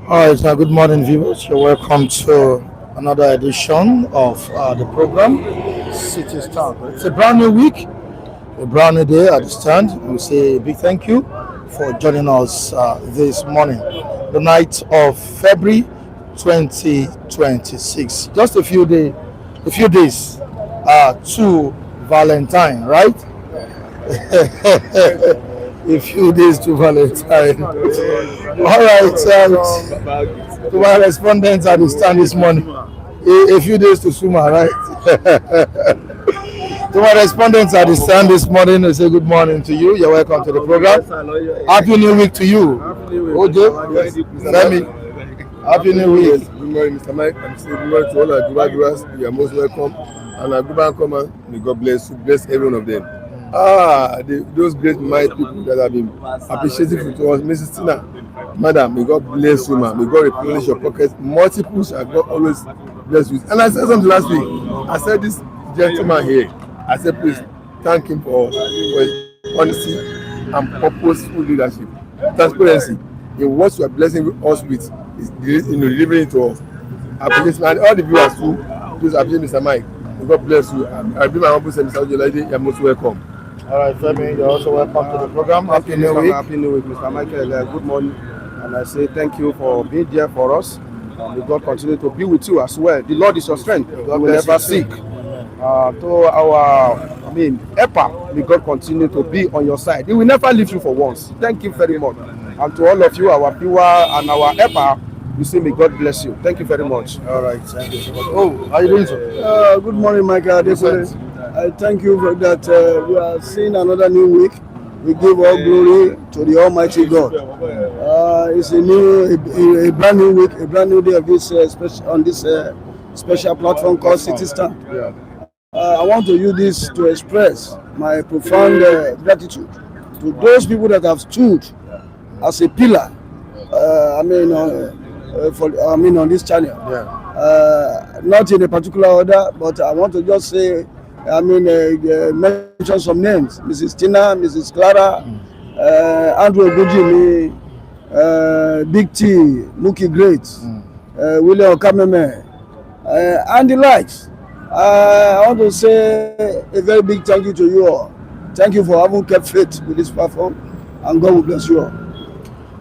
All right, good morning, viewers. You're welcome to another edition of the program, City Stand. It's a brand new week, a brand new day at the stand. We say a big thank you for joining us this morning, the night of February 2026. Just a few days to Valentine, right? A few days to Valentine. All right, to my respondents at the stand this morning, a few days to Suma, right? To my respondents at the stand this morning, I say good morning to you. You're welcome to the program. Happy New Week to you. Okay, Femi. Happy New Week. Good morning, Mr. Mike. I'm saying good morning to all our Guba viewers. You are most welcome. And our Guba Nkoma, may God bless you, bless every one of them. Those great mighty people that have been appreciative to us. Mrs. Tina, Madam, may God bless you, man. May God replenish your pockets. Multiple shall God always bless you. And I said something last week. I said this gentleman here, I said please thank him for his honesty and purposeful leadership. Transparency in what you are blessing us with is delivering it to us. Appreciation and all the viewers too, please appreciate Mr. Mike. May God bless you. I bring my humble self, Mr. Ojolade. You are most welcome. All right, Femi, you're also welcome to the program. Happy New Week. Happy New Week, Mr. Michael. Good morning. And I say thank you for being there for us. May God continue to be with you as well. The Lord is your strength. God will never seek. To our, EPA, may God continue to be on your side. He will never leave you for once. Thank you very much. And to all of you, our viewer and our EPA, we say may God bless you. Thank you very much. All right, thank you so much. Oh, how are you doing, sir? Good morning, Michael. I thank you for that. We are seeing another new week. We give all glory to the Almighty God. It's a brand new week, a brand new day of this on this special platform called City Stand. I want to use this to express my profound gratitude to those people that have stood as a pillar. On this channel. Not in a particular order, but I want to just say. Mention some names: Mrs. Tina, Mrs. Clara, Andrew Ogujimi, Big T, Mookie Great, William Okameme, and the likes. I want to say a very big thank you to you all. Thank you for having kept faith with this platform, and God will bless you all.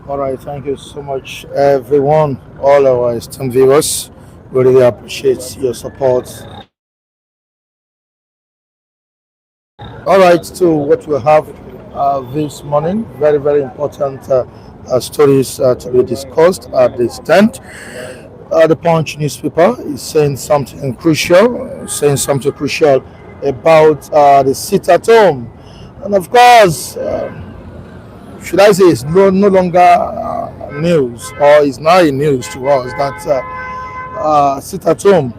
All right, thank you so much, everyone, all our esteemed viewers. We really appreciate your support. All right, to what we have this morning, very, very important stories to be discussed at the stand. The Punch newspaper is saying something crucial about the sit at home. And of course, should I say it's no longer news, or is now a news to us that sit at home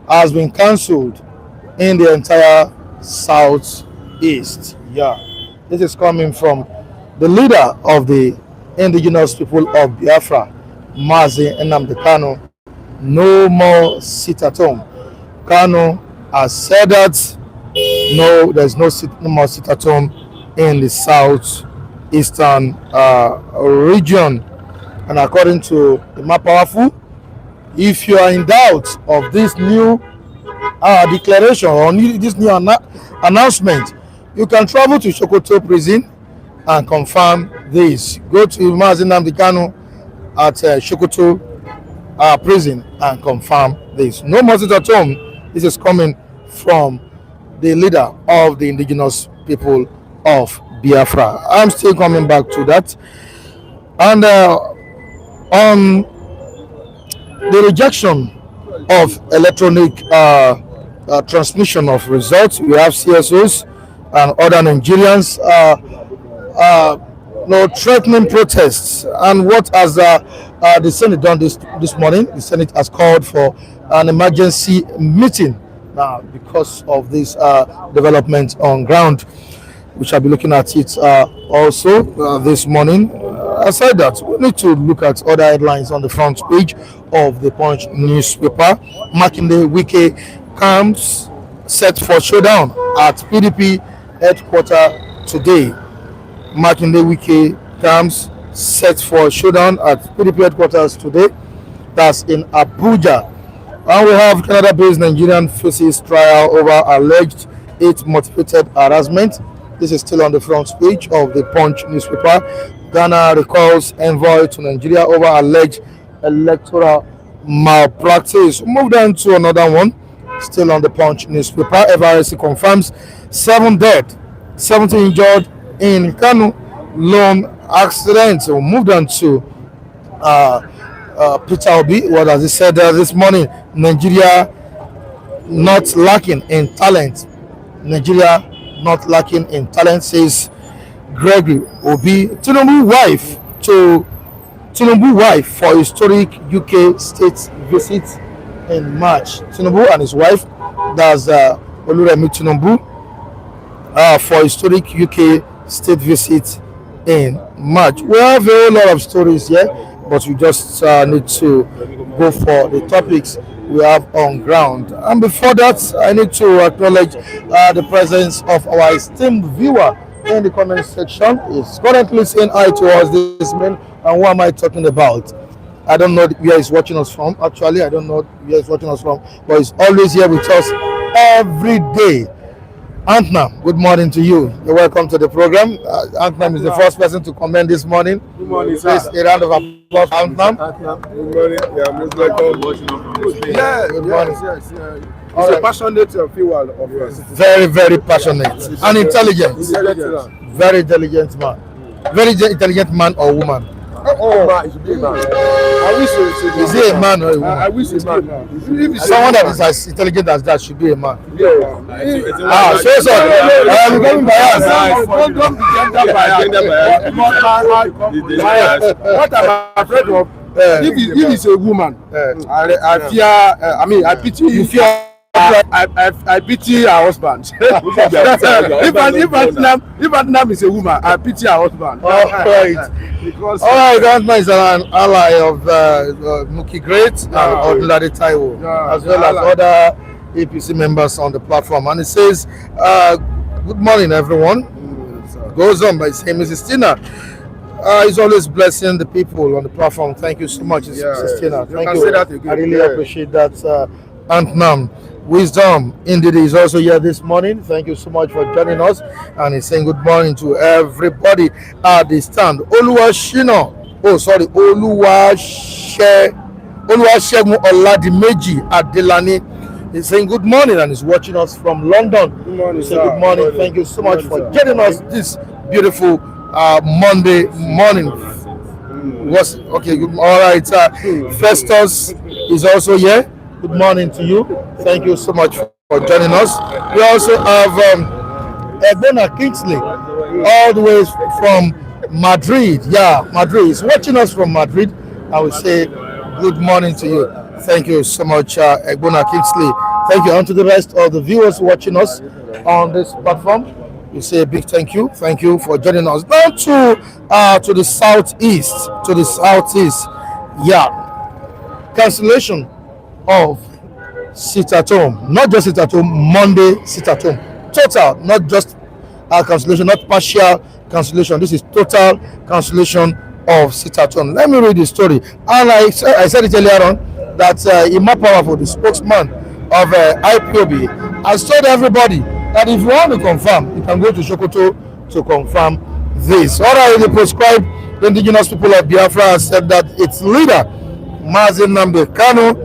has been cancelled in the entire Southeast. This is coming from the leader of the Indigenous People of Biafra, Mazi Nnamdi Kanu. No more sit at home. Kanu has said that no, there's no more sit at home in the southeastern region. And according to the more powerful, if you are in doubt of this new declaration or this new announcement, you can travel to Sokoto prison and confirm this. Go to Mazi Nnamdi Kanu at Sokoto prison and confirm this. No more sit at home. This is coming from the leader of the Indigenous People of Biafra. I'm still coming back to that. And on the rejection of electronic transmission of results, we have CSOs and other Nigerians no threatening protests. And what has the Senate done this morning? The Senate has called for an emergency meeting now because of this development on ground. We shall be looking at it also this morning. Aside that, we need to look at other headlines on the front page of the Punch newspaper. Makinde Wike camps set for showdown at PDP headquarters today. Makinde Wike camps set for showdown at PDP headquarters today. That's in Abuja. And we have Canada-based Nigerian faces trial over alleged age-motivated harassment. This is still on the front page of the Punch newspaper. Ghana recalls envoy to Nigeria over alleged electoral malpractice. Move on to another one, still on the Punch newspaper. FRC confirms 7 dead, 70 injured in Kanu loan accident. So moved on to Peter Obi. What has he said this morning? Nigeria not lacking in talent. Nigeria not lacking in talent, says Gregory Obi. Tinubu wife for historic UK state visit in March. Tinubu and his wife, that's Oluremi Tinubu, for historic UK state visit in March. We have a whole lot of stories here, but we just need to go for the topics we have on ground. And before that, I need to acknowledge the presence of our esteemed viewer in the comment section. He's currently saying hi to us this morning. And what am I talking about? I don't know where he's watching us from. Actually, I don't know where he's watching us from, but he's always here with us every day. Antnam, good morning to you. You're welcome to the program. Antnam is the first person to comment this morning. Good morning, sir. Please, a round of applause for Antnam. Good morning. Yeah, most welcome. Yeah, Good morning. yes. He's a passionate viewer of us. Very, very passionate and intelligent. Very intelligent man. Very intelligent man or woman. I wish Is he a man or a woman? I wish it's a man. Someone that is as intelligent as that should be a man. So I'm becoming biased. Don't be gender biased. What I'm afraid of, if it's a woman, I fear. I pity you. You fear? I pity her husband. If Nnamd is a woman, I pity her husband. All right. Because Grandma is an ally of Muki Great and Odunlade Taiwo, as well as other APC members on the platform. And it says, good morning, everyone. Goes on by saying, Mrs. Tina, he's always blessing the people on the platform. Thank you so much, Mrs. Tina. Thank you. I really appreciate that, Antnam. Wisdom indeed is also here this morning. Thank you so much for joining us, and he's saying good morning to everybody at the stand. Oluwashino, Oluwasegun Oladimeji Adelani. He's saying good morning and he's watching us from London. good morning, Say good morning. Thank you so much for joining us this beautiful Monday morning. Okay? All right. Festus is also here. Good morning to you. Thank you so much for joining us. We also have Egbona Kingsley, all the way from Madrid. Yeah, Madrid. He's watching us from Madrid. I will say good morning to you. Thank you so much, Egbona Kingsley. Thank you. And to the rest of the viewers watching us on this platform, we say a big thank you. Thank you for joining us. Now to the southeast. Yeah. Cancellation of sit at home, not just sit at home, Monday sit at home, total, not just cancellation, not partial cancellation. This is total cancellation of sit at home. Let me read the story. And I said it earlier on that Ima Powerful, the spokesman of IPOB, has told everybody that if you want to confirm, you can go to Sokoto to confirm this. Already prescribed, the Indigenous People of Biafra has said that its leader, Mazi Nnamdi Kanu,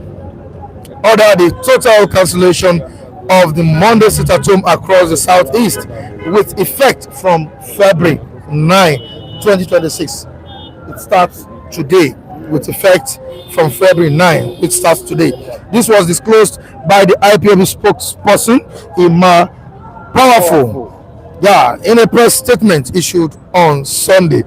ordered the total cancellation of the Monday sit-at-home across the southeast with effect from February 9, 2026. It starts today with effect from February 9, which starts today. This was disclosed by the IPOB spokesperson, Ima Powerful. Yeah, in a press statement issued on Sunday.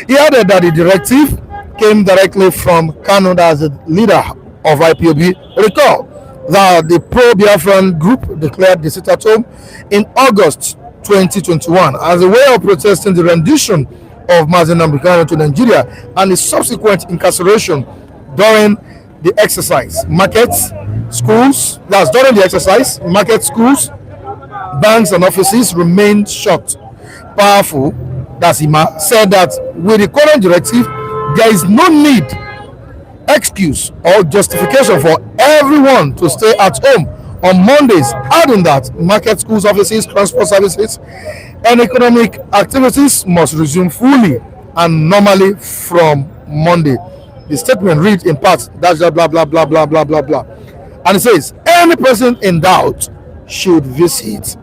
He added that the directive came directly from Kanu, as the leader of IPOB. Recall that the pro-Biafran group declared the sit-at-home in August 2021 as a way of protesting the rendition of Mazi Nnamdi Kanu to Nigeria and his subsequent incarceration during the exercise. Markets, schools, that's during the exercise, market, schools, banks and offices remained shut. Powerful, that's Ima, said that with the current directive, there is no need, excuse or justification for everyone to stay at home on Mondays, adding that market, schools, offices, transport services, and economic activities must resume fully and normally from Monday. The statement reads in part, that's blah blah blah blah blah blah blah blah, and it says any person in doubt should visit.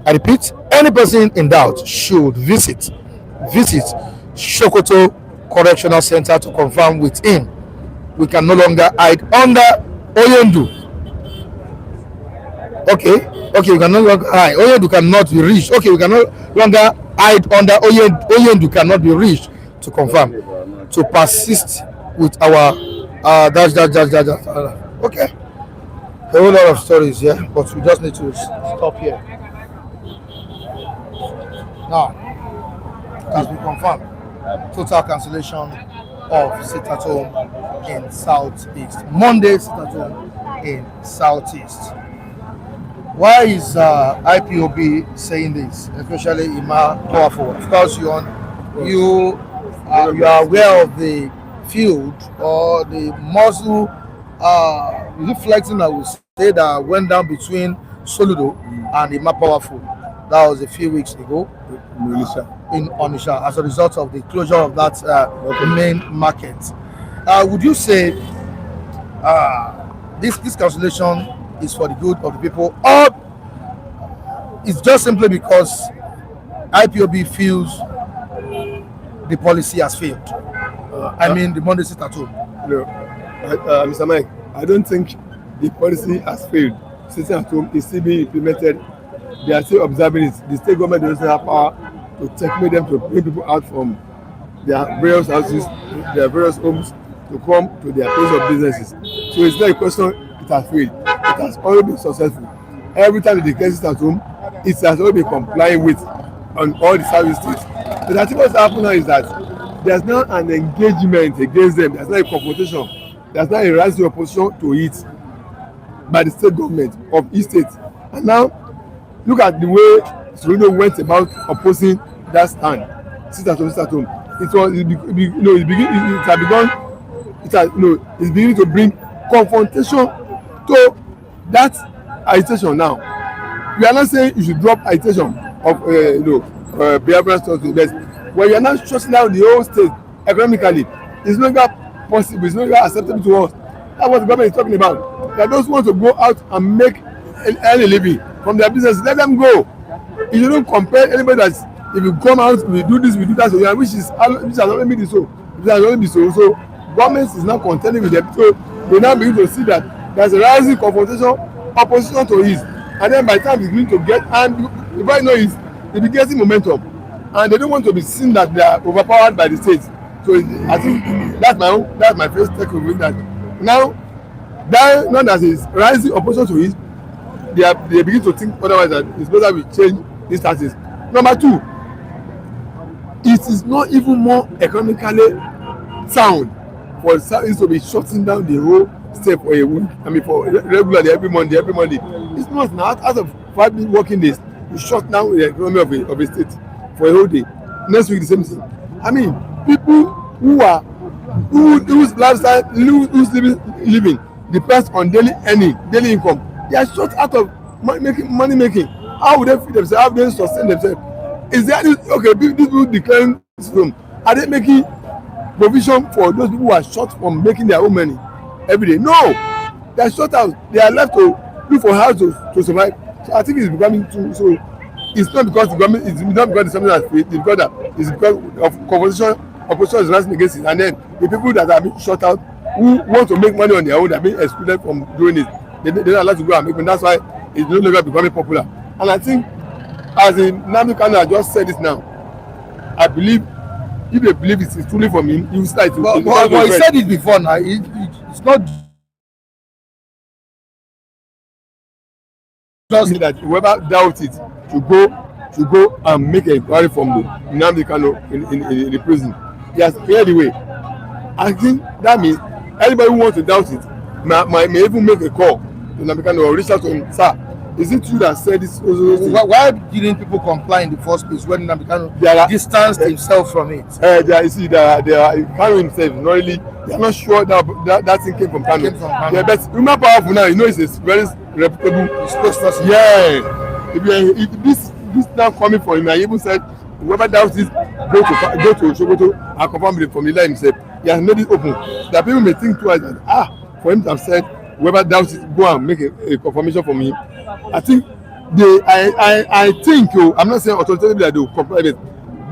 I repeat, any person in doubt should visit Sokoto Correctional Center to confirm with him. We can no longer hide under Onyendu. Okay, we can no longer hide. Onyendu cannot be reached. Okay, we can no longer hide under Onyendu cannot be reached to confirm. To persist with our dash. Okay, a whole lot of stories here, but we just need to stop here. Now, as we confirm, total cancellation of sit-at-home in Southeast. Monday sit-at-home in Southeast. Why is IPOB saying this, especially Ima Powerful? Of course, you are aware of the field or the muscle reflecting, I would say, that went down between Soludo and Ima Powerful. That was a few weeks ago in Onisha as a result of the closure of that main market. Would you say this cancellation is for the good of the people, or it's just simply because IPOB feels the policy has failed? I mean, the Monday sit-at-home. No, Mr. Mike, I don't think the policy has failed. Sitting at home is still being implemented. They are still observing it. The state government doesn't have power to take them to bring people out from their various houses, their various homes, to come to their place of businesses. So it's not a question it has failed. It has already been successful. Every time the case is at home, it has already been complying with on all the service states. But I think what's happening now is that there's not an engagement against them. There's not a confrontation. There's not a rising opposition to it by the state government of each state. And now, look at the way Soludo went about opposing that stand. Sit-at-home. It's beginning to bring confrontation to that agitation now. We are not saying you should drop agitation of Biafran stuff, but when you are not shutting down the whole state economically, it's no longer possible, it's no longer acceptable to us. That's what the government is talking about. That those who want to go out and make any living from their business, let them go. If you don't compare anybody that if you come out, we do this, we do that, so which has already been so. It has already been so. So government is now contending with them. So they now begin to see that there's a rising confrontation, opposition to it. And then by the time it's going to get, and the right now is they be getting momentum. And they don't want to be seen that they are overpowered by the state. So I think that's my first takeaway, that now there's a rising opposition to it. They begin to think otherwise that it's better we change these taxes. Number two, it is not even more economically sound for service to be shutting down the whole state for a week. I mean, for regularly every Monday. It's not now. Out of 5 working days, you shut down the economy of a state for a whole day. Next week the same thing. I mean, people whose lifestyle, whose living depends on daily income. They are shut out of money making. How would they feed themselves? How would they sustain themselves? Is there these people declaring this film? Are they making provision for those people who are short from making their own money every day? No, they are shut out. They are left to look for how to survive. So I think it's becoming too. So it's not because the government. It's not because it's something that's failed. It's because of opposition is rising against it, and then the people that are being shut out who want to make money on their own, they are being excluded from doing it. They don't allow to go and make money. That's why it's no longer becoming popular. And I think, as Nnamdi Kanu has just said this now, I believe if they believe it is truly from him, he will start. But he said it before now. It's not just that whoever doubt it to go and make an inquiry from the Nnamdi Kanu in the prison. He has cleared the way. I think that means anybody who wants to doubt it may even make a call to Nnamdi Kanu or reach out to him. Sir, is it you that said this? Why didn't people comply in the first place when Nnamdi Kanu distanced himself from it? You see, Kanu himself, not really, they are not sure that thing came from Kanu. Yeah, but remember powerful now, you know, he's a very reputable spokesperson. Yeah. If this now coming from him, I even said, whoever doubts it, go to Sokoto and confirm it from the line himself. He has made it open. That people may think twice that, for him to have said, whoever doubts it, go and make a confirmation from him. I think I think I'm not saying authoritatively that they will comply with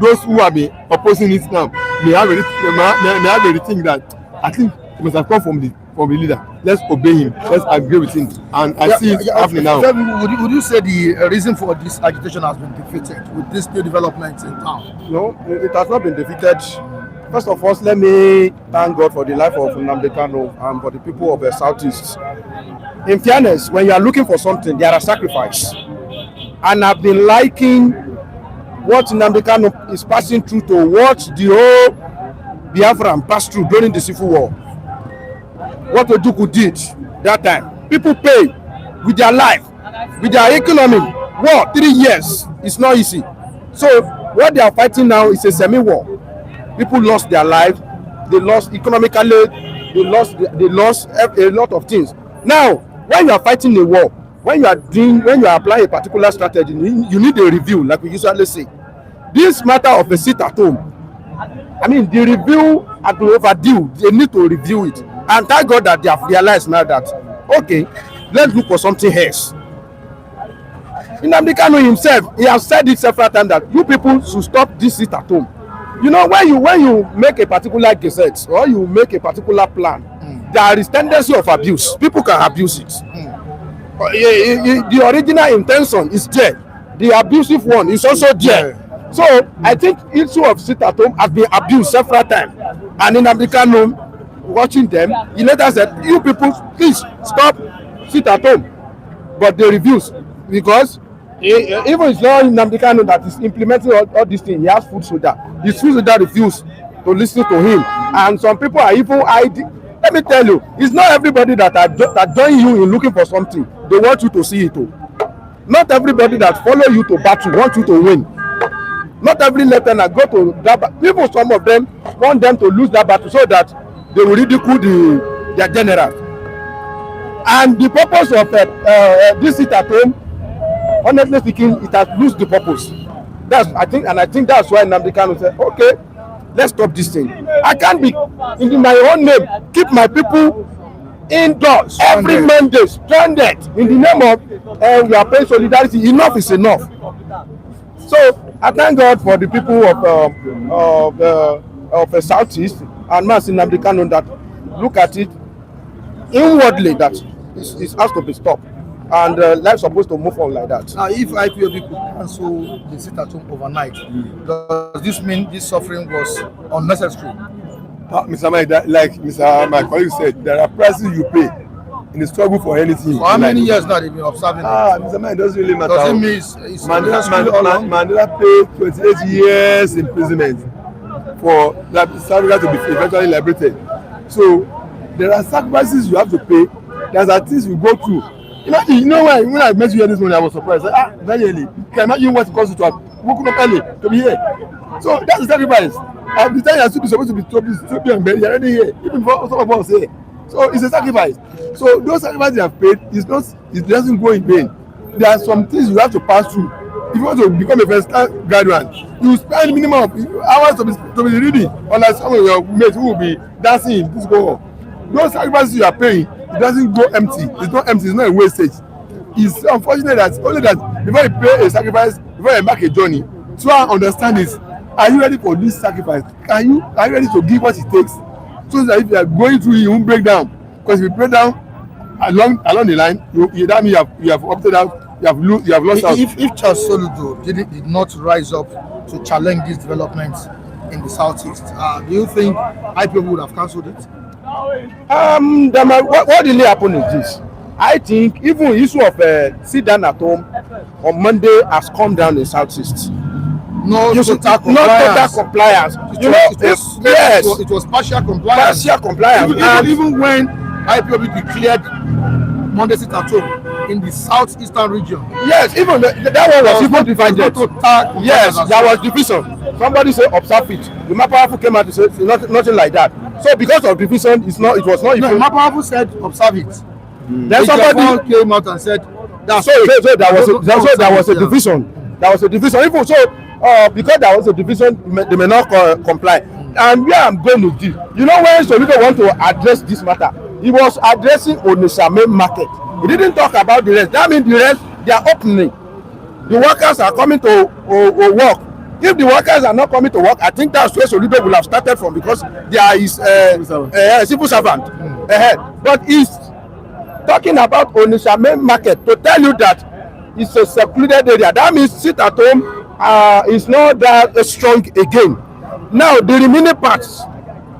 those who have been opposing it now may have a rethink that I think it must have come from the leader. Let's obey him. Let's agree with him. And I see it happening now. Would you say the reason for this agitation has been defeated with these new developments in town? No, it has not been defeated. First of all, let me thank God for the life of Nnamdi Kanu and for the people of the Southeast. In fairness, when you are looking for something, there are sacrifices. And I've been liking what Nnamdi Kanu is passing through to what the whole Biafran passed through during the Civil War. What Oduku did that time. People pay with their life, with their economy. War, 3 years, it's not easy. So what they are fighting now is a semi-war. People lost their life, they lost economically, they lost a lot of things. Now, when you are fighting a war, when you are applying a particular strategy, you need a review, like we usually say. This matter of a seat at home, I mean, the review has been overdue. They need to review it. And thank God that they have realized now that, okay, let's look for something else. Nnamdi Kanu himself, he has said it several times that you people should stop this seat at home. You know, when you make a particular gazette or you make a particular plan, there is tendency of abuse. People can abuse it. The original intention is there. The abusive one is also there. So I think issue of sit at home has been abused several times. And Nnamdi Kanu, watching them, he later said, you people, please stop sit at home. But they refuse because even it's not Nnamdi Kanu that is implementing all these things. He has food soldier. His food soldier refused to listen to him. And some people are even hiding. Let me tell you, it's not everybody that join you in looking for something. They want you to see it too. Not everybody that follow you to battle want you to win. Not every lieutenant go to that battle. People, some of them want them to lose that battle so that they will ridicule their general. And the purpose of this sit at home, honestly speaking, it has lost the purpose. I think that's why Nnamdi Kanu said, okay, let's stop this thing. I can't be in my own name, keep my people indoors every Monday, stranded in the name of we are paying solidarity. Enough is enough. So I thank God for the people of the Southeast and Mazi Nnamdi Kanu that look at it inwardly that it has to be stopped. And life supposed to move on like that. Now, if IPOB could cancel the sit at home overnight, does this mean this suffering was unnecessary? Mr. Mike, like my colleague said, there are prices you pay in the struggle for anything. For how many years now they've been observing it? Mr. Mike, it doesn't really matter. Does it mean it's Mandela paid 28 years imprisonment for that South to be eventually liberated. So there are sacrifices you have to pay. There are things you go through. You know when I met you here this morning, I was surprised. Very early. You can imagine what it costs you to have woken up early to be here. So that's the sacrifice. At the time you're supposed to be on bed, you're already here. Even for some of us here. So it's a sacrifice. So those sacrifices you have paid, it doesn't go in vain. There are some things you have to pass through. If you want to become a first-class graduate, you spend minimum of hours to be reading, unlike some of your mates who will be dancing. This go on. Those sacrifices you are paying, it doesn't go empty. It's not empty. It's not a wastage. It's unfortunate that only that before you pay a sacrifice, before you embark a journey, so I understand this. Are you ready for this sacrifice? Are you ready to give what it takes? So that if you are going through, you won't break down. Because if you break down along the line, that means you have opted out. you have lost out. If Charles Soludo did not rise up to challenge these developments in the southeast, do you think IPOB would have cancelled it? What really happened is this. I think even issue of sit down at home on Monday has come down in southeast. No total compliance. It was partial compliance. Even when IPOB declared Monday sit at home in the southeastern region. Yes, even that one was even divided. Yes, there was division. Somebody say observe it. The Mapafu came out to say nothing like that. So because of division, it was not even. No, Mapafu said observe it. Then somebody came out and said that's so there was a division. There was a division. Even so, because there was a division, they may not comply. And where I'm going with this, you know, when Soludo want to address this matter, he was addressing Onitsha main market. He didn't talk about the rest. That means the rest, they are opening. The workers are coming to work. If the workers are not coming to work, I think that's where Soludo will have started from, because there is civil servant. But he's talking about Onitsha main market to tell you that it's a secluded area. That means sit at home is not that strong again. Now the remaining parts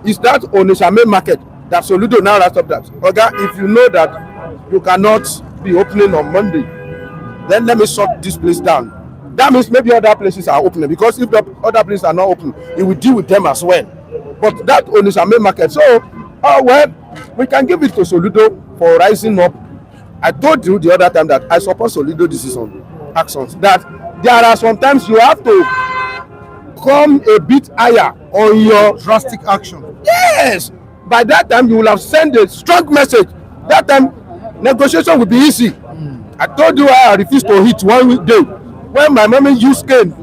is that Onitsha main market that Soludo now has stopped that. Okay, if you know that you cannot be opening on Monday, then let me shut this place down. That means maybe other places are opening, because if the other places are not open, it will deal with them as well. But that Onitsha main market, so well, we can give it to Soludo for rising up. I told you the other time that I support Soludo decision actions, that there are sometimes you have to come a bit higher on your drastic action. Yes, by that time you will have sent a strong message. That time negotiation will be easy. I told you I refused to hit one day when my mommy used cane.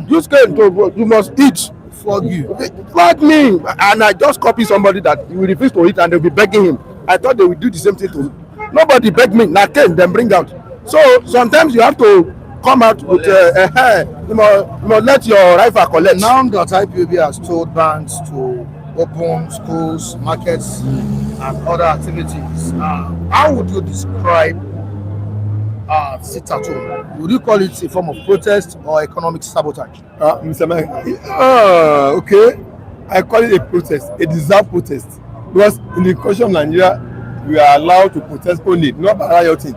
You must eat. Flog me, and I just copy somebody that you will refuse to eat, and they'll be begging him. I thought they would do the same thing to him. Nobody begged me. Now cane, then bring out. So sometimes you have to come out with you must let your rival collect. Now that IPOB has told banks to open schools, markets, and other activities, how would you describe sit at home? Would you call it a form of protest or economic sabotage? Mr. Mike, okay, I call it a protest, a deserved protest, because in the Constitution of Nigeria, we are allowed to protest only, not by rioting,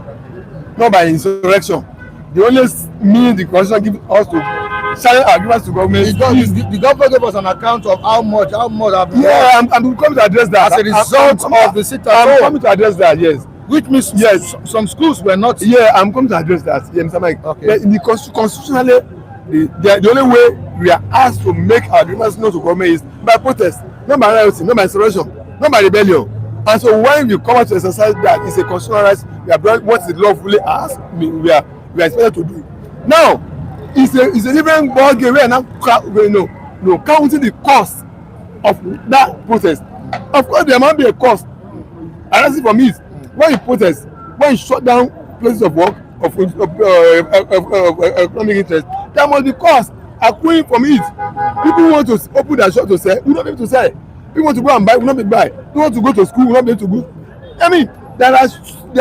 not by insurrection. The only means the Constitution gives us to challenge arguments to government. The government gave us an account of how much have been. Yeah, I'm coming to address that. As a result of the sit at home. I'm coming to address that, yes. Which means yes, some schools were not. Yeah, I'm coming to address that. Yeah, Mr. Mike. Okay. But in the constitutionally, the only way we are asked to make our agreements known to government is by protest, not by rioting, not by insurrection, not by rebellion. And so when you come out to exercise that, it's a constitutional right. We are doing what the law fully asks. We are expected to do. Now, it's a different ball game. We are now counting the cost of that protest. Of course, there might be a cost. And that's it for me. When you protest, when you shut down places of work, of economic interest, there must be cost accruing from it. People want to open their shop to sell, we not be able to sell. People want to go and buy, we not be able to buy. People want to go to school, we not be able to go. I mean, there are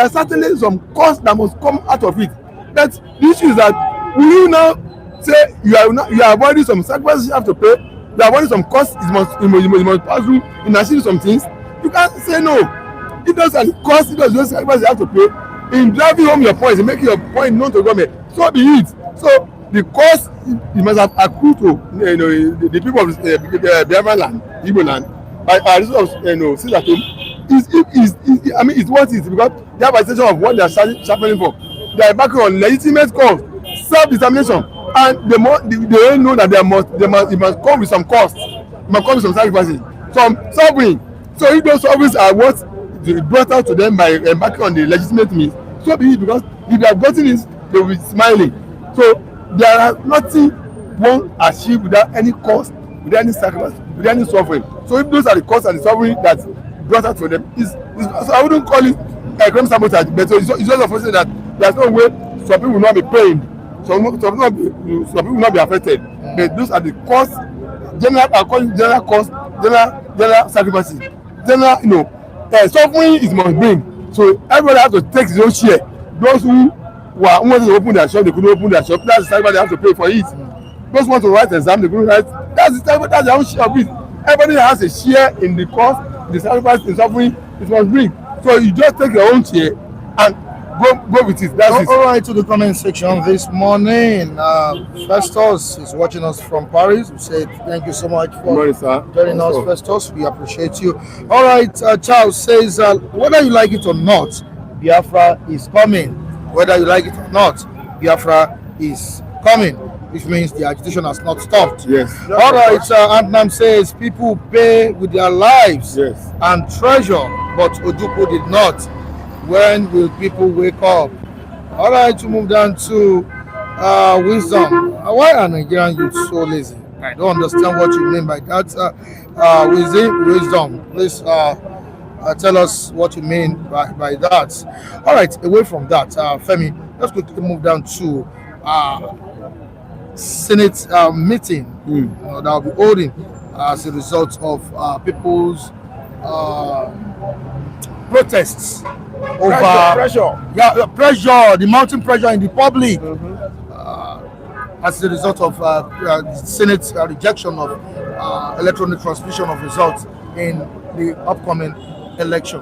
certainly some costs that must come out of it. But the issue is that will you now say you are avoiding some sacrifices you have to pay, you are avoiding some costs you must pass through in achieving some things? You can't say no. If those are the costs, if those sacrifices you have to pay in driving home your points, in making your point known to government, so be it. So the cost you must have accrued to the people of Biafran land, Igbo land, by result of sit at home I mean it's what it is, because they have a situation of what they are sharpening for. They are backing on legitimate cause, self-determination, and they know that it must come with some cost, it must come with some sacrifices, some suffering. So if those sufferings are what brought out to them by embarking on the legitimate means, so be it, because if they have gotten this, they will be smiling. So there are nothing one achieve without any cost, without any sacrifice, without any suffering. So if those are the costs and the suffering that brought out for them, so I wouldn't call it economic sabotage, but it's just unfortunate that there's no way some people will not be paid, some people will not be affected. But those are the costs, general costs, general sacrifices, general suffering is must bring. So everybody has to take his own share. Those who who wanted to open their shop, they couldn't open their shop. That's the sacrifice they have to pay for it. Those who want to write exam, they couldn't write. That's the sacrifice, that's their own share of it. Everybody has a share in the cost, the sacrifice, the suffering it must bring. So you just take your own share and go with it. That's it. All right, to the comment section this morning. Festus is watching us from Paris. We say thank you so much for joining us, Festus. We appreciate you. All right, Charles says whether you like it or not, Biafra is coming. Whether you like it or not, Biafra is coming, which means the agitation has not stopped. Yes. All right, Nnamd says people pay with their lives and treasure, but Ojukwu did not. When will people wake up? All right, to move down to wisdom. Why are Nigerian youth so lazy? I don't understand what you mean by that. Wisdom. Please tell us what you mean by that. All right, away from that, Femi, let's quickly move down to Senate meeting that will be holding as a result of people's protests over pressure, the mounting pressure in the public as a result of the Senate's rejection of electronic transmission of results in the upcoming election.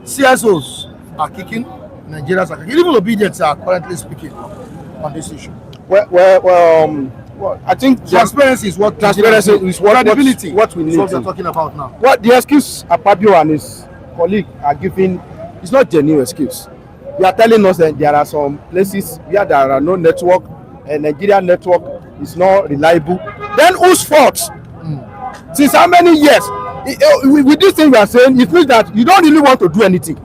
CSOs are kicking, Nigerians are kicking, even obedience are currently speaking on this issue. Well, I think transparency is what credibility. What we need. What we're talking about now. What the excuse Akpabio and his colleague are giving is not genuine excuse. They are telling us that there are some places where there are no network, and Nigerian network is not reliable. Then whose fault? Since how many years? With this thing we are saying, it means that you don't really want to do anything.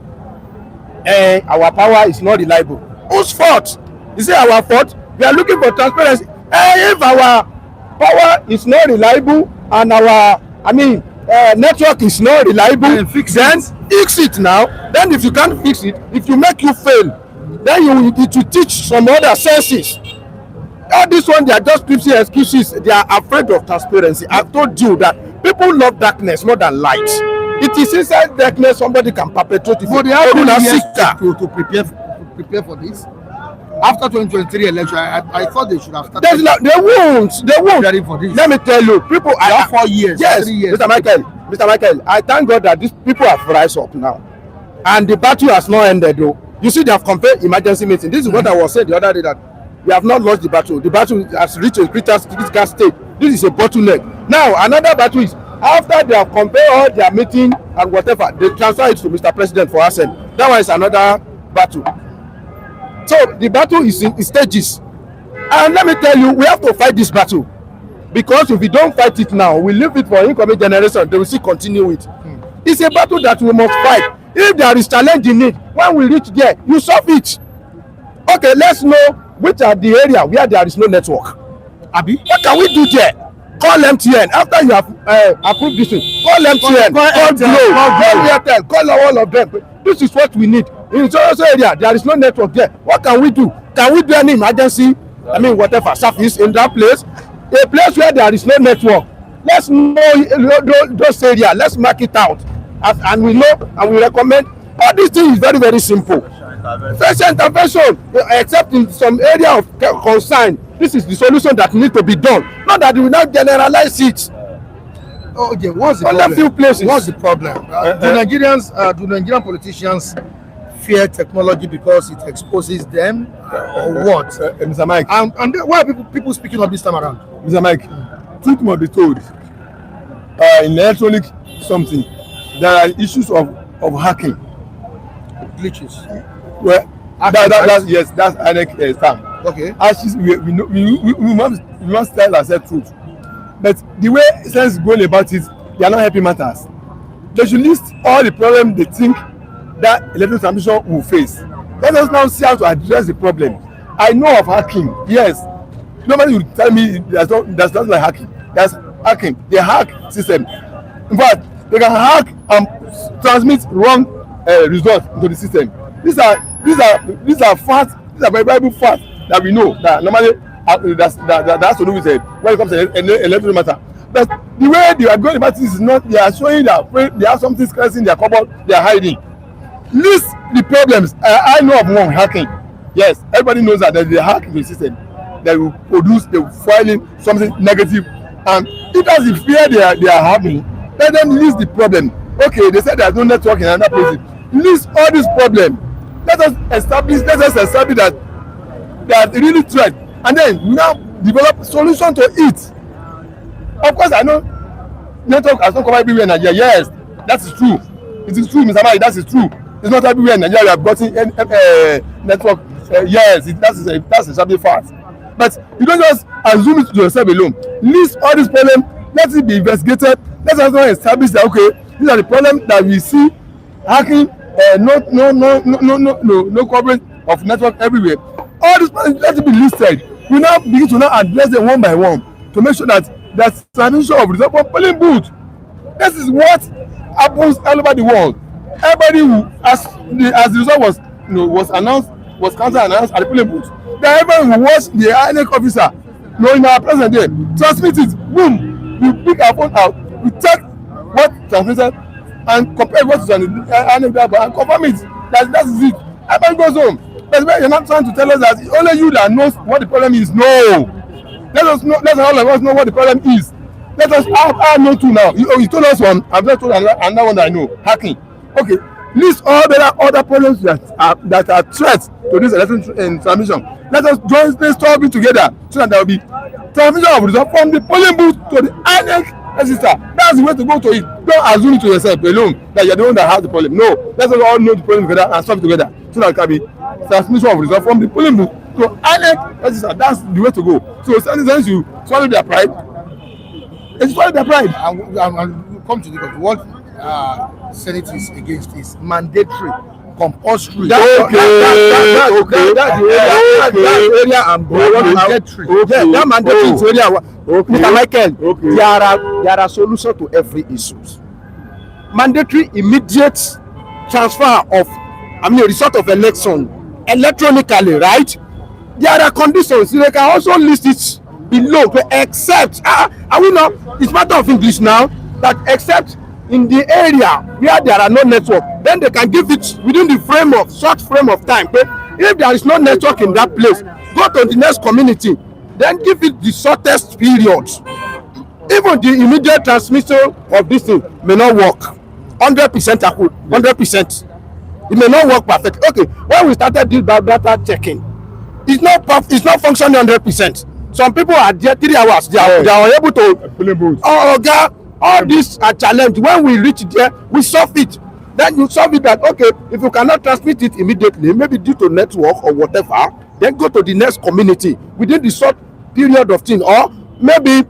Our power is not reliable. Whose fault? Is it our fault? We are looking for transparency. If our power is not reliable and our, network is not reliable, then fix it now. Then if you can't fix it, if you make you fail, then you need to teach some other senses. All this one, they are just flimsy excuses. They are afraid of transparency. I've told you that people love darkness more than light. It is inside darkness somebody can perpetrate it. But they have to prepare for this. After 2023 election, I thought they should have started. They won't. For this. Let me tell you, people are 4 years. Yes, 3 years. Mr. Michael, I thank God that these people have rise up now, and the battle has not ended. Though you see, they have compared emergency meeting. This is what I was saying the other day, that we have not lost the battle. The battle has reached a critical state. This is a bottleneck. Now another battle is after they have compared all their meeting and whatever, they transfer it to Mr. President for assent. That one is another battle. So the battle is in stages, and let me tell you, we have to fight this battle, because if we don't fight it now, we leave it for incoming generation, they will still continue it. It's a battle that we must fight. If there is challenge in it, when we reach there, you solve it. Okay, let's know which are the area where there is no network. Abi, what can we do there? Call MTN after you have approved this thing. Call MTN, call Glo, call Airtel, call all of them. This is what we need. In so area, there is no network there. What can we do? Can we do any emergency? Whatever service in that place, a place where there is no network. Let's know those areas. Let's mark it out, and we know and we recommend. All these things is very, very simple. First intervention, except in some area of concern. This is the solution that needs to be done. Not that we will not generalize it. Okay, what's the problem? Few places. What's the problem? Do Nigerian politicians fear technology because it exposes them, or what? Mr. Mike. And why are people speaking up this time around? Mr. Mike, truth must be told. In electronic something, there are issues of hacking. Glitches. Well, that's INEC term. Okay. Actually, we must tell ourselves truth. But the way sense going about it, they are not helping matters. They should list all the problems they think that electoral transmission will face. Let us now see how to address the problem. I know of hacking, yes. Nobody will tell me that's not like hacking. That's hacking. They hack system. In fact, they can hack and transmit wrong results into the system. These are facts. These are very Bible facts that we know that normally that has to do with when it comes to electoral matter. But the way they are going about this is not. They are showing that they have something scarce in their cupboard. They are hiding. List the problems. I know of one hacking. Yes, everybody knows that they hack the system. They will produce, they will file in something negative, and if that's the fear they are having, let them list the problem. Okay, they said there's no network in another place. List all this problem. Let us establish that really threat, and then now develop solution to it. Of course, I know network has not covered everywhere in Nigeria. Yes, that is true. It is true, Mr. Mike. That is true. It's not everywhere in Nigeria we have gotten network. Yes, that's a something fast. But you don't just assume it to yourself alone. List all these problems. Let it be investigated. Let us not establish that okay, these are the problems that we see. Hacking, no coverage of network everywhere. All these problems, let it be listed. We now begin to now address them one by one to make sure that the transmission of result from polling booth. This is what happens all over the world. Everybody who, as the result was announced, was cancelled announced at the polling booth, then everyone who was the INEC officer, in our present day, transmit it. Boom, we pick our phone out, we check what transmitted and compare what is on the INEC and confirm it. That is it. Everybody goes home. But you're not trying to tell us that only you that knows what the problem is. No. Let all of us know what the problem is. Let us I know too now. You told us one, I've just told another one that I know, hacking. Okay, list all the other problems that are threats to this election transmission. Let us jointly solve it together so that there will be transmission of results from the polling booth to the INEC register. That's the way to go to it. Don't assume it to yourself alone that you're the one that has the problem. No, let us all know the problem together and solve it together so that it can be transmission of results from the polling booth to INEC register. That's the way to go. So citizens, you swallow their pride. It's swallow their pride. And come to the what Senate is against is mandatory, compulsory. That's the area I'm mandatory. Okay. That mandatory is area. Mr. Michael, there are solutions to every issue. Mandatory immediate transfer of, result of election electronically, right? There are conditions. They can also list it below, except, are we not? It's matter of English now, that except in the area where there are no network, then they can give it within the short frame of time. But if there is no network in that place, go to the next community, then give it the shortest period. Even the immediate transmission of this thing may not work 100%. 100%. It may not work perfectly. Okay, when we started this data checking, it's not functioning 100%. Some people are there 3 hours. They are able to. All these are challenged. When we reach there, we solve it. Then you solve it that okay, if you cannot transmit it immediately, maybe due to network or whatever, then go to the next community within the short period of thing, or maybe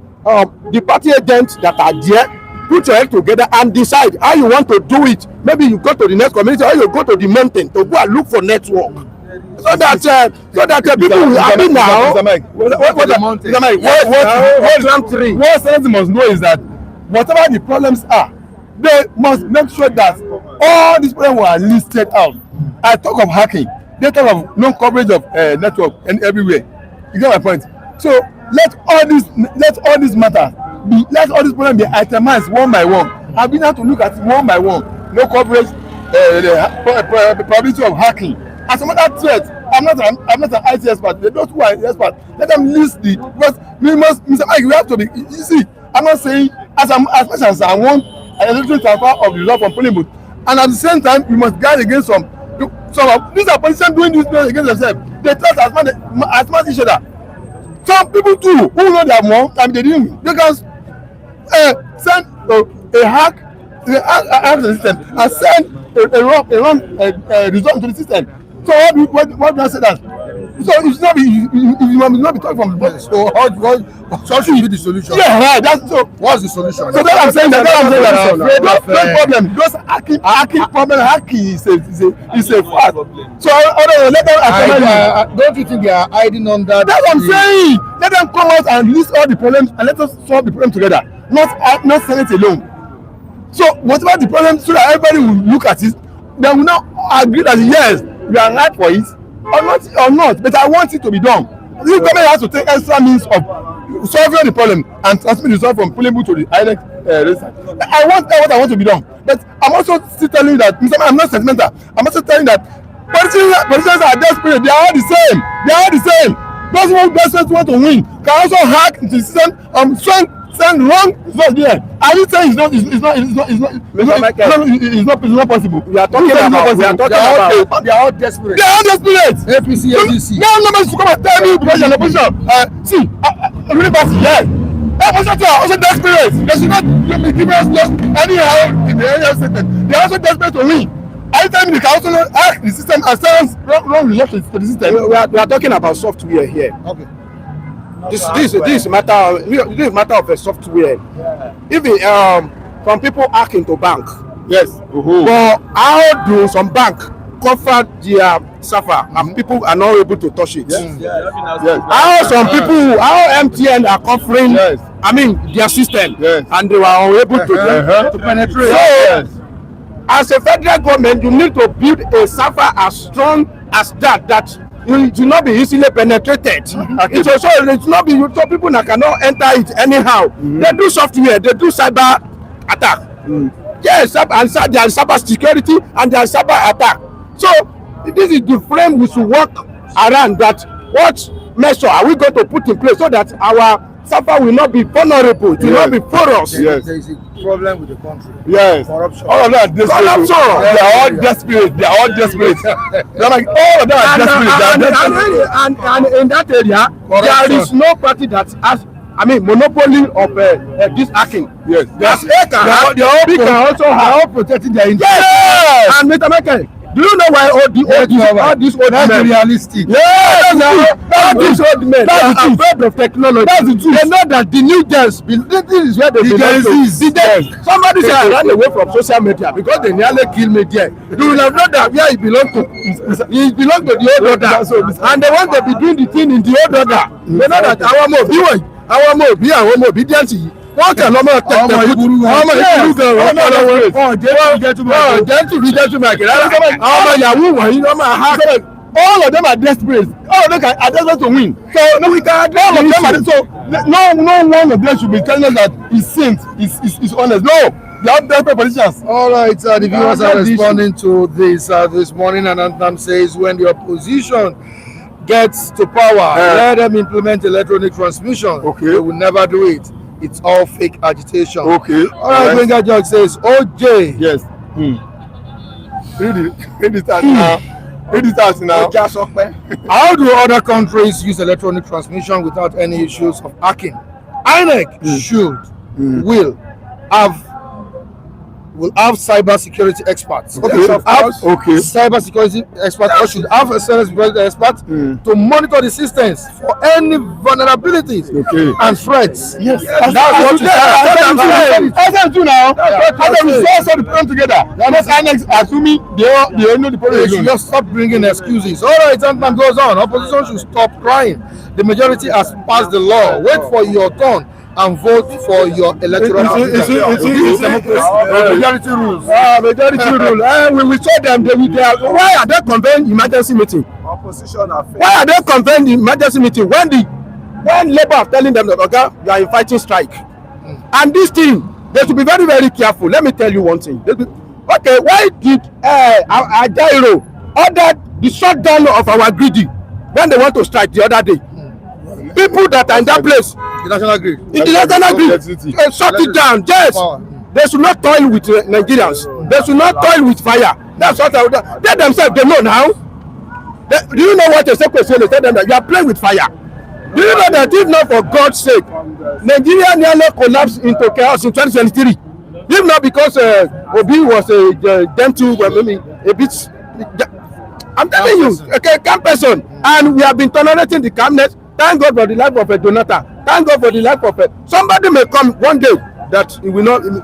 the party agents that are there, put your head together and decide how you want to do it. Maybe you go to the next community or you go to the mountain to go and look for network. So that people will happy now. What Senate must know is that whatever the problems are, they must make sure that all these problems were listed out. I talk of hacking, they talk of no coverage of network and everywhere. You get my point? So let all these matters be, let all these problems be itemized one by one. I've been able to look at it one by one. No coverage, the probability of hacking. As a matter of threat, I'm not an IT expert. Those who are experts, let them list the, because we must, Mr. Mike, we have to be, you see, I'm not saying as much as I want an electoral transfer of the law from polling booth, and at the same time we must guard against some of these are politicians doing this against themselves. They trust as much each other. Some people too who know their more and they didn't. They can send a hack the system and send a wrong result to the system. So what do I say that? So it should not be you must not be talking from the body. So how should be the solution? Yeah, right. That's so. What's the solution? So that I'm saying no problem. Those hacking problem, hacking is a fact. So let them. Don't you think they are hiding under? That's what I'm saying. Let them come out and list all the problems and let us solve the problem together. Not Senate alone. So whatever the problem, so that everybody will look at it, they will now agree that yes, we are right for it. Or not, but I want it to be done. This government has to take extra means of solving the problem and transmitting the result from polling booth to the INEC register. I want what I want to be done, but I'm also still telling you that I'm not sentimental. I'm also telling you that Politicians are desperate. They are all the same. They are all the same. Those who desperate want to win can also hack into the system send wrong vote there. Are you saying it's not possible? We are talking about. They are all desperate. They are all desperate. APC, ADC. No, nobody should come and tell me because you're in opposition. See, really bad. Yes. Opposition are also desperate. They should not be given us just anyhow in the area setting. They are also desperate to win. Are you telling me they can also hack the system and send wrong results to the system? We are talking about software here. Okay. This is matter of a software. Even some people hack into bank. Yes. But how do some bank cover their server and people are not able to touch it? Yes. How some people, how MTN are covering, Yes. I mean, their system, Yes. and they were unable to penetrate. So, as a federal government, you need to build a server as strong as that it will not be easily penetrated. It also it will not be so people that cannot enter it anyhow. They do software, they do cyber attack. Yes, and there is cyber security and there is cyber attack. So this is the frame we should work around. That what measure are we going to put in place so that our server will not be vulnerable, it will not be porous. Yes. There is a problem with the country. Yes. Corruption. All of them are desperate. Corruption. They are all desperate. They are all desperate. They're like all of them are desperate. And in that area, there is no party that has, I mean, monopoly of this hacking. Yes. As A can have, we can also have. All protecting their interests. Yes. And Mr. Michael, do you know why all these old That's men? realistic. Yes, all these old men are afraid of technology. That's the truth. They know that the new gens, this is where they belong to. Somebody say I ran away from social media because they nearly killed me there. You will have known that where he belong to. He belong to the old order, and they want to be doing the thing in the old order. They know that our ọmọ obedience yìí wọ́n kàn lọ́mọ tẹ̀tẹ̀ ìburú gan. ọmọ ìburú gan wọ́n kàn lọ́wọ́ jẹ́ntù ọmọ yahoo wọ̀nyí ló máa ha. All of them are desperate. All of them are desperate to win. So no, we can't. All of them are so no one of them should be telling us that he's saint, is honest. No, they are desperate politicians. All right, the viewers are responding to this this morning, and Nnamd says when the opposition gets to power, let them implement electronic transmission. Okay. They will never do it. It's all fake agitation. Okay. All right, Gbenga George says, OJ. Yes. Read it out now. Read it out now. How do other countries use electronic transmission without any issues of hacking? INEC will have cyber security experts. Okay. Cyber security experts or should have a cyber security expert to monitor the systems for any vulnerabilities and threats. Yes. That's what you said. I do now. We saw the problem together. That's INEC assuming they know the problem. They should just stop bringing excuses. All right, Nnamd goes on. Opposition should stop crying. The majority has passed the law. Wait for your turn and vote for your electoral act. Majority rules. Majority rule. We will show them. Why are they convening emergency meeting? Opposition are Why are they convening emergency meeting when Labour are telling them that okay, you are inviting strike? And this thing, they should be very, very careful. Let me tell you one thing. Okay, why did Ajaero order the shutdown of our greedy when they want to strike the other day? People that are in that place, The national grid. in the national grid, shut it down. Yes, they should not toil with Nigerians. They should not toil with fire. That's what they themselves, they know now. Do you know what a spokesperson tell them that you are playing with fire? Do you know that if not for God's sake, Nigeria nearly collapsed into chaos in 2023? If not because Obi was them two were maybe a bit. I'm telling you, okay, calm person, and we have been tolerating the calmness. Thank God for the life of a Donata. Thank God for the life of somebody may come one day that he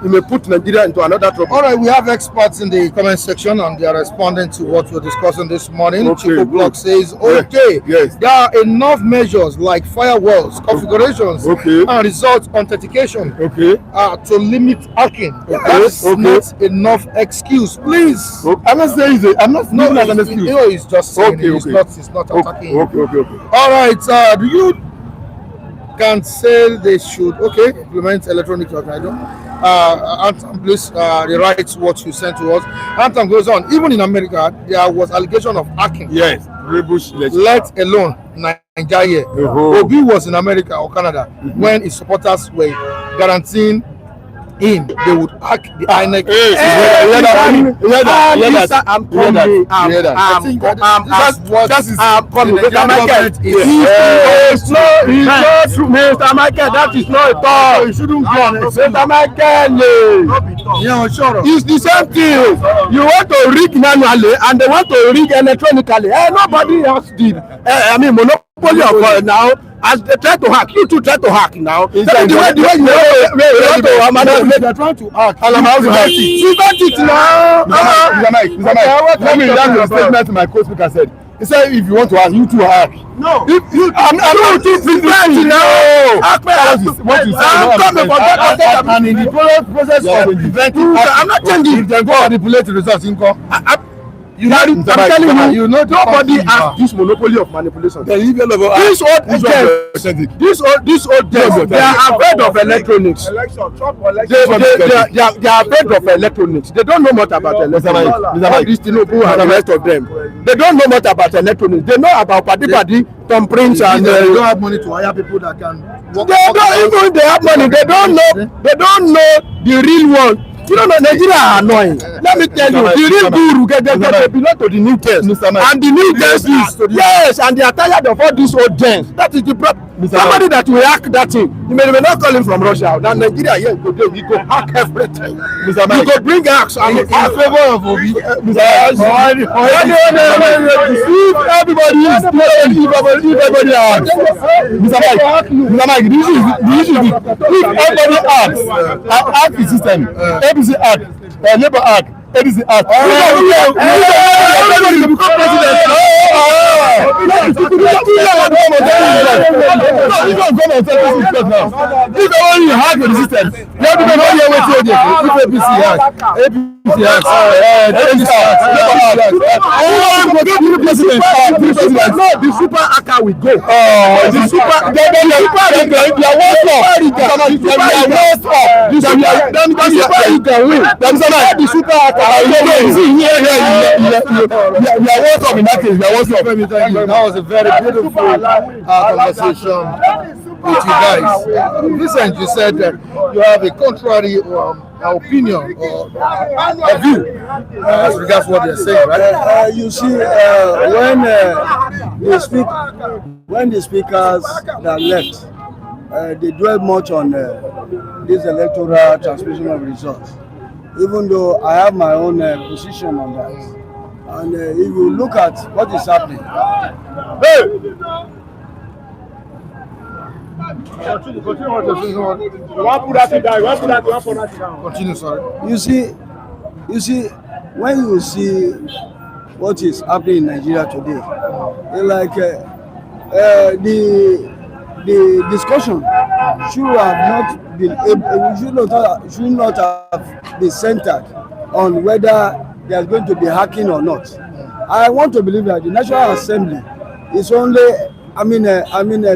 may put Nigeria into another trouble. All right, we have experts in the comment section and they are responding to what we're discussing this morning. Okay, Chico Block says, okay, Yes. there are enough measures like firewalls, configurations, and result authentication to limit hacking. That's not enough excuse, please. I'm not saying it. I'm not using it as an excuse. You know, it's just saying it's not attacking. Okay. All right, do you can say they should implement electronic clock? Anton, please rewrite what you sent to us. Anton goes on. Even in America, there was allegation of hacking. Yes, Rebush, let alone Nigeria. Obi was in America or Canada when his supporters were guaranteeing him they would hack the INEC. Mr. Michael, that is not a thought. You shouldn't be honest. Mr. Michael, it's the same thing. You want to rig manually and they want to rig electronically. Nobody else did. I mean, monopoly of now. As they try to hack, you too try to hack now. The way you want to manipulate, they're trying to hack. And I'm also hacking. You got it now. Mr. Mike, let me react to the statement my co-speaker said. He said, if you want to hack, you too hack. No. I'm not too present now. What you say. And in the process of preventing, I'm not changing. If they go manipulate the results, I'm telling you, nobody has this monopoly of manipulation. These old agents, they are afraid of electronics. They are afraid of electronics. They don't know much about electronics. All these Tinubu and the rest of them. They don't know much about electronics. They know about party, thumbprints, and they don't have money to hire people that can work. Even if they have money, they don't know the real one. You know, Nigeria are annoying. Let me tell you, the real guru they belong to the new gens, and the new gens is yes, and they are tired of all these old gens. That is the problem. Somebody that will hack that thing, you may not call him from Russia. Now Nigeria here today, we go hack everything. We go bring hacks and in favor of Obi. Everybody is everybody hacks. Mr. Mike, the issue is if everybody hacks, hack the system. APC Act, Labour Act, APC Act. Everybody will become president. If only hack the system, you have to know your way to it. If APC Act, APC Act, APC Act, the super hacker will go. The super, they are worse That was a very beautiful conversation with you guys. Vincent, you said that you have a contrary opinion or view as regards what they're saying, right? You see, when the speakers that left, they dwell much on this electoral transmission of results. Even though I have my own position on that. And if you look at what is happening, Continue, sorry. you see, when you see what is happening in Nigeria today, like the discussion should not have been centered on whether there's going to be hacking or not. I want to believe that the National Assembly is only,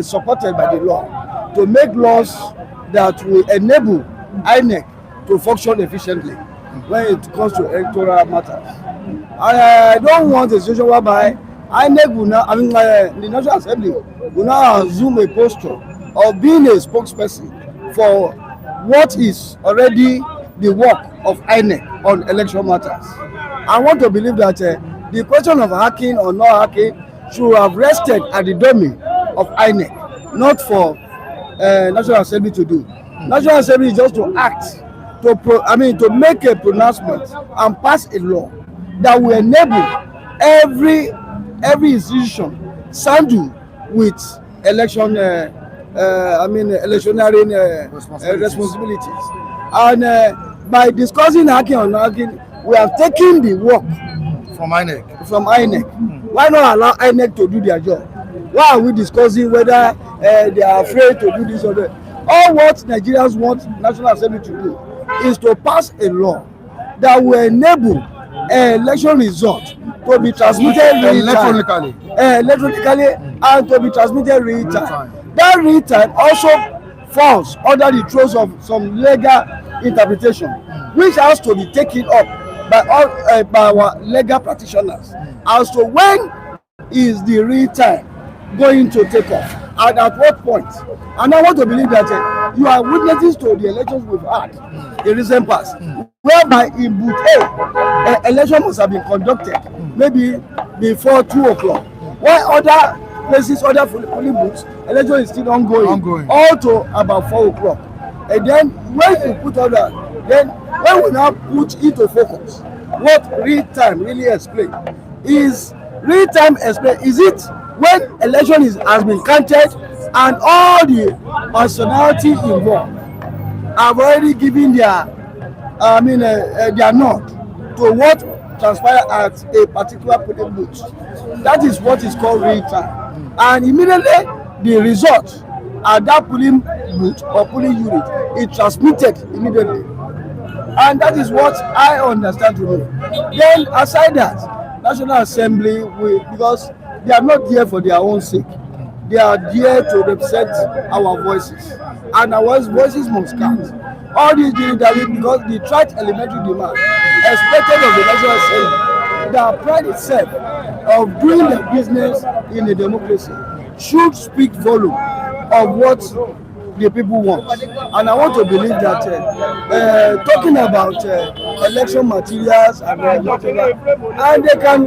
supported by the law to make laws that will enable INEC to function efficiently when it comes to electoral matters. I don't want a situation whereby INEC will now, the National Assembly will now assume a posture of being a spokesperson for what is already the work of INEC on election matters. I want to believe that the question of hacking or not hacking should have rested at the domain of INEC, not for National Assembly to do. National Assembly is just to act, to make a pronouncement and pass a law that will enable every institution saddled with electionary responsibilities. And by discussing hacking or not hacking, we have taken the work from INEC. Why not allow INEC to do their job? Why are we discussing whether they are afraid to do this or that? All what Nigerians want National Assembly to do is to pass a law that will enable election results to be transmitted electronically and to be transmitted real time. That real time also falls under the throes of some legal interpretation, which has to be taken up by our legal practitioners as to when is the real time going to take off and at what point. And I want to believe that you are witnesses to the elections we've had in recent past, whereby in booth A, election must have been conducted maybe before 2 o'clock, while other places, other polling booths, election is still ongoing. All to about 4 o'clock. And then when you put all that, then when we now put into focus what real time really explain is real time explain, is it when election has been counted and all the personality involved have already given their their nod to what transpired at a particular polling booth. That is what is called real time, and immediately the result at that polling booth or polling unit is transmitted immediately, and that is what I understand to me. Then aside that, National Assembly because they are not there for their own sake, they are there to represent our voices, and our voices must count. All these delivery because the trite elementary demand expected of the National Assembly, the pride itself of doing the business in a democracy should speak volume of what the people want. And I want to believe that talking about election materials and whatever, and they can,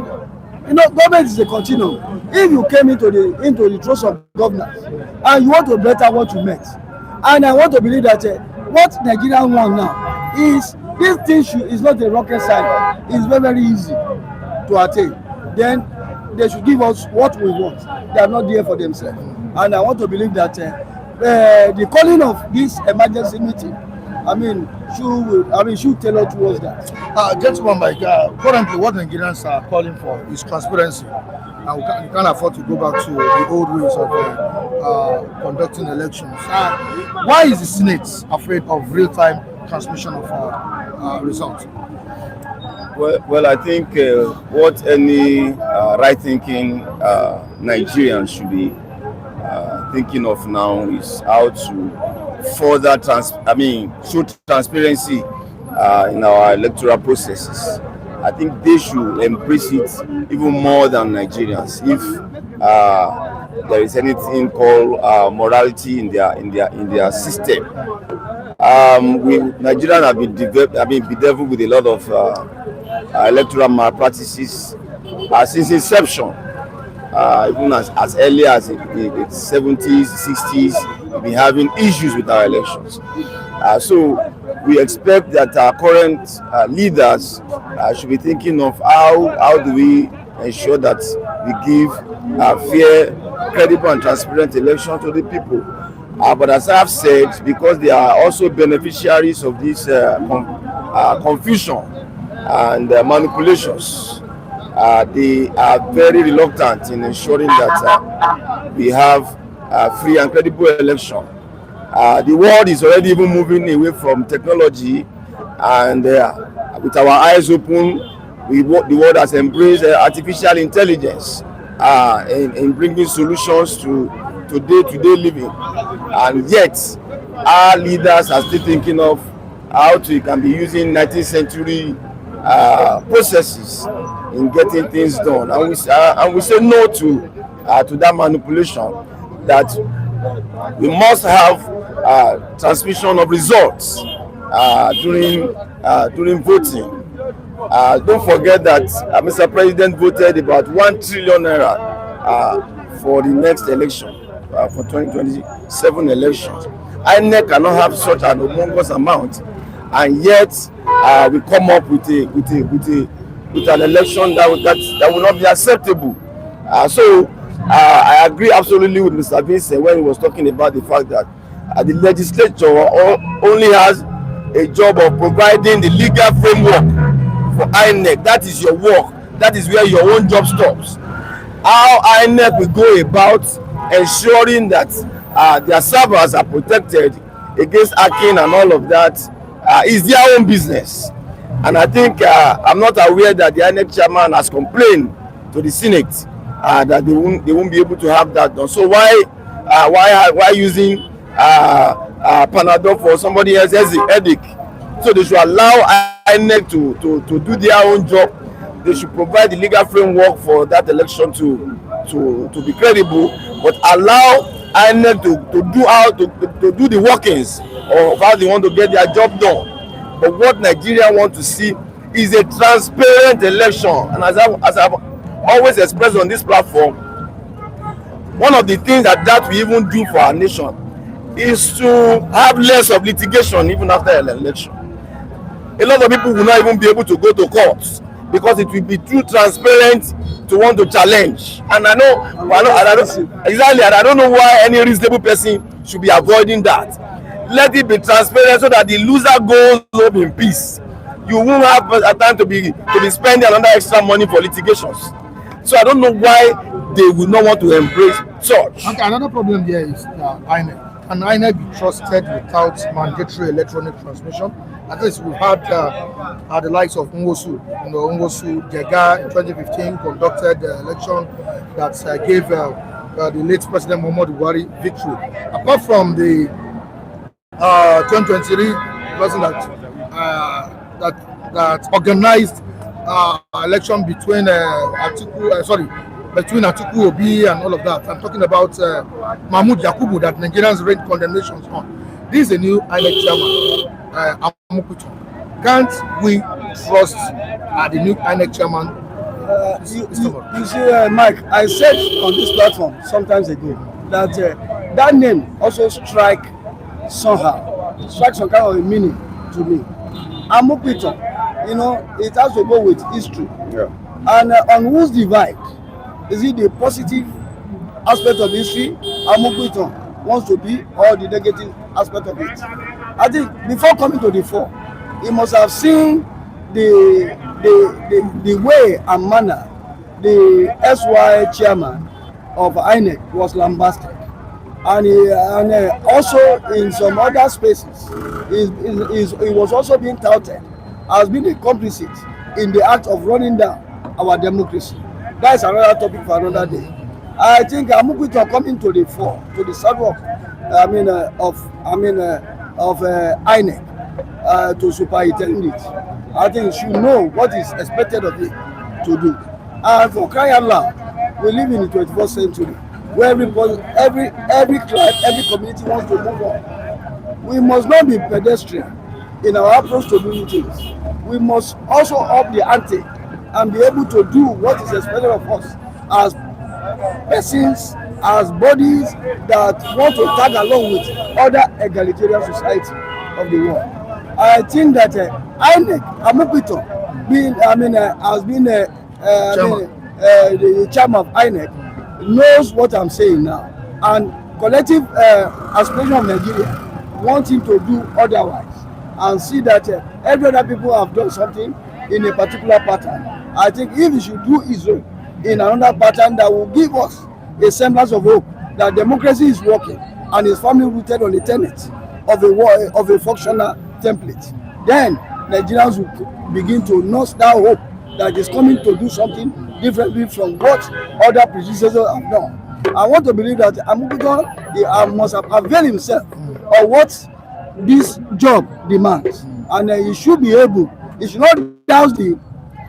government is a continuum. If you came into the trust of governance and you want to better what you met, and I want to believe that what Nigeria want now is this thing is not a rocket science. It's very, very easy to attain. Then they should give us what we want. They are not there for themselves. And I want to believe that the calling of this emergency meeting, should tailor towards that. Gentlemen, currently what Nigerians are calling for is transparency. And we can't afford to go back to the old ways of conducting elections. Why is the Senate afraid of real-time transmission of results? Well, I think what any right-thinking Nigerian should be thinking of now is how to further show transparency in our electoral processes. I think they should embrace it even more than Nigerians. If there is anything called morality in their system, Nigerians have been bedeviled with a lot of electoral malpractices since inception. Even as early as the 70s, 60s, we've been having issues with our elections. So we expect that our current leaders should be thinking of how do we ensure that we give fair, credible and transparent election to the people. But as I've said, because they are also beneficiaries of this confusion and manipulations, they are very reluctant in ensuring that we have free and credible election. The world is already even moving away from technology, and with our eyes open, the world has embraced artificial intelligence in bringing solutions to day-to-day living. And yet, our leaders are still thinking of how to can be using 19th century processes in getting things done, and we say no to that manipulation. That we must have transmission of results during voting. Don't forget that Mr. President voted about 1 trillion naira for the next election, for 2027 elections. INEC cannot have such an humongous amount, and yet we come up with an election that will not be acceptable. So I agree absolutely with Mr. Vincent when he was talking about the fact that the legislature only has a job of providing the legal framework for INEC. That is your work. That is where your own job stops. How INEC will go about ensuring that their servers are protected against hacking and all of that is their own business. And I think I'm not aware that the INEC chairman has complained to the Senate that they won't be able to have that done. So why using Panadol for somebody else's headache? So they should allow INEC to do their own job. They should provide the legal framework for that election to be credible, but allow INEC to do the workings of how they want to get their job done. But what Nigeria want to see is a transparent election. And as I've always expressed on this platform, one of the things that we even do for our nation is to have less of litigation even after an election. A lot of people will not even be able to go to court because it will be too transparent to want to challenge. And I don't exactly, and I don't know why any reasonable person should be avoiding that. Let it be transparent so that the loser goes home in peace. You won't have a time to be spending another extra money for litigations. So I don't know why they would not want to embrace such. Okay, another problem here is INEC. Can INEC be trusted without mandatory electronic transmission? At least we've had the likes of Nwosu. Nwosu Jega in 2015 conducted the election that gave the late President Muhammadu Buhari victory. Apart from the 2023 person that organized election between between Atiku Obi and all of that. I'm talking about Mahmoud Yakubu that Nigerians read condemnations on. This is a new INEC chairman, Amukuto. Can't we trust the new INEC chairman? You see, Mike, I said on this platform sometimes ago that that name also strikes some kind of a meaning to me. Amukuto, it has to go with history. Yeah. And on whose divide? Is it the positive aspect of history Amukuto wants to be, or the negative aspect of it? I think before coming to the fore, he must have seen the way and manner the SY chairman of INEC was lambasted, and also in some other spaces, he was also being touted as being a complicit in the act of running down our democracy. That is another topic for another day. I think Amukuto coming to the fore, to the sidewalk, of INEC to superintend it. I think he should know what is expected of him to do. And for crying out loud, we live in the 21st century where every tribe, every community wants to move on. We must not be pedestrian in our approach to doing things. We must also up the ante and be able to do what is expected of us as persons, as bodies that want to tag along with other egalitarian society of the world. I think that INEC, Amukuto, has been the chairman of INEC, knows what I'm saying now, and collective aspiration of Nigeria want him to do otherwise and see that every other people have done something in a particular pattern. I think if he should do his own in another pattern that will give us a semblance of hope that democracy is working and is firmly rooted on the tenets of a functional template, then Nigerians will begin to nurse that hope that is coming to do something differently from what other predecessors have done. I want to believe that Amukuto must have availed himself of what this job demands, and he should be able. He should not doubt the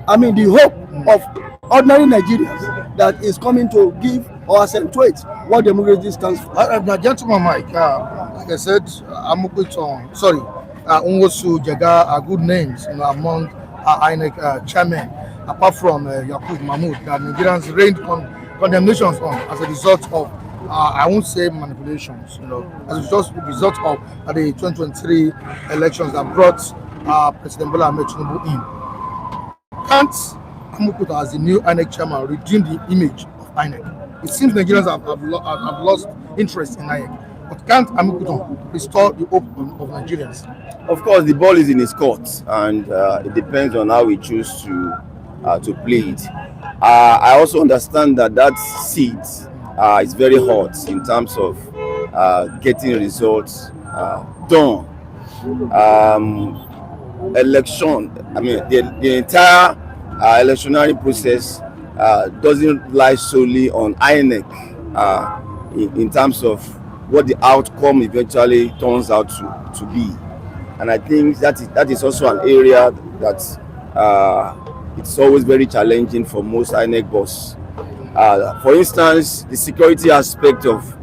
hope of ordinary Nigerians that is coming to give or accentuate what democracy stands for. Gentleman Mike, like I said, Amukuto, Nwosu Jega are good names among INEC chairmen, apart from Yakub Mahmoud, that Nigerians rained condemnations on as a result of, I won't say manipulations, as a result of the 2023 elections that brought President Bola Ahmed Tinubu in. Can't Amukuto, as the new INEC chairman, redeem the image of INEC? It seems Nigerians have lost interest in INEC. But can't Amukuto restore the hope of Nigerians? Of course, the ball is in his court, and it depends on how we choose to play it. I also understand that seat is very hot in terms of getting results done. Election, the entire electionary process doesn't lie solely on INEC in terms of what the outcome eventually turns out to be. And I think that is also an area that it's always very challenging for most INEC boss. For instance, the security aspect of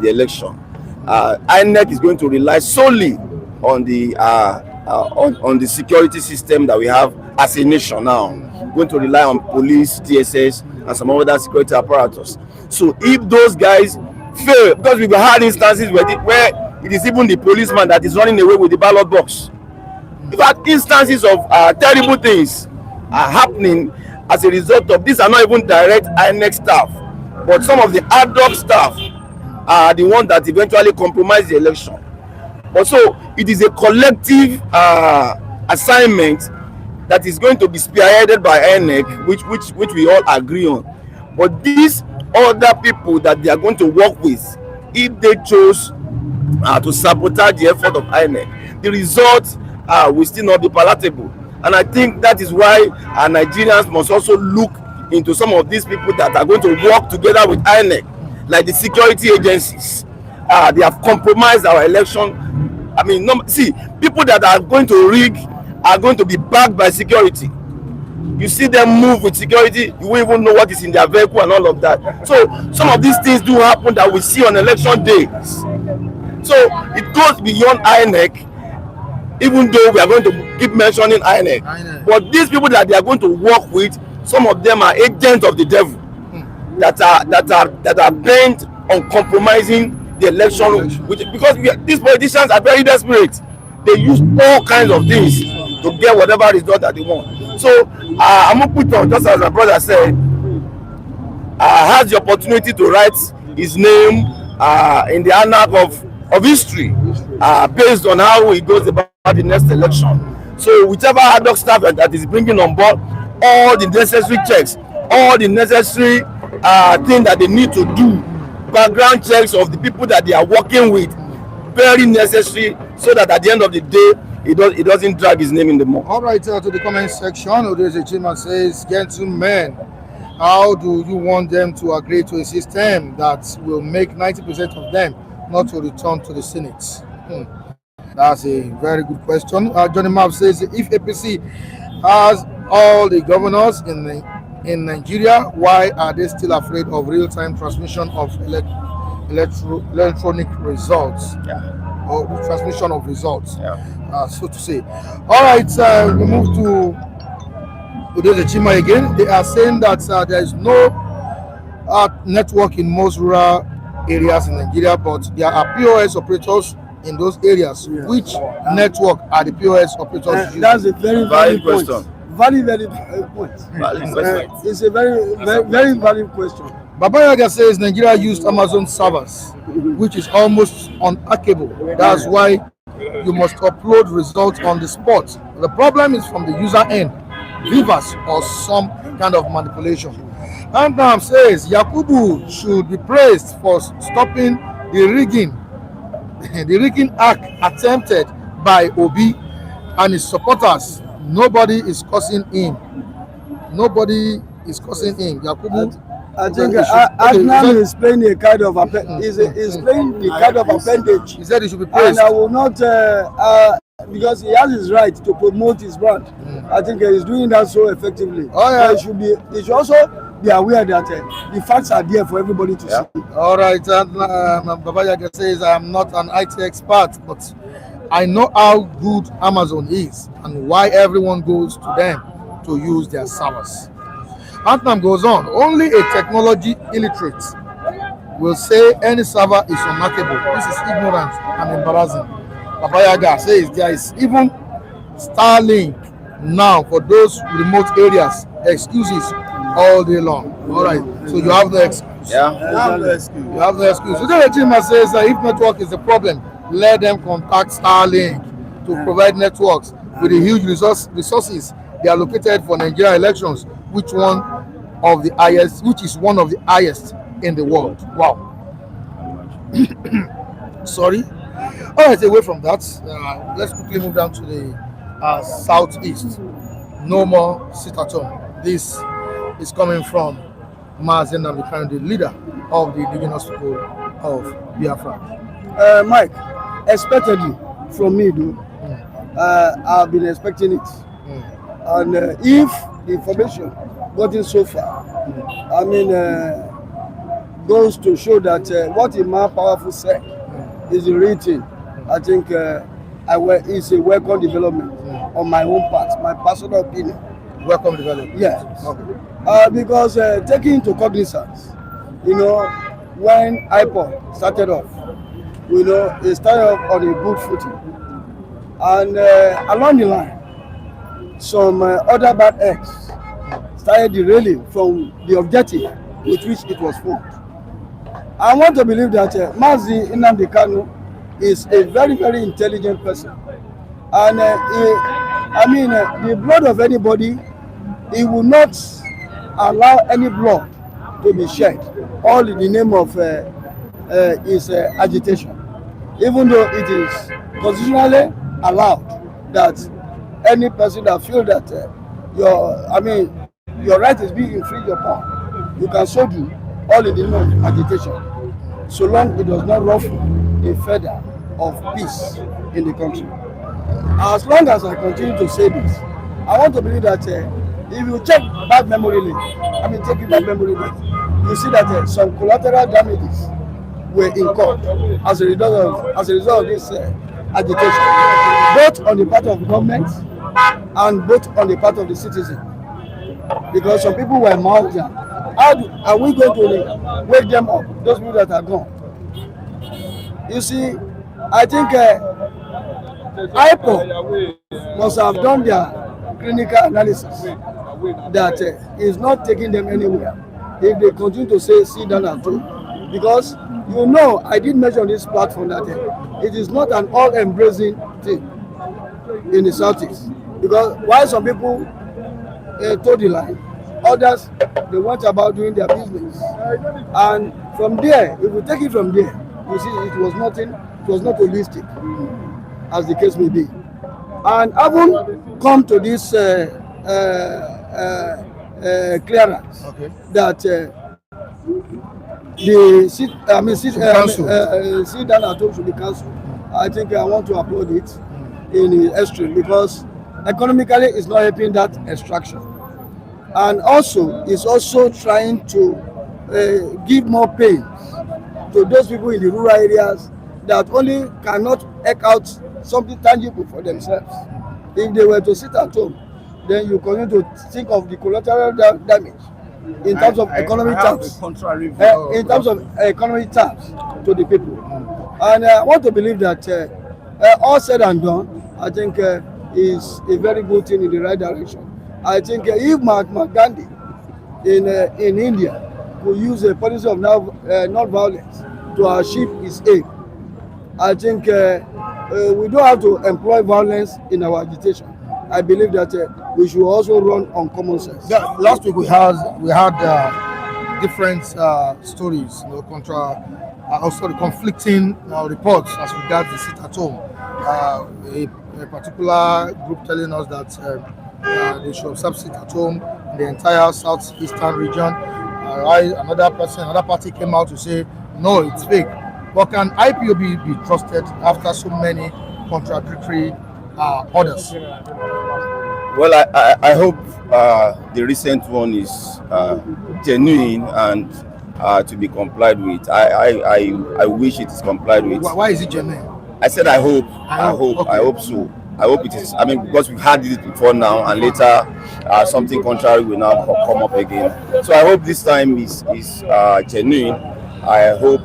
the election. INEC is going to rely solely on the security system that we have as a nation now. We're going to rely on police, TSS, and some other security apparatus. So if those guys fail, because we've had instances where it is even the policeman that is running away with the ballot box. We've had instances of terrible things are happening as a result of these. Are not even direct INEC staff, but some of the ad hoc staff are the ones that eventually compromise the election. But so it is a collective assignment that is going to be spearheaded by INEC, which we all agree on. But these other people that they are going to work with, if they chose to sabotage the effort of INEC, the result will still not be palatable. And I think that is why Nigerians must also look into some of these people that are going to work together with INEC, like the security agencies. They have compromised our election. I mean, see, people that are going to rig are going to be backed by security. You see them move with security, you won't even know what is in their vehicle and all of that. So some of these things do happen that we see on election days. So it goes beyond INEC, even though we are going to keep mentioning INEC. But these people that they are going to work with, some of them are agents of the devil that are bent on compromising the election, because these politicians are very desperate. They use all kinds of things to get whatever result that they want. So Amukuto, just as my brother said, has the opportunity to write his name in the annals of history based on how he goes about the next election. So whichever ad hoc staff that is bringing on board all the necessary checks, all the necessary things that they need to do, background checks of the people that they are working with, very necessary, so that at the end of the day it doesn't drag his name in the mud. All right, to the comment section, Odeze Chima says, gentlemen, how do you want them to agree to a system that will make 90% of them not to return to the Senate? That's a very good question. Johnny Mav says, if APC has all the governors in Nigeria, why are they still afraid of real-time transmission of electronic results? Or the transmission of results, so to say. All right, we move to Odeze Chima again. They are saying that there is no network in most rural areas in Nigeria, but there are POS operators in those areas. Which network are the POS operators using? That's a very valid question. Very point. It's a very valid question. Baba Yaga says Nigeria used Amazon servers, which is almost unhackable. That's why you must upload results on the spot. The problem is from the user end, reverse or some kind of manipulation. Andam says Yakubu should be praised for stopping the rigging act attempted by Obi and his supporters. Nobody is cursing him. Yakubu. I think Adnan is playing a kind of is playing the kind of appendage. He said he should be praised. And I will not because he has his right to promote his brand. I think he's doing that so effectively. He should also be aware that the facts are there for everybody to see. All right, Baba Yaga says I am not an IT expert, but I know how good Amazon is and why everyone goes to them to use their servers. Anthem goes on, only a technology illiterate will say any server is unhackable. This is ignorant and embarrassing. Baba Yaga says there is even Starlink now for those remote areas. Excuses all day long. All right, so you have the excuse. You have the excuse. So the Chima says that if network is the problem, let them contact Starlink to provide networks with the huge resources they are located for Nigeria elections, which is one of the highest in the world. Wow. Sorry. All right, away from that, let's quickly move down to the southeast. No more sit at home. This is coming from Mazi Nnamdi Kanu, the leader of the Indigenous People of Biafra. Mike, expectedly from me, though, I've been expecting it. And if the information gotten so far, I mean, goes to show that what Imam Powerful said is the real thing, I think it's a welcome development on my own part, my personal opinion. Welcome development. Yes. Okay. Because taking into cognizance, you know, when IPOB started off, you know, it started off on a good footing. And along the line, some other bad eggs started derailing from the objective with which it was formed. I want to believe that Mazi Nnamdi Kanu is a very, very intelligent person. And the blood of anybody, he will not allow any blood to be shed, all in the name of his agitation. Even though it is constitutionally allowed that any person that feels that your right is being infringed upon, you can so do, all in the name of agitation, so long it does not ruffle a feather of peace in the country. As long as I continue to say this, I want to believe that if you check back memory lane, take it back memory lane, you see that some collateral damages were incurred as a result of this agitation, both on the part of government and both on the part of the citizen. Because some people were mouthed down. How are we going to wake them up, those people that are gone? You see, I think IPOB must have done their clinical analysis that is not taking them anywhere if they continue to say sit down and talk. Because you know, I did mention on this platform that it is not an all-embracing thing in the Southeast. Because while some people told the line, others they went about doing their business. And from there, if we take it from there, you see it was not holistic, as the case may be. And having come to this clearance that the sit down at home should be cancelled, I think I want to applaud it in the extreme, because economically it's not helping that extraction, and also it's also trying to give more pain to those people in the rural areas that only cannot eke out something tangible for themselves. If they were to sit at home, then you continue to think of the collateral damage in terms of economic terms. In terms of economic terms to the people. And I want to believe that all said and done, I think is a very good thing in the right direction. I think if Mahatma Gandhi in India could use a policy of non-violence to achieve his aim, I think we don't have to employ violence in our agitation. I believe that we should also run on common sense. Yeah, last week we had different stories, also the conflicting reports as regards the sit at home. A particular group telling us that they should observe sit at home in the entire southeastern region. Another party came out to say no, it's fake. But can IPOB be trusted after so many contradictory orders? Well, I hope the recent one is genuine and to be complied with. I wish it is complied with. Why is it genuine? I said I hope. Okay. I hope so. I hope it is. I mean, because we've had it before now, and later something contrary will now come up again. So I hope this time is genuine. I hope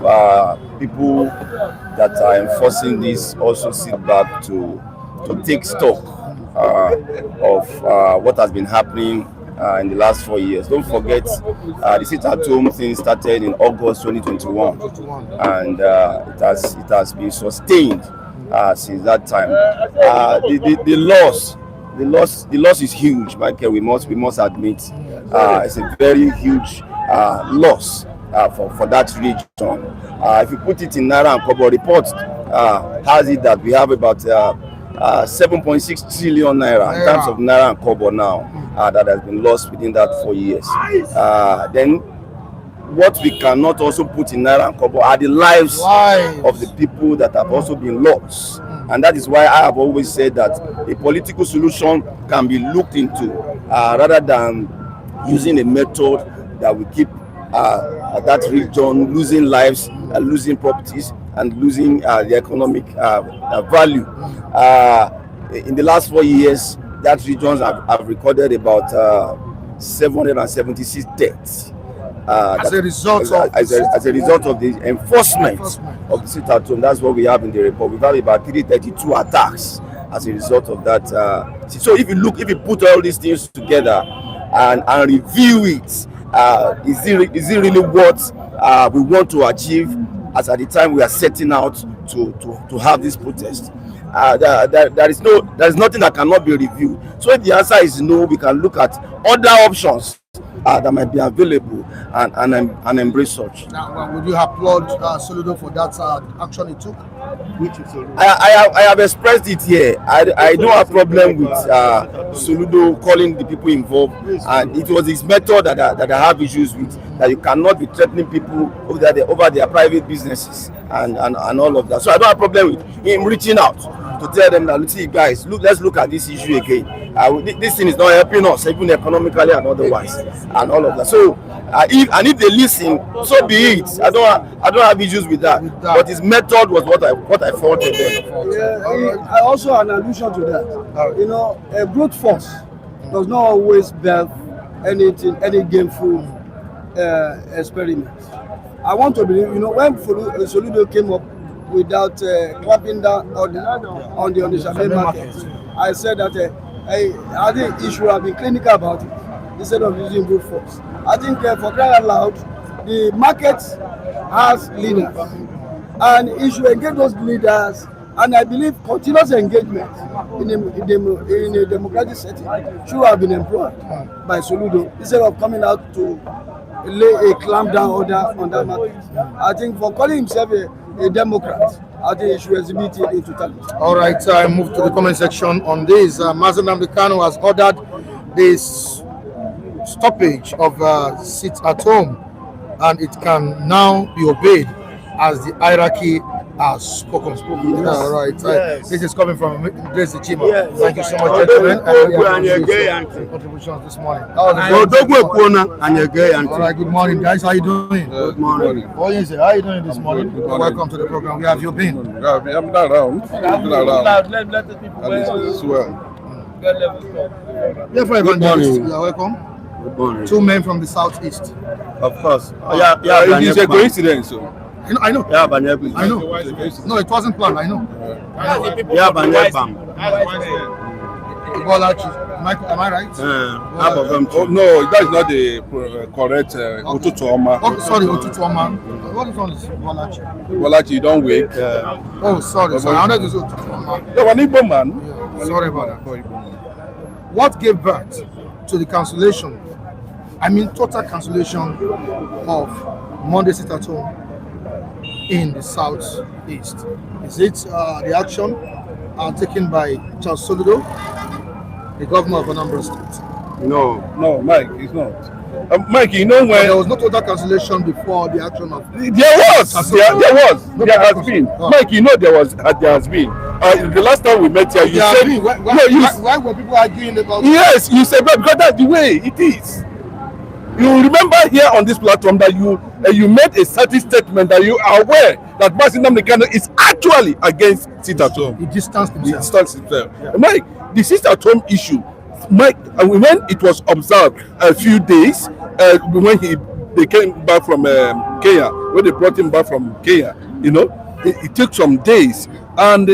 people that are enforcing this also sit back to take stock of what has been happening in the last 4 years. Don't forget, the sit-at-home thing started in August 2021, and it has been sustained since that time. The loss is huge, Michael. We must admit, it's a very huge loss for that region. If you put it in Naira and Kobo, report has it that we have about 7.6 trillion Naira in terms of Naira and Kobo now that has been lost within that 4 years. Then what we cannot also put in naira and kobo are the lives of the people that have also been lost. And that is why I have always said that a political solution can be looked into rather than using a method that will keep that region losing lives, losing properties, and losing the economic value. In the last 4 years, that regions have recorded about 776 deaths. As a result of the enforcement of the sit-at-home. That's what we have in the report. We've had about 332 attacks as a result of that. So if you put all these things together and review it, is it really what we want to achieve as at the time we are setting out to have this protest? There is nothing that cannot be reviewed. So if the answer is no, we can look at other options that might be available and embrace such. Now, would you applaud Soludo for that action he took? I have expressed it here. I don't have problem with Soludo calling the people involved, and it was his method that I have issues with. That you cannot be threatening people over their private businesses and all of that. So I don't have problem with him reaching out to tell them that, see guys, let's look at this issue again. This thing is not helping us, even economically and otherwise, and all of that. So if they listen, so be it. I don't have issues with that. But his method was what I faulted them. I also an allusion to that. You know, a brute force does not always bear any gameful experiment. I want to believe, you know, when Soludo came up without clapping down on the Onisha market, I said that I think he should have been clinical about it instead of using brute force. I think for crying out loud, the market has leaders, and he should engage those leaders. And I believe continuous engagement in a democratic setting should have been employed by Soludo instead of coming out to lay a clamp down order on that market. I think for calling himself a Democrat, I think he should exhibit it in totality. All right, I move to the comment section on this. Mazi Nnamdi Kanu has ordered this stoppage of sit-at-home, and it can now be obeyed as the hierarchy has spoken. Yes. All right. Yes. This is coming from Grace Chima. Yes. Thank you so much, gentlemen. Contributions this morning. All right. Good morning, guys. How you doing? Good morning. How you doing this morning? Welcome to the program. Where have you been? I'm not around. Let the people Good morning. You are welcome. Good morning. 2 men from the southeast. Of course. It is a coincidence. I know. Yeah, but I know. No, it wasn't planned. I know. Yeah, but am I right? No, that is not the correct Otutuoma. Oh, sorry, Otutuoma. What is on this Bolachi? Bolachi, you don't wake. Oh, sorry. I wanted to say Otutuoma. No, an Igbo man. Yeah, sorry about that. What gave birth to the cancellation? I mean, total cancellation of Monday sit-at-home in the southeast. Is it the action taken by Charles Soludo, the governor of Anambra State? No, Mike, it's not. Mike, you know when there was no total cancellation before the action of. There has been. Mike, you know there has been. The last time we met here, you said. Why were people arguing about? Yes, you said, but because that's the way it is. You remember here on this platform that you made a certain statement that you are aware that Mazi Nnamdi Kanu is actually against sit-at-home. He distanced himself. Yeah. Mike, the sit-at-home issue, Mike, when it was observed a few days, when they came back from Kenya, when they brought him back from Kenya, you know, it took some days, and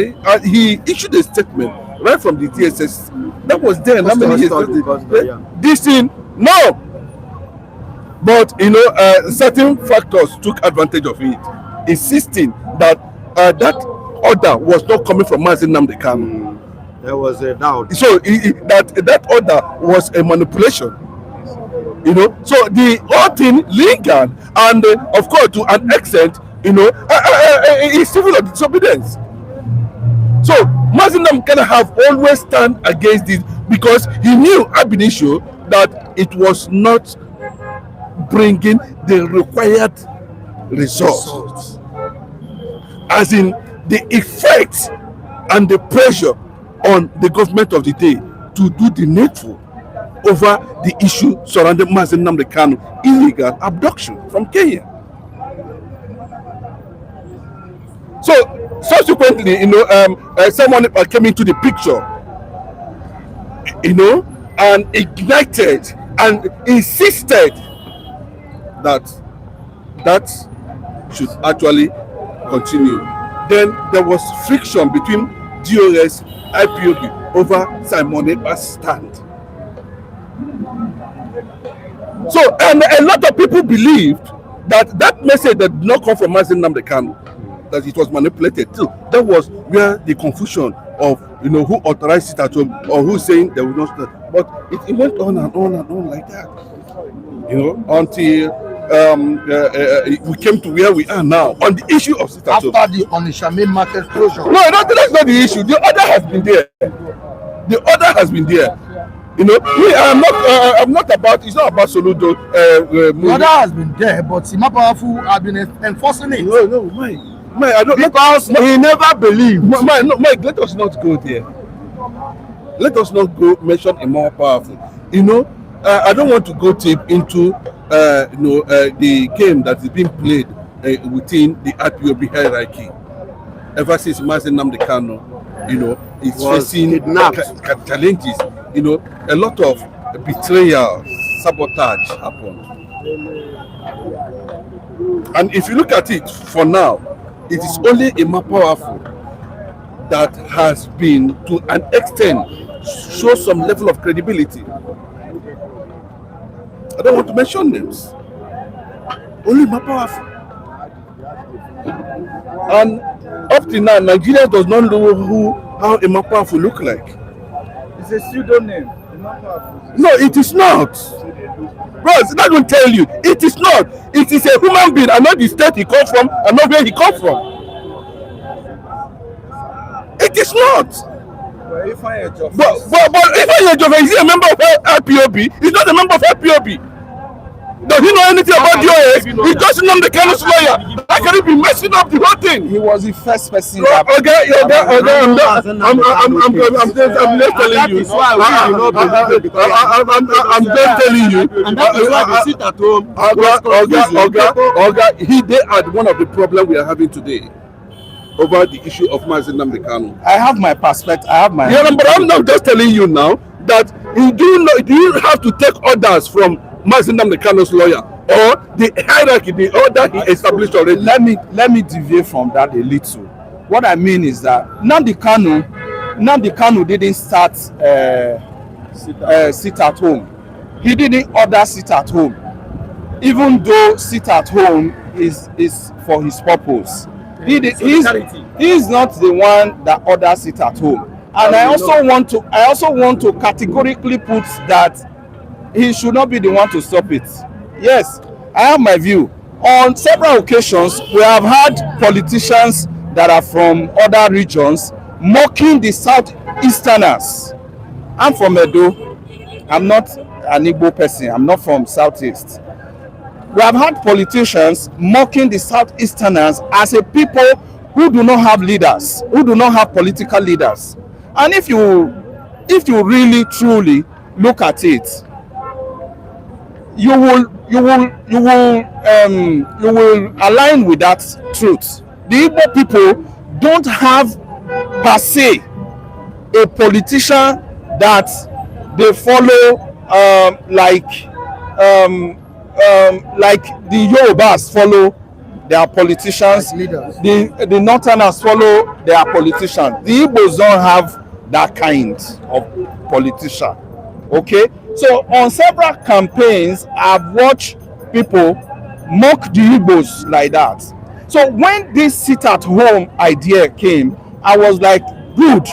he issued a statement right from the TSS. That was there. How many years? This thing, no. But you know, certain factors took advantage of it, insisting that that order was not coming from Mazi Nnamdi Kanu. There was a doubt. So that order was a manipulation. You know, so the whole thing lingered, and of course, to an extent, you know, it's civil disobedience. So Mazi Nnamdi Kanu have always stand against this because he knew ab initio that it was not bringing the required results. As in the effect and the pressure on the government of the day to do the needful over the issue surrounding Mazi Nnamdi Kanu illegal abduction from Kenya. So subsequently, someone came into the picture, and ignited and insisted that should actually continue. Then there was friction between DOS, IPOB over Simon Ekpa's stand. So, and a lot of people believed that message that did not come from Mazi Nnamdi Kanu, that it was manipulated too. That was where the confusion of who authorized it at home or who saying there was no start. But it went on and on and on like that, until we came to where we are now on the issue of sit at home. After the Onitsha main market closure. No, that's not the issue. The order has been there. The order has been there. I'm not about. It's not about Soludo. The order has been there, but Simapawafu have been enforcing it. No, Mike, I don't. Because he never believed. Mike, let us not go there. Let us not go mention a more powerful. I don't want to go deep into the game that is being played within the IPOB hierarchy. Ever since Mazi Nnamdi Kanu, is facing challenges. A lot of betrayal, sabotage happened. And if you look at it for now, it is only a more powerful that has been, to an extent, show some level of credibility. I don't want to mention names. Only more powerful. And up to now, Nigeria does not know how a more powerful look like. It's a pseudonym. No, it is not. Bro, it's not going to tell you. It is not. It is a human being, and not the state he comes from, and not where he comes from. It is not. But if I is he a member of IPOB? He's not a member of IPOB. Does he know anything about DOS? He just Nnamdi Kanu's lawyer. How can he be messing up the whole thing? He was the first person. I'm just telling you. I'm just telling you. and that is why they sit at home. They are one of the problems we are having today over the issue of Mazi Nnamdi Kanu. I have my perspective. But I'm not just telling you now that you do have to take orders from Mazi Nnamdi Kanu's lawyer or the hierarchy, the order he established already. Let me deviate from that a little. What I mean is that Nnamdi Kanu didn't start sit at home. He didn't order sit at home, even though sit at home is for his purpose. He's not the one that orders sit at home. And I also want to categorically put that he should not be the one to stop it. Yes, I have my view. On several occasions, we have had politicians that are from other regions mocking the Southeasterners. I'm from Edo. I'm not an Igbo person. I'm not from Southeast. We have had politicians mocking the Southeasterners as a people who do not have leaders, who do not have political leaders. And if you really truly look at it, you will align with that truth. The Igbo people don't have per se a politician that they follow like the Yorubas follow their politicians, the Northerners follow their politicians. The Igbos don't have that kind of politician. Okay, so on several campaigns, I've watched people mock the Igbos like that. So when this sit-at-home idea came, I was like, good.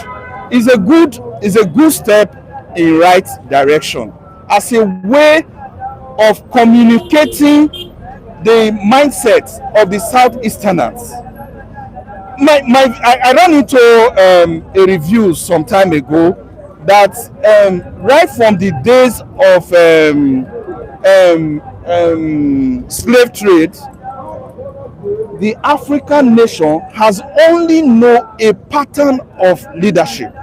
It's a good step in right direction as a way of communicating the mindset of the Southeasterners. I ran into a review some time ago that right from the days of slave trade, the African nation has only known a pattern of leadership,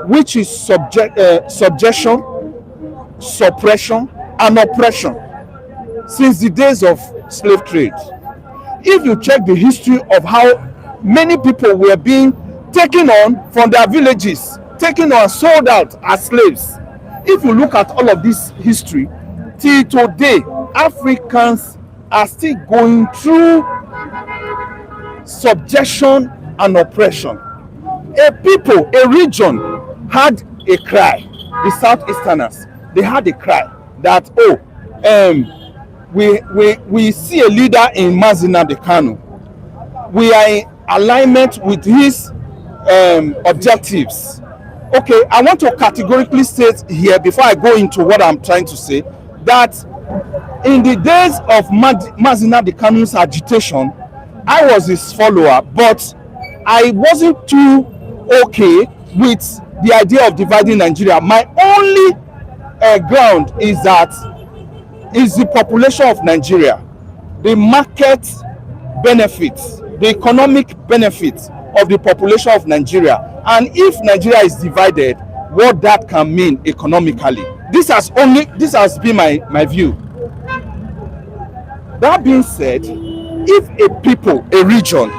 which is subjection, suppression, and oppression since the days of slave trade. If you check the history of how many people were being taken on from their villages, taken on, sold out as slaves, if you look at all of this history, till today, Africans are still going through subjection and oppression. A people, a region had a cry, the Southeasterners, they had a cry that, we see a leader in Mazi Nnamdi Kanu. We are in alignment with his objectives. Okay, I want to categorically state here, before I go into what I'm trying to say, that in the days of Mazi Nnamdi Kanu's agitation, I was his follower, but I wasn't too okay with the idea of dividing Nigeria. My only ground is the population of Nigeria, the market benefits, the economic benefits of the population of Nigeria, and if Nigeria is divided, what that can mean economically. This has been my view. That being said, if a people, a region,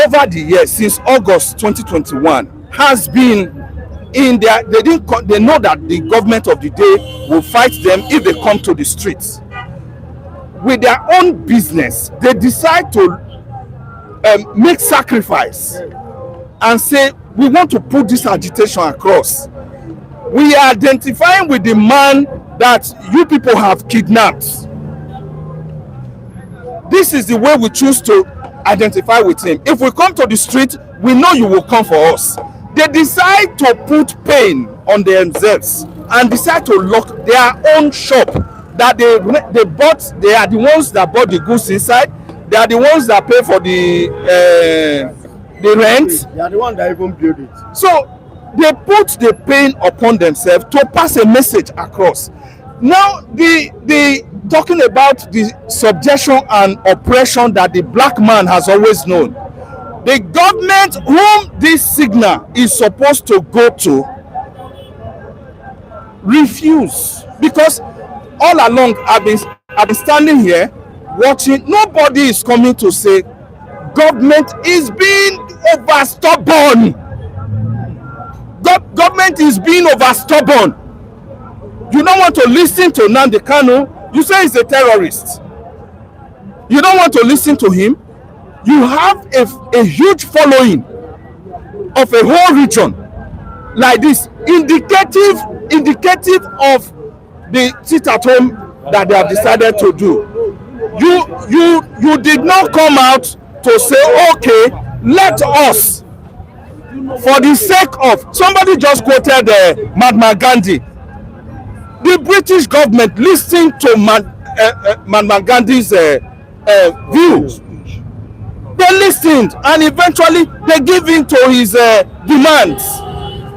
over the years since August 2021 has been in their, they know that the government of the day will fight them if they come to the streets with their own business, they decide to make sacrifice and say, we want to put this agitation across. We are identifying with the man that you people have kidnapped. This is the way we choose to identify with him. If we come to the street, we know you will come for us. They decide to put pain on themselves and decide to lock their own shop that they bought. They are the ones that bought the goods inside. They are the ones that pay for the rent. They are the ones that even build it. So they put the pain upon themselves to pass a message across. Now the talking about the subjection and oppression that the black man has always known. The government whom this signal is supposed to go to refuse, because all along I've been standing here watching. Nobody is coming to say government is being over stubborn. Government is being over stubborn. You don't want to listen to Nnamdi Kanu. You say he's a terrorist. You don't want to listen to him. You have a huge following of a whole region like this, indicative of the sit-at-home that they have decided to do. You did not come out to say, okay, let us, for the sake of, somebody just quoted Mahatma Gandhi. The British government listened to Mahatma Gandhi's views. They listened and eventually they gave in to his demands.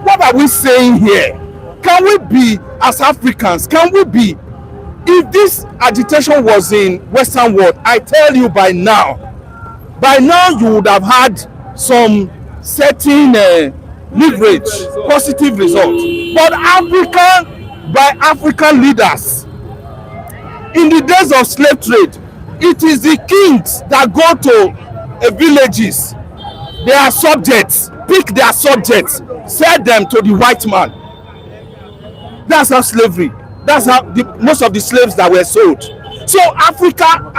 What are we saying here? Can we be, as Africans, can we be, if this agitation was in Western world, I tell you by now you would have had some certain leverage, positive results. But by African leaders, in the days of slave trade, it is the kings that go to villages. They are subjects, pick their subjects, sell them to the white man. That's how slavery, that's how most of the slaves that were sold. So African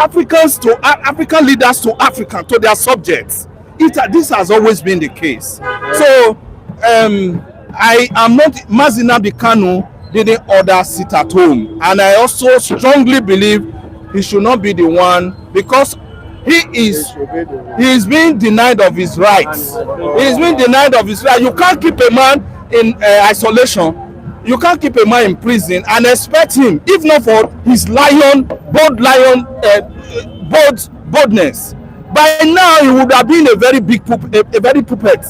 leaders to African, to their subjects. This has always been the case. So I am not, Mazi Nnamdi Kanu didn't order sit at home, and I also strongly believe he should not be the one, because he is being denied of his rights. He is being denied of his rights. You can't keep a man in isolation. You can't keep a man in prison and expect him, if not for his boldness. By now he would have been a very big puppet.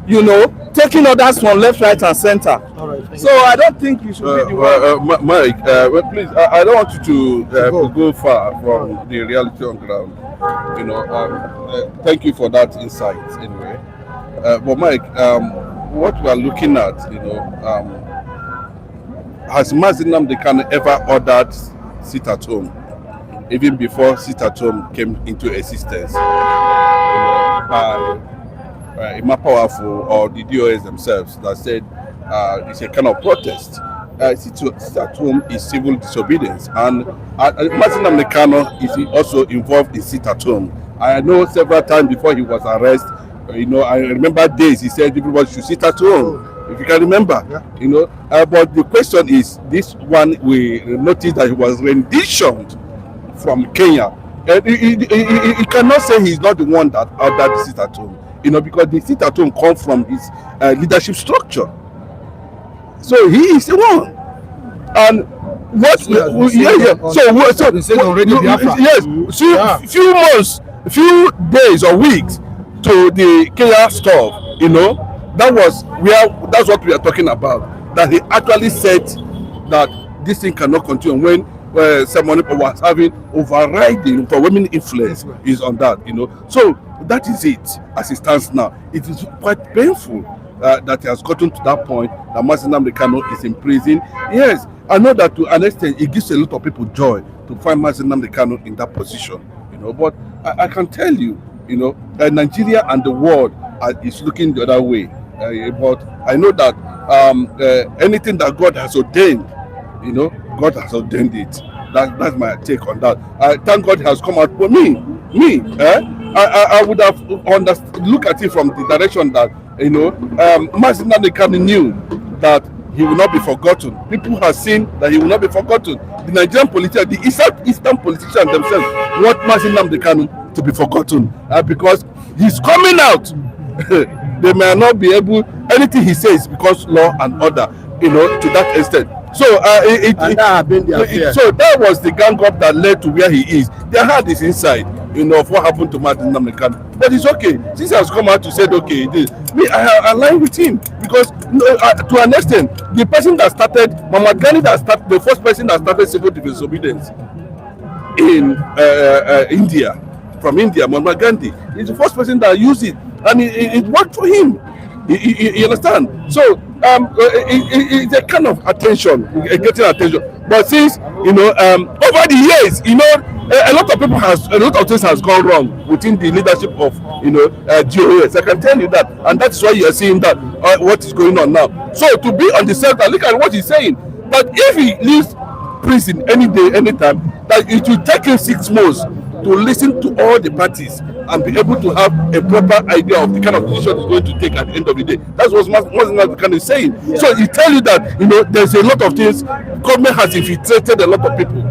you know, taking orders from left, right, and center. So I don't think you should be the one. Mike, well, please, I don't want you to go far from the reality on ground. You know, thank you for that insight anyway. But Mike, what we are looking at, you know, has Mazi Nnamdi Kanu ever ordered sit at home, even before sit at home came into existence? You know, by Ima Powerful or the DOS themselves that said it's a kind of protest. Sit at home is civil disobedience, and Mazi Nnamdi Kanu is also involved in sit at home. I know several times before he was arrested, you know, I remember days he said everybody should sit at home. If you can remember, you know, but the question is, this one we noticed that he was renditioned from Kenya. He cannot say he's not the one that ordered the sit at home, you know, because the sit at home comes from his leadership structure. So he is the one. And what? Few months, few days or weeks to the Kenya stuff, you know. That's what we are talking about. That he actually said that this thing cannot continue when someone was having overriding for women influence is on that, you know. So that is it as it stands now. It is quite painful that he has gotten to that point that Mazi Nnamdi Kanu is in prison. Yes, I know that to an extent it gives a lot of people joy to find Mazi Nnamdi Kanu in that position, you know. But I can tell you, you know, Nigeria and the world is looking the other way. But I know that anything that God has ordained, you know, God has ordained it. That's my take on that. Thank God has come out for me. I would have look at it from the direction that, you know, Mazi Nnamdi Kanu knew that he will not be forgotten. People have seen that he will not be forgotten. The Nigerian politicians, the Eastern politicians themselves want Mazi Nnamdi Kanu to be forgotten because he's coming out. They may not be able, anything he says because law and order, you know, to that extent. So so that was the gang up that led to where he is. Their heart is inside, you know, of what happened to Mazi Nnamdi Kanu. But it's okay. Since he has come out to say, okay, I align with him because to an extent, the person that started, Muhammad Ghani, the first person that started civil disobedience in India, from India, Muhammad Gandhi, is the first person that used it. And it worked for him. You understand? So it's a kind of attention, getting attention. But since, you know, over the years, you know, a lot of things has gone wrong within the leadership of, you know, DOS. I can tell you that, and that's why you are seeing that what is going on now. So to be on the center, look at what he's saying. But if he leaves prison any day, anytime, that it will take him 6 months to listen to all the parties and be able to have a proper idea of the kind of decision he's going to take at the end of the day. That's what Mazi Nnamdi Kanu is saying. Yeah. So he tell you that, you know, there's a lot of things. Government has infiltrated a lot of people,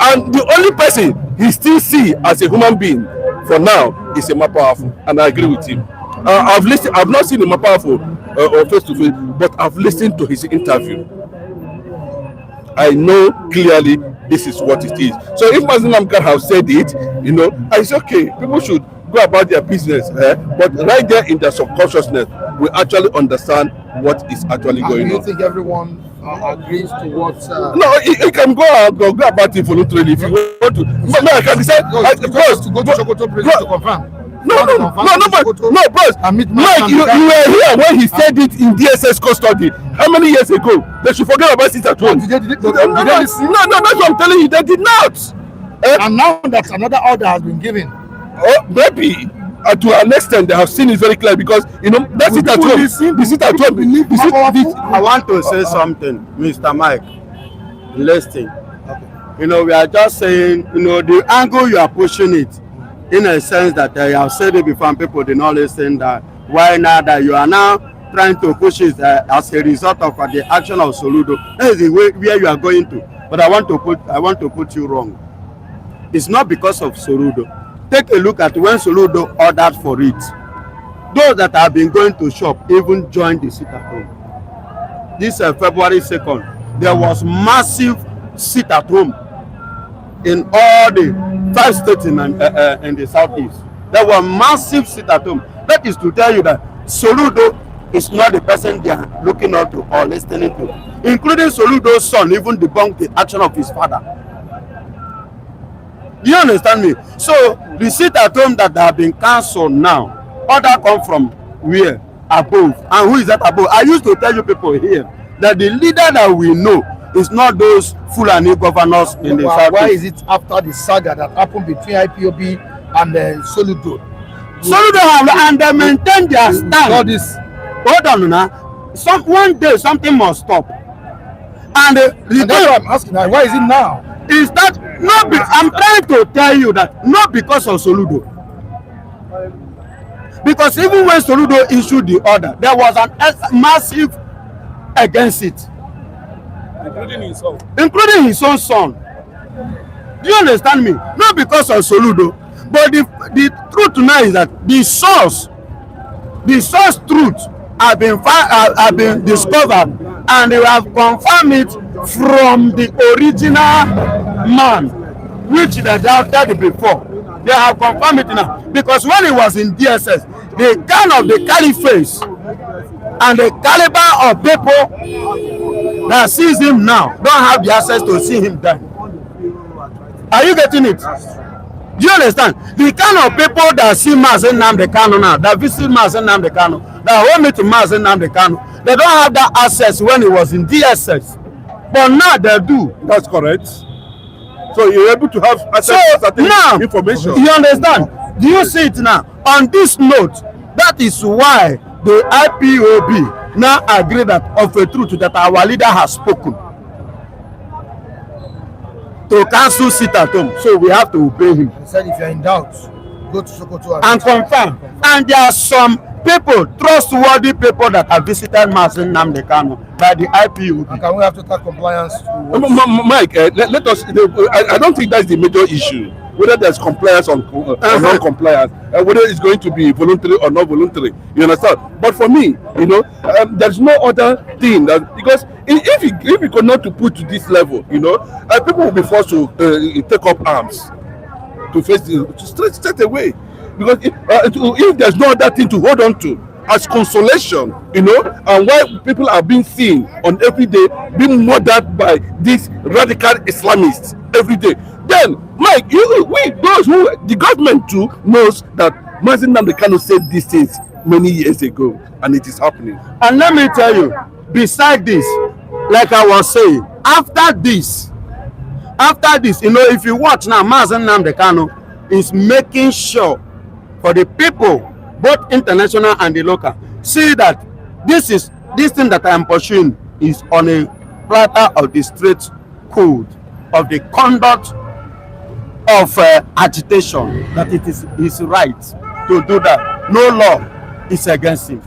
and the only person he still see as a human being for now is Emma Powerful, and I agree with him. I've not seen Emma Powerful or face to face, but I've listened to his interview. I know clearly this is what it is. So if Mazi Nnamdi Kanu have said it, you know, it's okay. People should go about their business, but right there in their subconsciousness, we actually understand what is actually going on. Do you think everyone agrees to what? No, you can go about it voluntarily if you want to. But no, I can decide. Of course, to go to Sokoto prison to confirm. No, boss. Mike, you were here when he said it in DSS custody. How many years ago? They should forget about it at home. Did they listen? No, that's what I'm telling you. They did not. And now that another order has been given. Oh, maybe to an extent they have seen it very clear because, you know, that's it at home. I want to say something, Mr. Mike. Listen. Okay. You know, we are just saying, you know, the angle you are pushing it, in a sense that I have said it before and people did not listen, that why now that you are now trying to push it as a result of the action of Soludo. That is the way where you are going to. But I want to put you wrong. It's not because of Soludo. Take a look at when Soludo ordered for it. Those that have been going to shop even joined the sit at home. This February 2nd, there was massive sit at home in all the 5 states in the southeast. There were massive sit at home. That is to tell you that Soludo is not the person they are looking up to or listening to. Including Soludo's son even debunked the action of his father. Do you understand me? So the sit at home that have been cancelled now, order come from where? Above. And who is that above? I used to tell you people here that the leader that we know is not those Fulani governors in the south. Why is it after the saga that happened between IPOB and Soludo? Soludo have and they maintain their stand. All this. Hold on now. One day something must stop. And that's why I'm asking, why is it now? Is that not? I'm trying to tell you that not because of Soludo. Because even when Soludo issued the order, there was a massive against it. Including his own son. Do you understand me? Not because of Soludo, but the truth now is that the source truth have been discovered, and they have confirmed it from the original man, which they doubted before. They have confirmed it now, because when he was in DSS, the kind of the caliphate and the caliber of people that sees him now don't have the access to see him die. Are you getting it? Do you understand? The kind of people that see Mazi Nnamdi Kanu now, that visit Mazi Nnamdi Kanu, that want me to Mazi Nnamdi Kanu, they don't have that access when he was in DSS. But now they do. That's correct. So you're able to have access to certain now, information. You understand? Do you see it now? On this note, that is why the IPOB now agree that of a truth that our leader has spoken to cancel sit at home. So we have to obey him. He said if you're in doubt, go to Sokoto and confirm. And there are some people, trustworthy people that have visited Mazi Nnamdi Kanu by the IPOB. And can we have total compliance? Mike, let us. I don't think that's the major issue. Whether there's compliance or non-compliance, whether it's going to be voluntary or not voluntary. You understand? But for me, there's no other thing that, because if we could not to put to this level, people will be forced to take up arms to face straight away. Because if there's no other thing to hold on to as consolation, and why people are being seen on every day being murdered by these radical Islamists every day, then Mike, those who the government too knows that Mazi Nnamdi Kanu said these things many years ago, and it is happening. And let me tell you, beside this, like I was saying, after this, if you watch now, Mazi Nnamdi Kanu is making sure for the people, both international and the local, see that this thing that I am pursuing is on a platter of the straight code of the conduct of agitation, that it is his right to do that. No law is against him,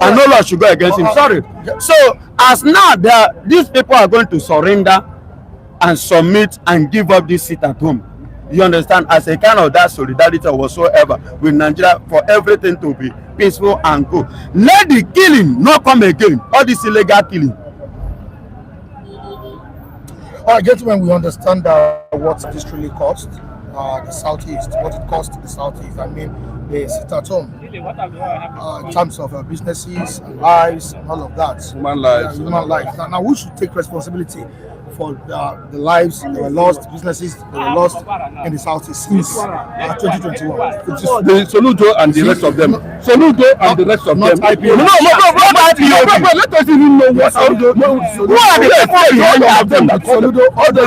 and no law should go against him. Sorry. So as now these people are going to surrender and submit and give up this seat at home, you understand, as a kind of that solidarity or whatsoever with Nigeria for everything to be peaceful and good. Let the killing not come again, all this illegal killing. All right, gentlemen, we understand what this really cost the Southeast, what it cost the Southeast. I mean, the sit at home in terms of businesses and lives and all of that. Human lives. Human lives. Now, who should take responsibility for the lives that were lost, businesses that were lost in the Southeast since 2021? The Soludo and the rest of them. Soludo and the rest of them. IPOB. No, let us even know what Soludo. Who are the people behind them that Soludo? All the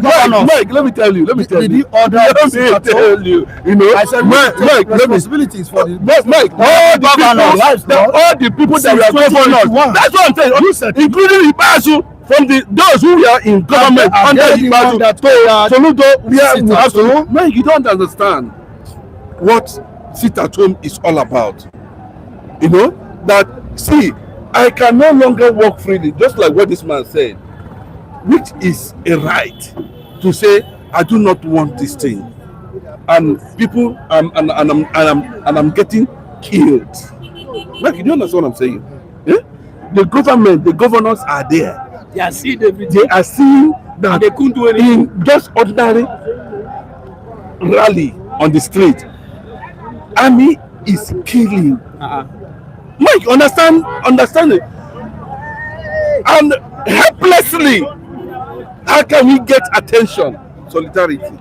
governors. Mike, let me tell you. Did he order? I said, Mike, responsibilities for the Mike, all the people that were governors. That's what I'm saying. Including Ibasu, from those who were in government under Ibasu to Soludo, we have to. Man, you don't understand what sit at home is all about. That see, I can no longer walk freely, just like what this man said, which is a right to say I do not want this thing, and people and I'm getting killed. Like, you don't understand what I'm saying? Yeah? The government, the governors are there. They are seeing everything. They are seeing that they couldn't do anything. In just ordinary rally on the street. Army is killing. Mike, understand it. And helplessly, how can we get attention? Solidarity.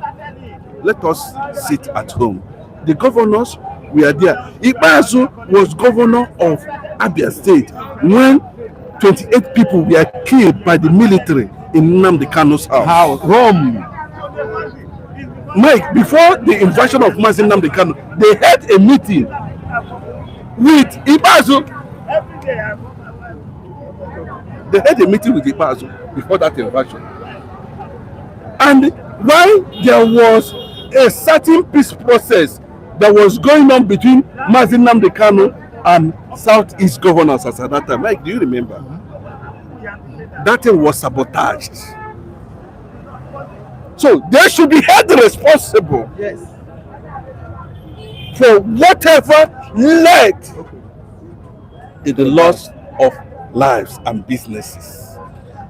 Let us sit at home. The governors were there. Ibazu was governor of Abia State when 28 people were killed by the military in Nnamdi Kanu's house. Home. Mike, before the invasion of Mazi Nnamdi Kanu, they had a meeting with Ibazu. They had a meeting with Ibazu before that invasion. And while there was a certain peace process that was going on between Mazi Nnamdi Kanu and Southeast governors at that time. Mike, do you remember? That thing was sabotaged. So they should be held responsible for whatever led to the loss of lives and businesses.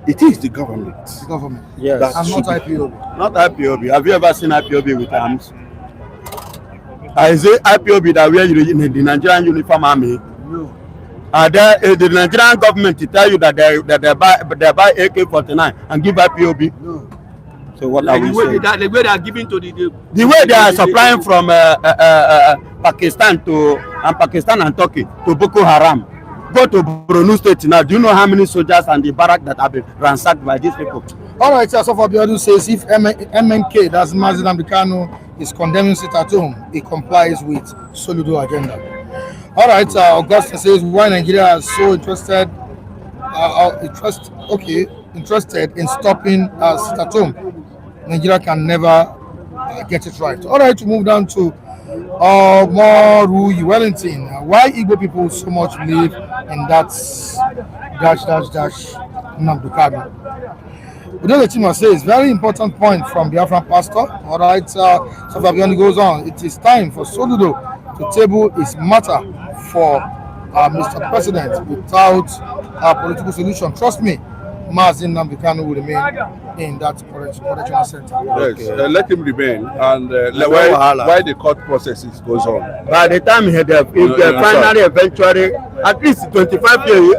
It is the government. The government. Yes. And not IPOB. Not IPOB. Have you ever seen IPOB with arms? I say IPOB that wear the Nigerian uniform army. No. The Nigerian government to tell you that they buy AK-49 and give IPOB. No. So what are we saying? The way they are giving to the way they are supplying from Pakistan and Turkey to Boko Haram. Go to Borno State now. Do you know how many soldiers and the barrack that have been ransacked by these people? All right, so Fabiano says if MNK, that's Mazi Nnamdi Kanu, is condemning sit at home, it complies with Soludo agenda. All right, Augustine says why Nigeria is so interested in stopping sit at home. Nigeria can never get it right. All right, to move down to Moru Wellington. Why Igbo people so much believe in that Nnamdi Kanu? The team says very important point from Biafran pastor. All right, so Fabiano goes on. It is time for Soludo to table his matter for Mr. President without a political solution. Trust me, Mazi Nnamdi Kanu will remain in that correctional center. Yes, let him remain, and why the court processes goes on. By the time finally, eventually, at least 25 years.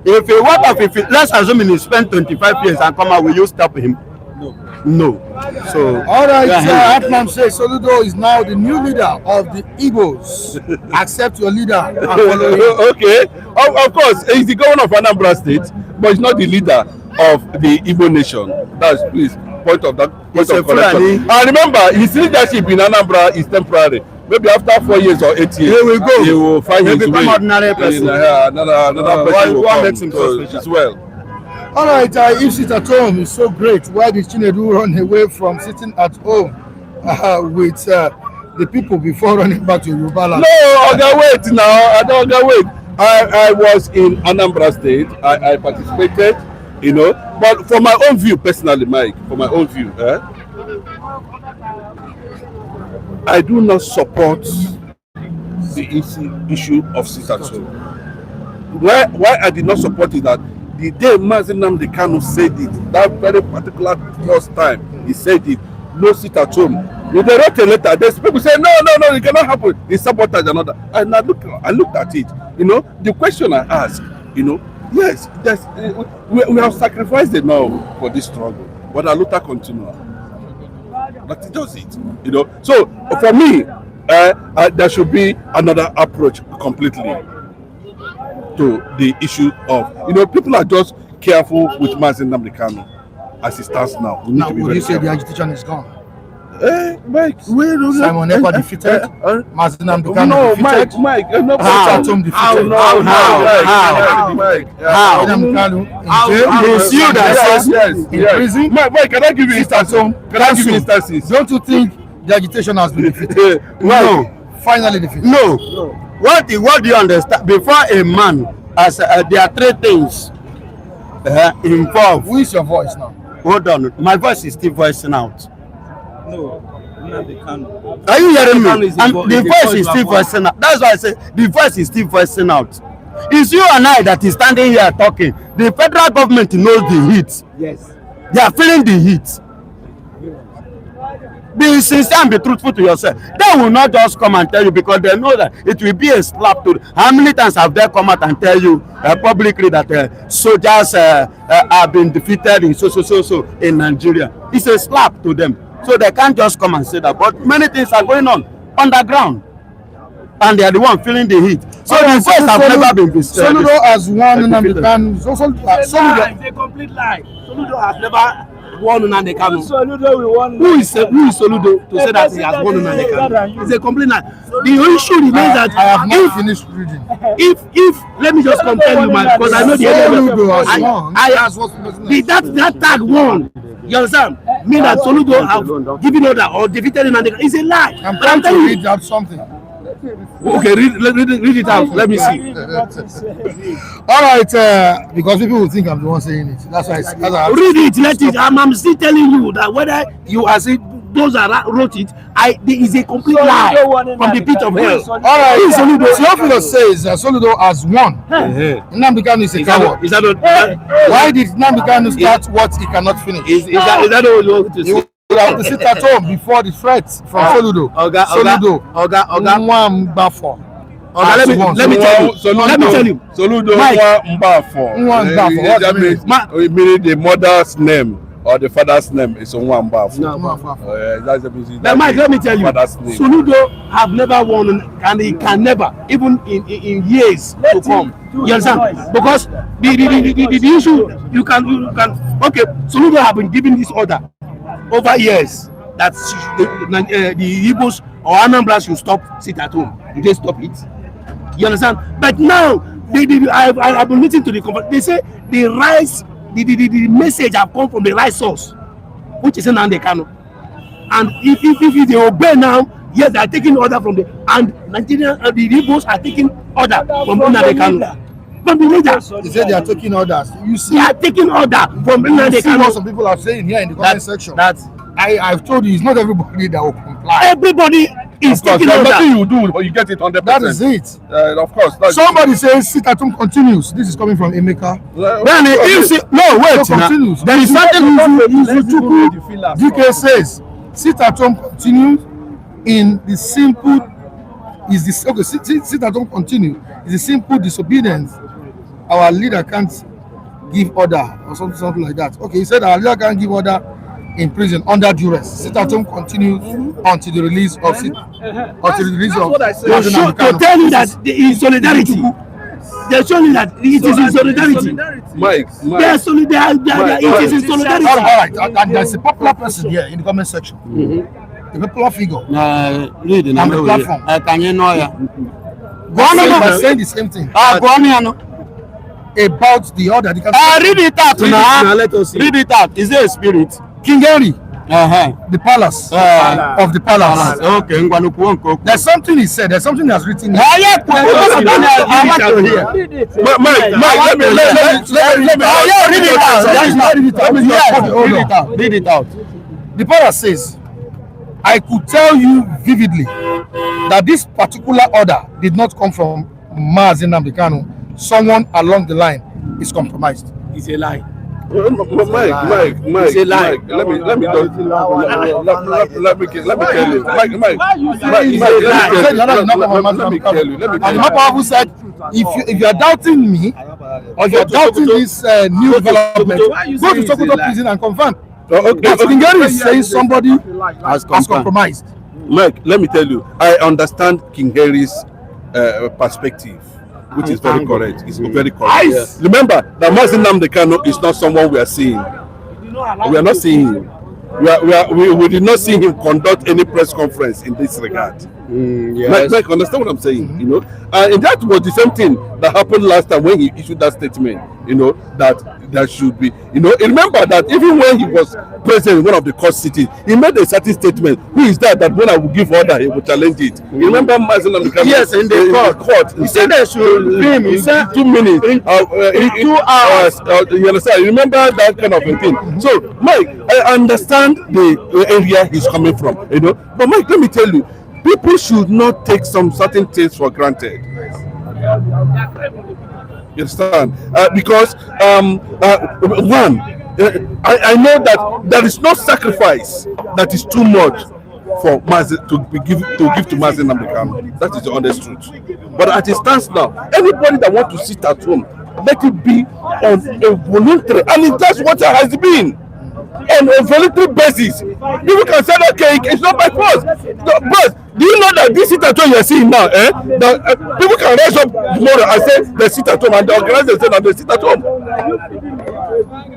Let's assume he spent 25 years and come out, will you stop him? No. So all right, Atman says Soludo is now the new leader of the Igbos. Accept your leader and follow him. Okay, of course, he's the governor of Anambra State, but he's not the leader of the Igbo nation. That's please point of correction. And remember, his leadership in Anambra is temporary. Maybe after 4 years or 8 years, he will go. He will find his way. Ordinary person. Another person will makes him come as well. All right, if sit at home is so great, why did Chinedu run away from sitting at home with the people before running back to Yoruba land? No, Oga, wait now. I don't wait. I was in Anambra State. I participated, but for my own view, personally, Mike, for my own view, I do not support the issue of sit at home. Why I did not support it that the day Mazi Nnamdi Kanu said it, that very particular first time he said it, no sit at home. When they wrote a letter, there's people say no, it cannot happen. It's sabotage and other. And I looked at it. The question I asked, yes, we have sacrificed enough for this struggle, but I looked at continue. But it does it, So for me, there should be another approach completely to the issue of, people are just careful with Mazi Nnamdi Kanu as it stands now. We need to be would you say careful. the agitation is gone? Mike, Simon Ekpa defeated, Mazi Nnamdi Kanu no, defeated. Mike, no, How? Defeated. How? Nnamdi Kanu It's you that says in prison. Mike, can I give you instances? Can I give you instances? Don't you think the agitation has been defeated? No. Finally defeated. No. What do you understand? Before a man, there are three things involved. Who is your voice now? Hold on, my voice is still voicing out. No, Nnamdi Kanu. Are you hearing me? The voice is still voicing out. That's why I say the voice is still voicing out. It's you and I that is standing here talking. The federal government knows the heat. Yes. They are feeling the heat. Be sincere and be truthful to yourself. They will not just come and tell you because they know that it will be a slap to. How many times have they come out and tell you publicly that soldiers have been defeated in so in Nigeria? It's a slap to them. So they can't just come and say that. But many things are going on underground, and they are the one feeling the heat. So the voice have never been visited. Soludo has won Nnamdi Kanu. It's a complete lie. Soludo has never won Nnamdi Kanu. Who is Soludo to say that he has won Nnamdi Kanu? It's a complete lie. The issue remains that I have not finished reading. if let me just come tell you, man, because I know the Soludo has won. that tag won. You understand? Mean that Soludo have given order or defeated Nnamdi Kanu. It's a lie. I'm trying to read out something. Okay, read it out. Let me see. All right, because people will think I'm the one saying it. That's why. Read it. Let it. I'm still telling you that whether you are saying those that wrote it, there is a complete lie from the pit of hell. All right, Soludo. Theophilus says Soludo has won. Nnamdi Kanu is a coward. Is that not? Why did Nnamdi Kanu start what he cannot finish? Is that what you want to say? You have to sit at home before the threats from Soludo. Soludo. Nwambafo. Let me tell you. Soludo Nwambafo. Meaning the mother's name or the father's name is Nwambafo. That's the music. Mike, let me tell you. Soludo have never won, and he can never, even in years to come. You understand? Because the issue you can okay. Soludo have been given this order over years that the Igbos or Anambra should sit at home. Did they stop it? You understand? But now I've been listening to the conference. They say the message have come from the right source, which is Nnamdi Kanu. And if they obey now, yes, they are taking order from Nigerian the Igbos are taking order from Nnamdi Kanu. From the leaders. They said they are taking orders. You see, they are taking order from Nnamdi Kanu. What some people are saying here in the comment section. I've told you, it's not everybody that will comply. Everybody is taking order. Nothing you do, but you get it 100%. That is it. Of course. Somebody says sit at home continues. This is coming from Emeka. Then wait. Continues. There is something DK says sit at home continues in the simple. Is this okay? Sit at home continue. Is the simple disobedience. Our leader can't give order or something like that. Okay, he said our leader can't give order in prison under duress. Sit at home continues until the release of to tell you that there is solidarity. They're showing that it is in solidarity. Mike. They are solidarity. It is in solidarity. All right. And there's a popular person here in the comment section. A popular figure. Read on the platform. Can you know ya? Saying the same thing. Go on, about the order. Read it out now. Let us see. Read it out. Is there a spirit? King Henry, the palace of the palace. Okay, there's something he said. There's something that's written. Mike, read it out. The palace says, I could tell you vividly that this particular order did not come from Mazi Nnamdi Kanu. Someone along the line is compromised. It's a lie. Mike. It's a lie. Let me tell you. And the Papa said, if you are doubting me, or you are doubting this new development, go to Sokoto prison and confirm. King is saying somebody has compromised. Mike, let me tell you, I understand King Henry's perspective, which is very correct. It's very correct. Yes. Remember that Mazi Nnamdi Kanu is not someone we are seeing. We are not seeing him. We did not see him conduct any press conference in this regard. Yes. Like, understand what I'm saying? You know, and that was the same thing that happened last time when he issued that statement. You know, that there should be. You know, remember that even when he was president in one of the court cities, he made a certain statement. Who is that? That when I will give order, he will challenge it. You remember Mazi Nnamdi Kanu? Yes, in the court. He said there should be in 2 minutes, in 2 hours. You understand? You remember that kind of a thing. So, Mike, I understand the area he's coming from. You know, but Mike, let me tell you, people should not take some certain things for granted. You understand? Because one, I know that there is no sacrifice that is too much for Mazi to give to Mazi Nnamdi Kanu. That is the honest truth. But as it stands now, anybody that wants to sit at home, let it be on a voluntary, and that's what it has been. On a voluntary basis, people can say, okay, it's not by force. But do you know that this sit at home you're seeing now, that people can rise up tomorrow and say they sit at home, and they organize themselves and they sit at home.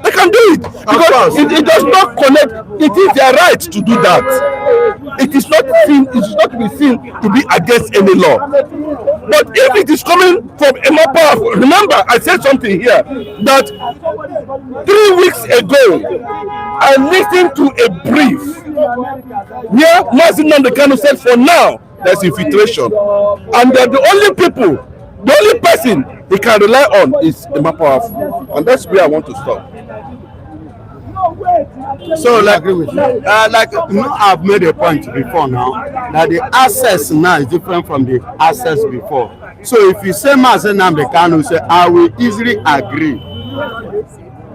They can do it because it does not connect. It is their right to do that. It is not seen. It is not to be seen to be against any law. But if it is coming from a more powerful, remember I said something here that 3 weeks ago I listened to a brief where Mazi Nnamdi Kanu said for now there's infiltration, and that the only person he can rely on is a more powerful, and that's where I want to stop. So, I've made a point before now that the access now is different from the access before. So, if you say Mazi Nnamdi Kanu, say I will easily agree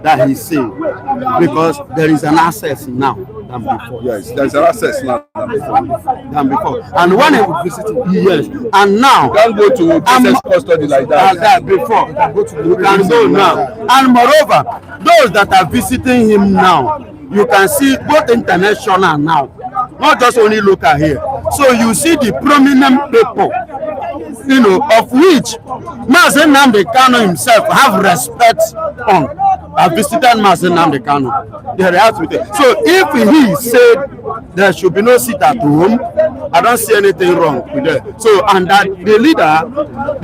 that he say, because there is an access now than before. Yes, there is an access now than before. And when it visiting, yes, and now you can't go to business custody like that. That before you can go now. And moreover, those that are visiting him now, you can see both international now, not just only local here. So you see the prominent people, of which Mazi Nnamdi Kanu himself have respect on. I visited Mazi Nnamdi Kanu. They react with it. So if he said there should be no seat at home, I don't see anything wrong with that. So, and that the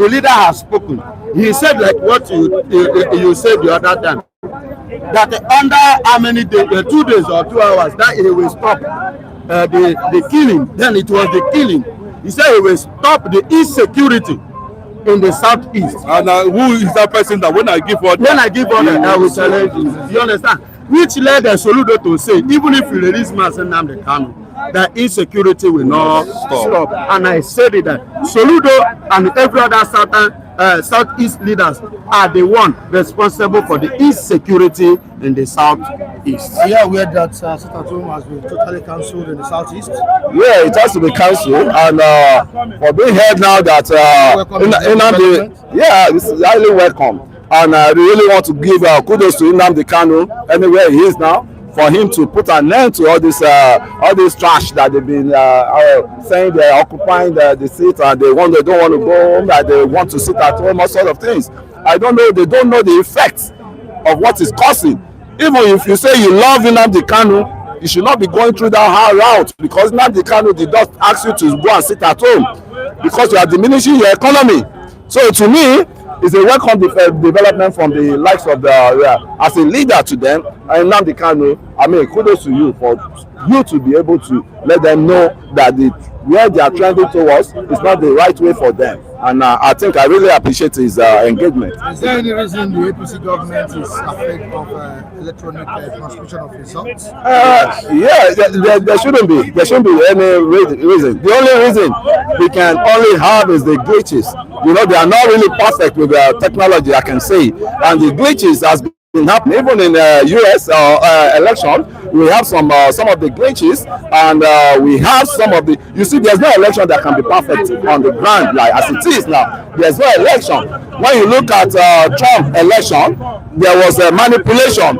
leader has spoken. He said like what you said the other time, that under how many days, 2 days or 2 hours, that he will stop the killing. Then it was the killing. He said he will stop the insecurity in the southeast. And who is that person that when I give order? When I give order, I will challenge you. You understand? Which led the Soludo to say, even if you release Mazi Nnamdi Kanu, that insecurity will not stop. And I said it that Soludo and every other southeast leaders are the one responsible for the insecurity in the southeast. Are you aware that sit at home has been totally cancelled in the southeast? Yeah, it has to be cancelled, and for being heard now that yeah, it's highly welcome, and I really want to give kudos to Nnamdi Kanu anywhere he is now, for him to put an end to all this trash that they've been saying they're occupying the seat, and they don't want to go home, that they want to sit at home, all sort of things. I don't know, they don't know the effects of what is causing. Even if you say you love Nnamdi Kanu, you should not be going through that hard route, because Nnamdi Kanu did not ask you to go and sit at home, because you are diminishing your economy. So to me, it's a welcome development from the likes of as a leader to them. And Nnamdi Kanu, I mean, kudos to you for you to be able to let them know that where they are trending towards is not the right way for them. And I think I really appreciate his engagement. Is there any reason the APC government is afraid of electronic transmission of results? Yeah, there shouldn't be. There shouldn't be any reason. The only reason we can only have is the glitches. They are not really perfect with the technology, I can say. And the glitches has been happening even in the US election. We have some of the glitches, and we have some of the. You see, there's no election that can be perfect on the ground like as it is now. There's no election. When you look at Trump election, there was a manipulation,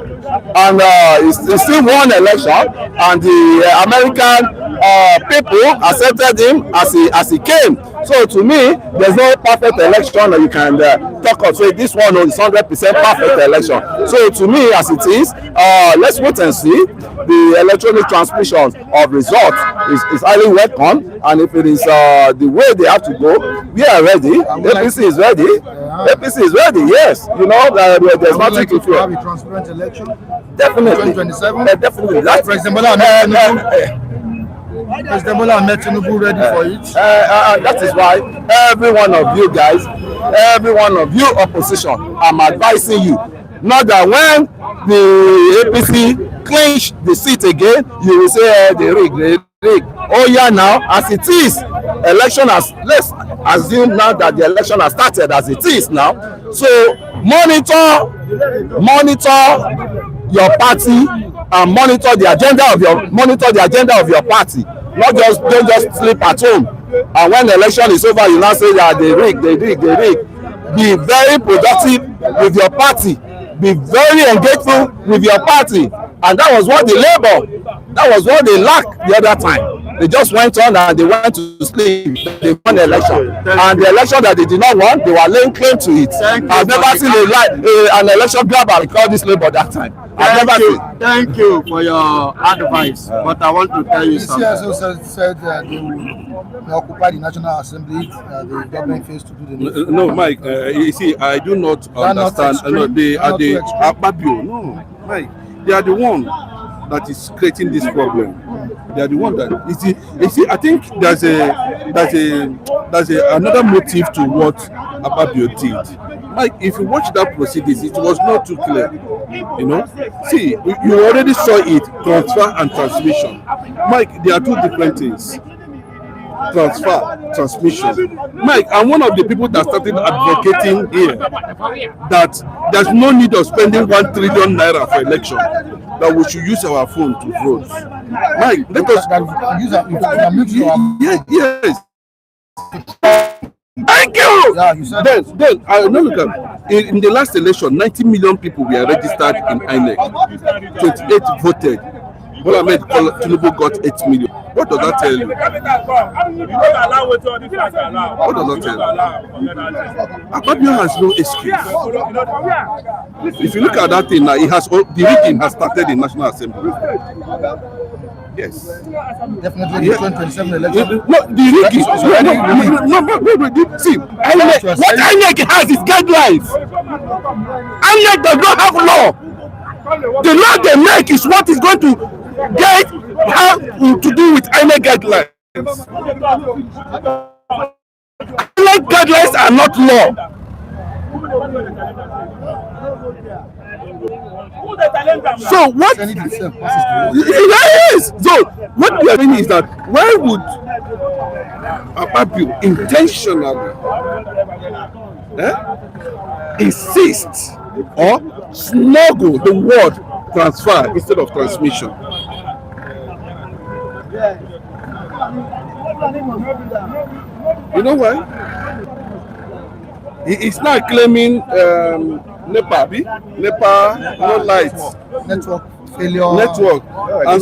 and he still won election, and the American people accepted him as he came. So to me, there's no perfect election that you can talk of. Say this one is 100% perfect election. So to me, as it is, let's wait and see. The electronic transmission of results is highly welcome, and if it is the way they have to go, we are ready. APC is ready. APC is ready. Yes, there's nothing to fear. Have a transparent election. Definitely. 2027. Definitely. President Bola Ahmed Tinubu ready for it? That is why every one of you guys, every one of you opposition, I'm advising you, not that when the APC clinch the seat again, you will say they rig. Oh yeah, now as it is, let's assume now that the election has started as it is now. So monitor your party and monitor the agenda of your party. Not just don't just sleep at home. And when the election is over, you now say that they rig. Be very productive with your party. Be very engageful with your party. And that was what the they lacked the other time. They just went on and they went to sleep. They won the election. And the election that they did not want, they were laying claim to it. I've never seen an election grabber call this labor that time. Thank you for your advice. But I want to tell you something. The CSO said they will occupy the National Assembly. The government fails to do the needful. No, Mike. You see, I do not understand. They are the Akpabio. No, Mike. They are the one that is creating this problem. They are the one that you see. I think there's another motive to what Akpabio did. Mike, if you watch that proceedings, it was not too clear. You know, see, you already saw it, transfer and transmission. Mike, there are two different things. Transfer, transmission. Mike, I'm one of the people that started advocating here that there's no need of spending 1 trillion naira for election, that we should use our phone to vote. Mike, let us yes. Thank you. Yeah, you said then I know, look at in the last election, 90 million people were registered in INEC. 28 voted. Bola Ahmed Tinubu got 8 million. What does that tell you? What does that tell you? Akpabio has no excuse. If you look at that thing now, the rigging has started in National Assembly. Yes. Definitely the 2027 election. No, the rigging. No. See, what INEC has is guidelines. INEC does not have law. The law they make is what is going to get how to do with INEC guidelines. INEC guidelines are not law. So what? Yes. So what we are saying is that why would Akpabio intentionally insist or snuggle the word transfer instead of transmission? You know why? He's now claiming NEPA, no lights, network failure, and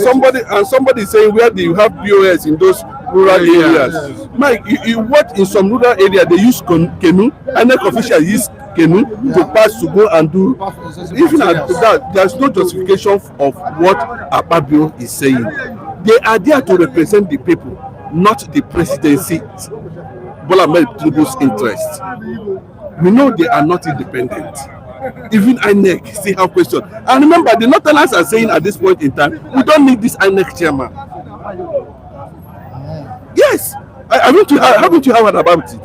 somebody saying, where do you have POS in those rural areas? Yes. Mike, you what in some rural area they use canoe, INEC officials use canoe to pass to go and do. Even at that, there's no justification of what Akpabio is saying. They are there to represent the people, not the presidency. Bola Ahmed Tinubu's interest. We know they are not independent. Even INEC still have questions. And remember, the Northerners are saying at this point in time, we don't need this INEC chairman. Yes. Haven't you heard about it? He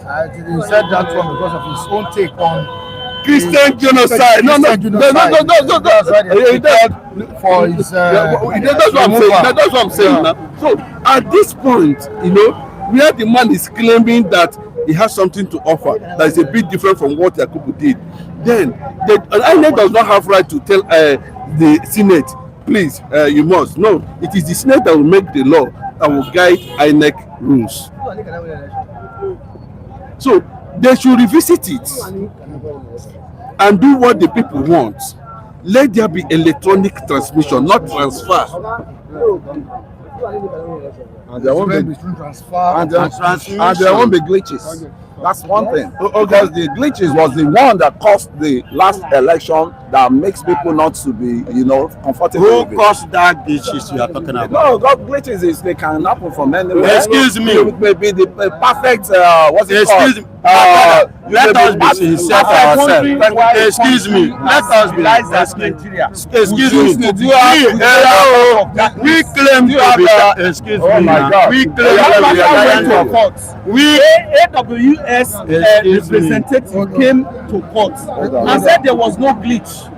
said that one because of his own take on Christian genocide. No. That's what I'm saying now. So at this point, you know, where the man is claiming that he has something to offer that is a bit different from what Yakubu did, then the INEC does not have right to tell the Senate, please, you must. No, it is the Senate that will make the law that will guide INEC rules. So they should revisit it and do what the people want. Let there be electronic transmission, not transfer. And there won't be glitches. That's one thing. Because the glitches was the one that caused the last election that makes people not to be, you know, comfortable. Who caused that glitches you are talking about? No, God glitches is they can happen from anywhere. Excuse me. It may be the perfect. What's it called? Let us be sincere for ourselves. Excuse me. Let us be Nigeria. Excuse me. We claim to be. Excuse me. Oh my God. We claim to be court. We AWS representative came to court and said there was no glitch.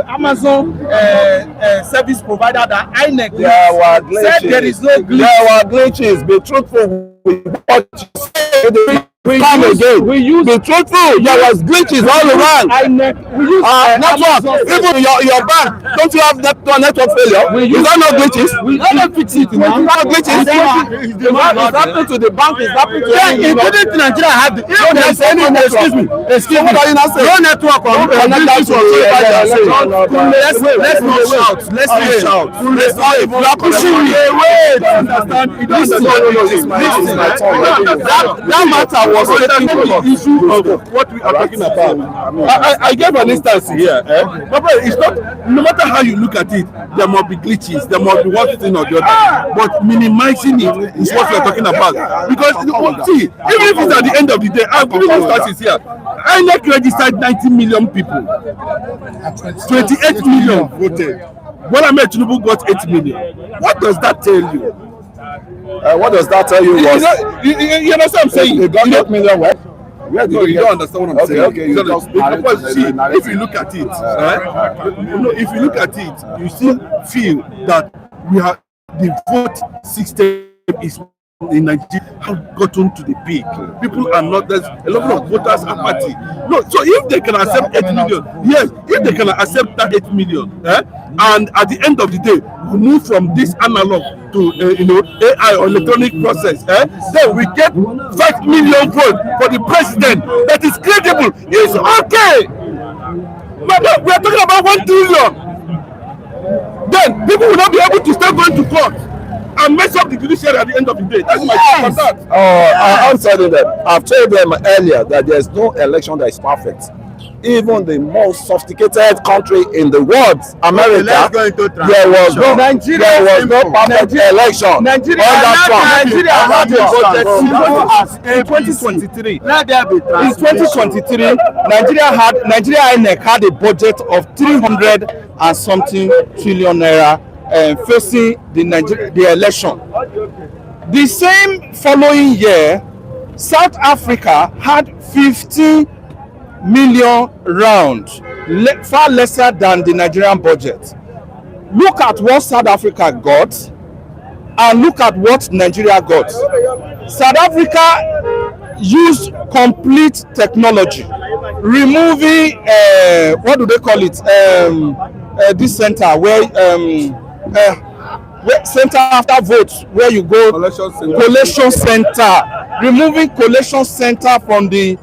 Amazon service provider that INEC said there is no glitch. There were glitches. Be truthful with what you say. come again. Be truthful. There was glitches all around. Network. Even your bank. Don't you have network failure? Is that no glitches? We don't fix it now. No glitches. It's happening to the bank. It's happening to Including Nigeria have the. excuse me. What are you not saying? No network on let's not shout. Let's not shout. You are pushing me. Wait. That matter was taking the issue of what we are talking about. I gave an instance here. But it's not, no matter how you look at it, there must be glitches, there must be one thing or the other. But minimizing it is what we are talking about. Because, see, even if it's at the end of the day, I'm giving you statistics here. INEC registered 90 million people. 28 million voted. Bola Ahmed Tinubu got 8 million. What does that tell you? What does that tell you? You understand what I'm saying? You got 8 million what? No, you don't understand what I'm saying. Okay, you just if you look at it, if you look at it, you still feel that we have the vote system is in Nigeria have gotten to the peak. People are not, there's a lot of voters apathy. No, so if they can accept 8 million, yes, if they can accept that 8 million, and at the end of the day, we move from this analog to AI or electronic process, then we get 5 million votes for the president that is credible. It's okay. But we are talking about 1 trillion. Then people will not be able to start going to court and mess up the judiciary at the end of the day. That's my take on that. I'm telling them, I've told them earlier that there's no election that is perfect. Even the most sophisticated country in the world, America, there was no perfect election. Nigeria had a budget in 2023. In 2023, Nigeria INEC had a budget of 300 and something trillion naira. Facing the election. The same following year, South Africa had 15 million round, far lesser than the Nigerian budget. Look at what South Africa got and look at what Nigeria got. South Africa used complete technology, removing what do they call it? This center where center after votes where you go collation center, removing collation center from the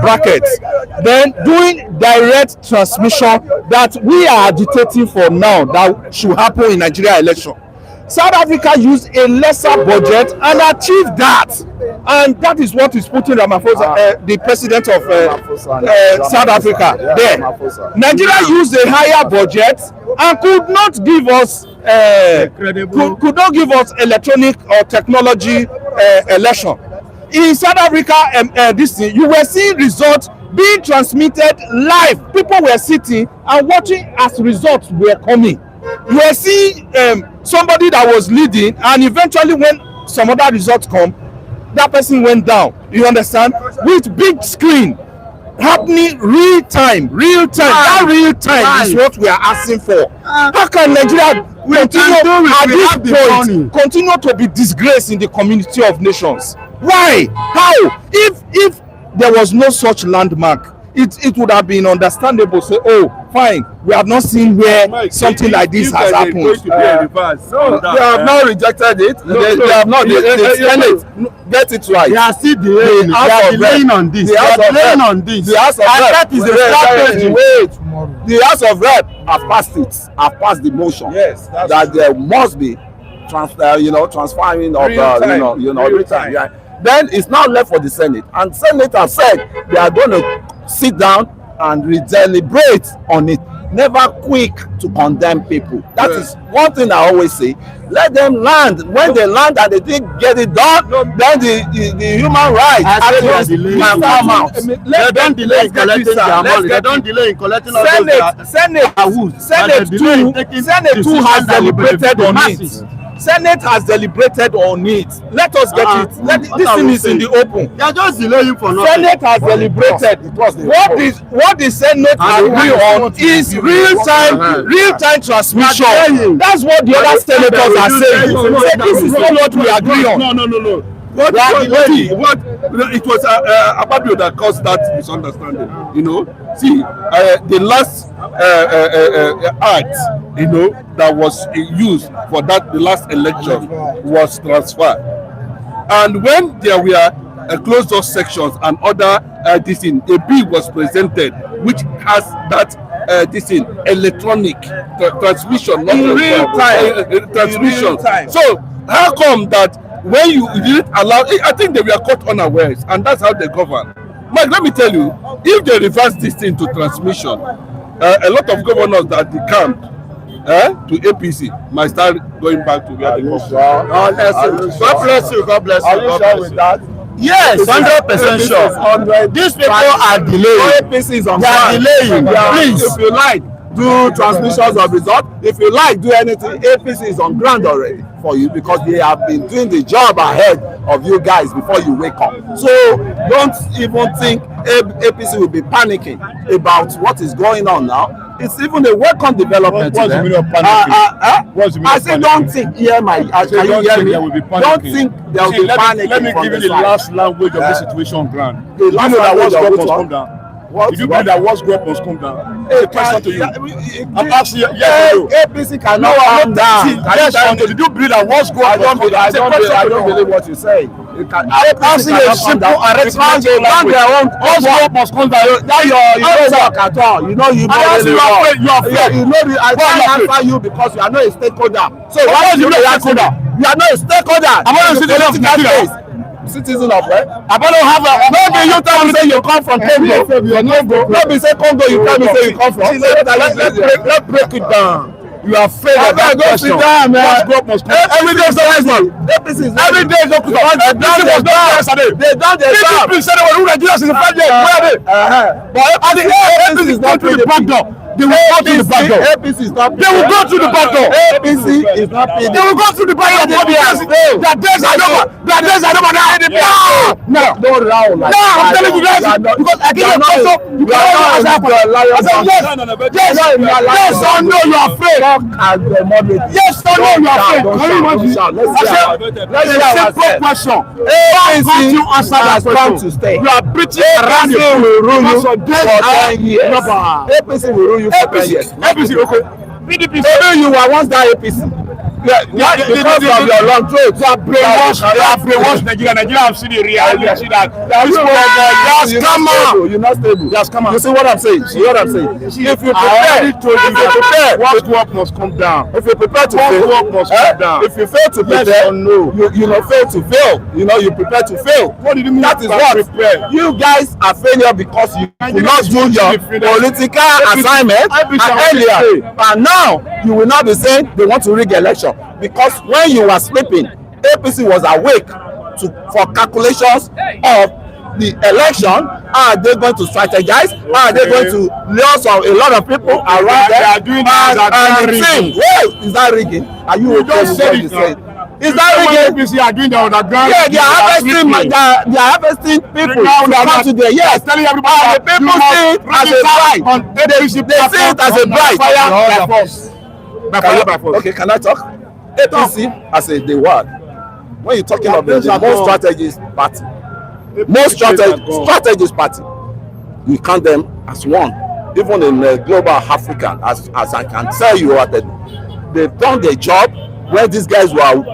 brackets, then doing direct transmission that we are agitating for now that should happen in Nigeria election. South Africa used a lesser budget and achieved that, and that is what is putting Ramaphosa, the president of South Africa, there. Nigeria used a higher budget and could not give us electronic or technology election. In South Africa, this thing, you were seeing results being transmitted live. People were sitting and watching as results were coming. You were seeing somebody that was leading, and eventually when some other results come, that person went down. You understand? With big screen happening real time. That real time is what we are asking for. How can Nigeria continue to be disgraced in the community of nations? Why? How? If there was no such landmark, it would have been understandable. Say, oh, fine, we have not seen where something like this has happened. They have not rejected it. They have not. Get it right. They are still delaying. They are delaying on this. The House of Rep. That is a strategy. Wait. The House of Rep have passed it. Have passed the motion. Yes, that there must be transferring of real time. Yeah. Then it's now left for the Senate, and Senate have said they are going to sit down and deliberate on it. Never quick to condemn people. That is one thing I always say. Let them land. When they land and they didn't get it done, then the human rights can come out. They don't delay in collecting their money. They don't delay in collecting all those. Senate too has deliberated on it. Senate has deliberated on it. Let us get it. This thing is in the open. They are just delaying for nothing. Senate has deliberated. What the Senate agree on is real time transmission. That's what the other senators are saying. This is not what we agree on. No. What it was Ababio that caused that misunderstanding. You know, see, the last act, you know, that was used for the last election was transfer, and when there were closed door sections and other this thing, a bill was presented which has that this thing electronic transmission, not in real time. Transmission. So how come that when you didn't allow? I think they were caught unawares, and that's how they govern. Mike, let me tell you, if they reverse this thing to transmission, a lot of governors that decamped to APC might start going back to where they come from. God bless you. God bless you. Are you sure with that? Yes, 100% sure. These people are delaying. APC is on They are delaying. Please. If you like, do transmissions of result. If you like, do anything. APC is on ground already for you because they have been doing the job ahead of you guys before you wake up. So don't even think APC will be panicking about what is going on now. It's even a welcome development. What's the meaning of panicking? What's the meaning I of say panicking? don't think. Can you hear me? Don't think there will be panicking. Let me give you the last language of this situation, Grant. The last that language what's of God which must one? come down? What? If you believe that what's God must come down? Hey, question to you. I'm asking you. Yes or no? APC cannot calm down. Yes or no? Did you believe that what's God must come down? I don't believe what you say. I'm asking you a simple arithmetic language. What's God must come down? That you don't work at all. You know you don't really work. You are afraid. You know I can't answer you because you are not a stakeholder. So why do you react to that? You are not a stakeholder. I'm not a citizen of Nigeria. Citizen of where? I don't have a. Maybe you tell me say you come from Congo. Maybe say Congo, you tell me say you come from. Let's break it down. You are afraid of that question. What's God must come down? Every day is the last one. Every day is the last one. This was not yesterday. They done their job. People said they were ruling Nigeria since the first day. Where are they? But at the end, APC is not to the back door. They will go to the back door. APC is not. They will go to the back door. APC is not. They will go to the back door. Their days are over. Their days are over. No. Don't round like that. I'm telling you guys because I give you a question. You cannot answer for it. I said yes or no. You are afraid. Yes or no. You are afraid. Let's say a simple question. How can you answer that question? You are preaching around the room for 10 years. APC will rule you for 10 years. APC, okay. PDP. Maybe you were once that APC. Because of your long throat. They are brainwashed Nigeria. Nigeria have seen the reality. See that. You're not stable. You see what I'm saying? If you prepare, what's work must come down. If you prepare to fail, if you fail to prepare, you know fail to fail. You know you prepare to fail. What did you mean? That is what prepare. You guys are failure because you could not do your political assignment earlier, and now you will not be saying they want to rig election. Because when you were sleeping, APC was awake for calculations of the election. Are they going to strategize? Are they going to lure a lot of people around there? And rigging. Wait, is that rigging? Are you just saying it? Is that rigging? APC are doing that underground. Yeah, they are harvesting people to come to there. Yes, telling everybody the people see it as a bribe. They see it as a bribe. Fire by force. By force. Okay, can I talk? APC as a the word. When you're talking about the most strategist party, strategist party, you count them as one. Even in global African, as I can tell you what they've done their job when these guys were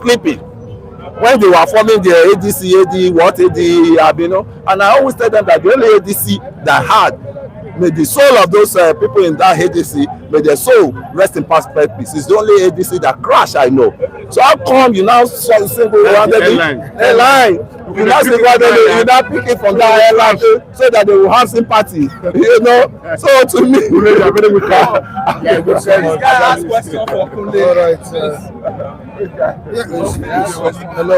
sleeping. When they were forming the AD, Abino, and I always tell them that the only ADC that had, may the soul of those people in that ADC, may their soul rest in perfect peace. It's the only ADC that crashed, I know. So how come you now single-handedly airline? You now single-handedly, you now pick it from that airline so that they will have sympathy, you know. So to me, Hello,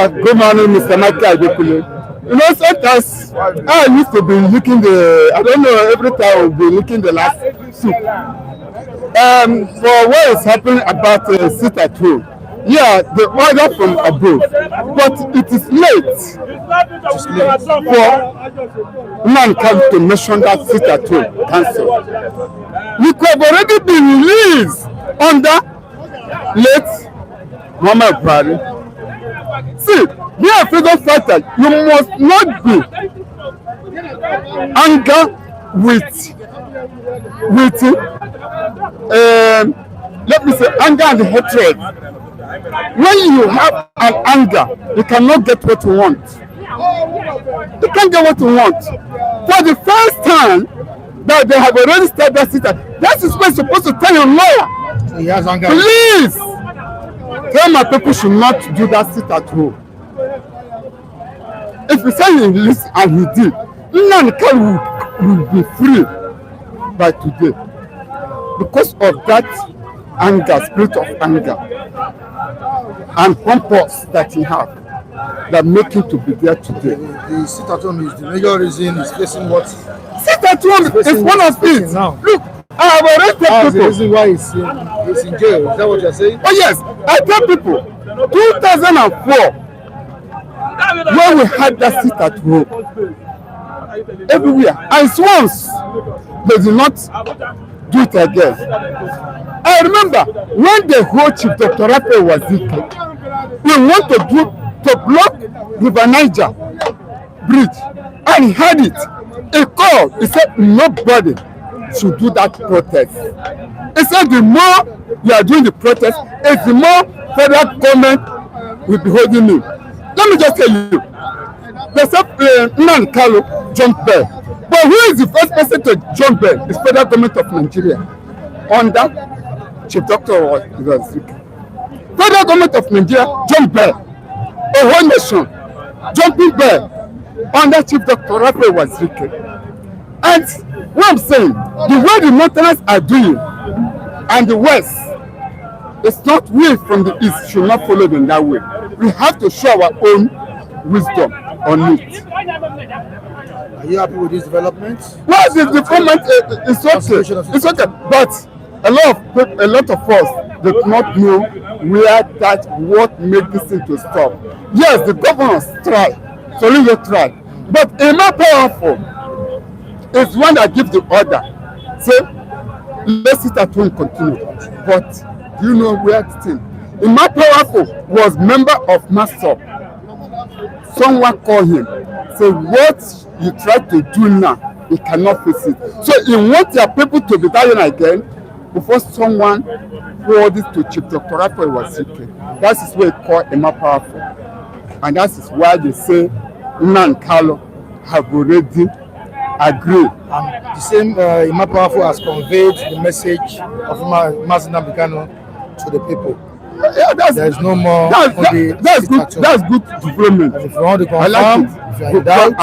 good morning, Mr. Michael Adekule. You know, sometimes I used to be looking I don't know, every time I will be looking the last soup. For what is happening about sit at home. Yeah, the order from above, but it is late for Nnamd to mention that sit at home cancel. We could have already been released under late Muhammad Buhari. See, be a freedom fighter. You must not be anger with let me say anger and hatred. When you have an anger, you cannot get what you want. You can't get what you want. For the first time that they have already started that sit, that is what you're supposed to tell your lawyer. So he has anger. Please tell my people should not do that sit at home. If you say he listen and he did, Nnamd Kanu will be free by today because of that anger, spirit of anger and purpose that he has that make him to be there today. The sit at home is the major reason he's facing what? Sit at home is one of it. Now. Look, I have already told That's the people. reason why he's in jail. Is that what you're saying? Oh yes, I tell people 2004 when we had that sit at home everywhere and once they did not do it again. I remember when the whole chief Dr. Raphael was sick, we want to block River Niger bridge and he had it. He called, he said nobody should do that protest. He said the more you are doing the protest, it's the more federal government will be holding you. Let me just tell you, they said Nnamd Kanu jumped bail. But who is the first person to jump bail? It's federal government of Nigeria. Under Chief Dr. Waziri. Federal government of Nigeria jumped bail. A whole nation jumping bail under Chief Dr. Raphael Waziri. And what I'm saying, the way the Northerners are doing and the West, it's not we from the East should not follow them that way. We have to show our own wisdom on it. Are you happy with this development? Well, the development is okay. It's okay. But a lot of us did not know where that what made this thing to stop. Yes, the governors try, Solid try, but a more powerful is one that gives the order. Say, let's sit at home, continue. But do you know where the thing? A more powerful was member of Master. Someone called him, say what you try to do now, you cannot face it. So he wants your people to be dying again before someone forward it to Chief Dr. Raphael Waziri. That is what he called a more powerful. And that is why they say Nnamd Kanu have already agreed. And the same Imam Powerful has conveyed the message of Mazi Nnamdi Kanu to the people. Yeah, there is no more. That's good. That's good development. And if you want to confirm, like if you are in doubt,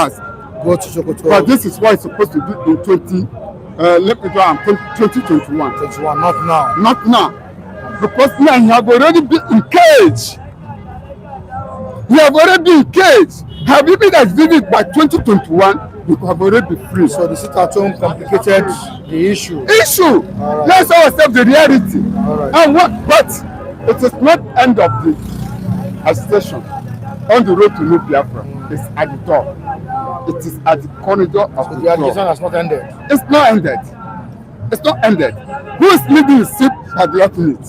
go to Sokoto. But this is what it's supposed to do in 2021. 21, not now. Not now. Because now he have already been in cage. He have already been in cage. Have you been that did it by 2021? You have already been free. So the sit at home complicated the issue. Right. Let's ourselves the reality. Right. And but it is not end of the agitation on the road to New Biafra. It's at the door. It is at the corridor of so the the agitation has not ended. It's not ended. It's not ended. Who is leading the ship by blocking it?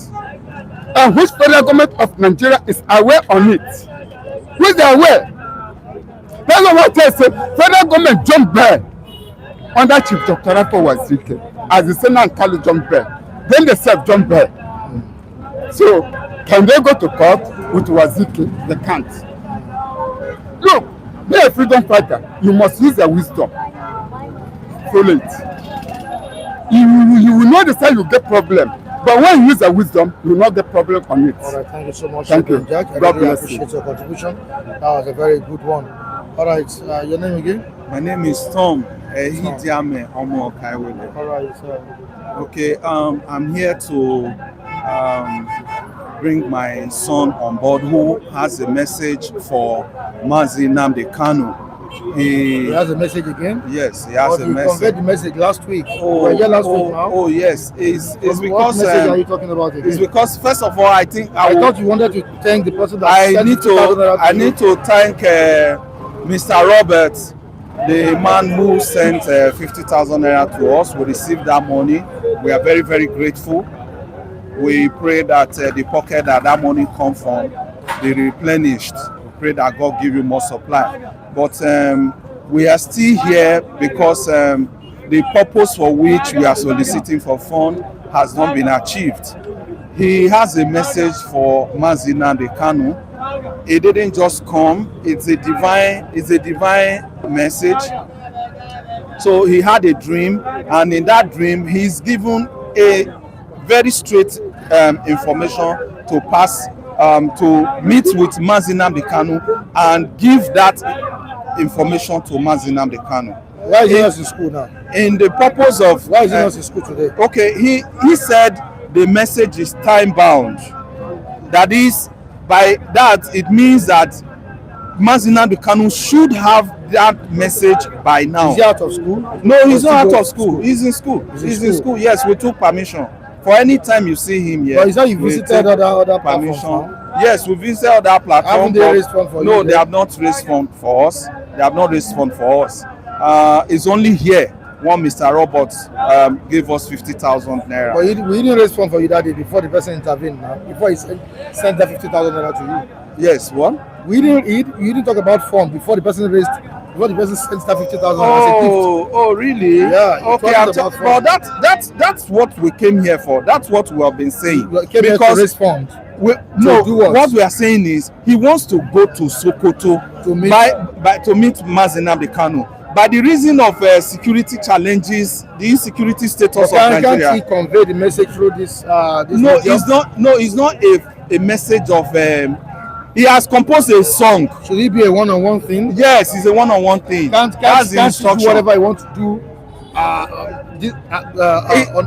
And which federal government of Nigeria is aware on it? Who is aware? That's what I say. Federal government jumped bail under Chief Dr. Raphael Waziri as the Nnamd Kanu jumped bail. Then they said jump bail. So can they go to court with Waziri? They can't. Look, be a freedom fighter. You must use your wisdom. Follow it. You will not decide you get problem. But when you use your wisdom, you will not get problem on it. All right, thank you so much. Thank you. Jack. I really appreciate your contribution. That was a very good one. All right, your name again? My name is Tom Hidiame Omo Kaiwele. All right, sir. Okay, I'm here to bring my son on board who has a message for Mazi Nnamdi Kanu. He has a message again? Yes, he has a message. He conveyed the message last week. Week now. Oh, yes. It's what because message are you talking about again? It's because first of all, I think I thought you wanted to thank the person that I need to thank Mr. Roberts, the man who sent 50,000 naira to us. We received that money. We are very, very grateful. We pray that the pocket that money come from be replenished pray that God give you more supply. But we are still here because the purpose for which we are soliciting for fund has not been achieved. He has a message for Mazi Nnamdi Kanu. It didn't just come. It's a divine message. So he had a dream, and in that dream, he's given a very straight information to pass to meet with Mazi Nnamdi Kanu and give that information to Mazi Nnamdi Kanu. Why is he not in school now? In the purpose of why is he not in school today? Okay, he said the message is time bound. That is, by that it means that Mazi Nnamdi Kanu should have that message by now. Is he out of school? No, he's not out of school. He's in school. He's in school. Yes, we took permission. For any time you see him here. But is that you visited other permission? Yes, we visited other platforms. Haven't they raised fund for you? No, they have not raised fund for us. They have not raised fund for us. It's only here one Mr. Roberts gave us 50,000 naira. But we didn't raise fund for you that day before the person intervened now. Before he sent that 50,000 naira to you. Yes, what? You didn't talk about fund before the person sent that 50,000 as a gift. Oh, really? Yeah. Okay, but that's what we came here for. That's what we have been saying. We came here to raise fund. What we are saying is he wants to go to Sokoto to meet Mazi Nnamdi Kanu. By the reason of security challenges, the insecurity status of Nigeria. Can't he convey the message through this? No, it's not. No, it's not a message of. He has composed a song. Should it be a one-on-one thing? Yes, it's a one-on-one thing. Can't he do whatever he wants to do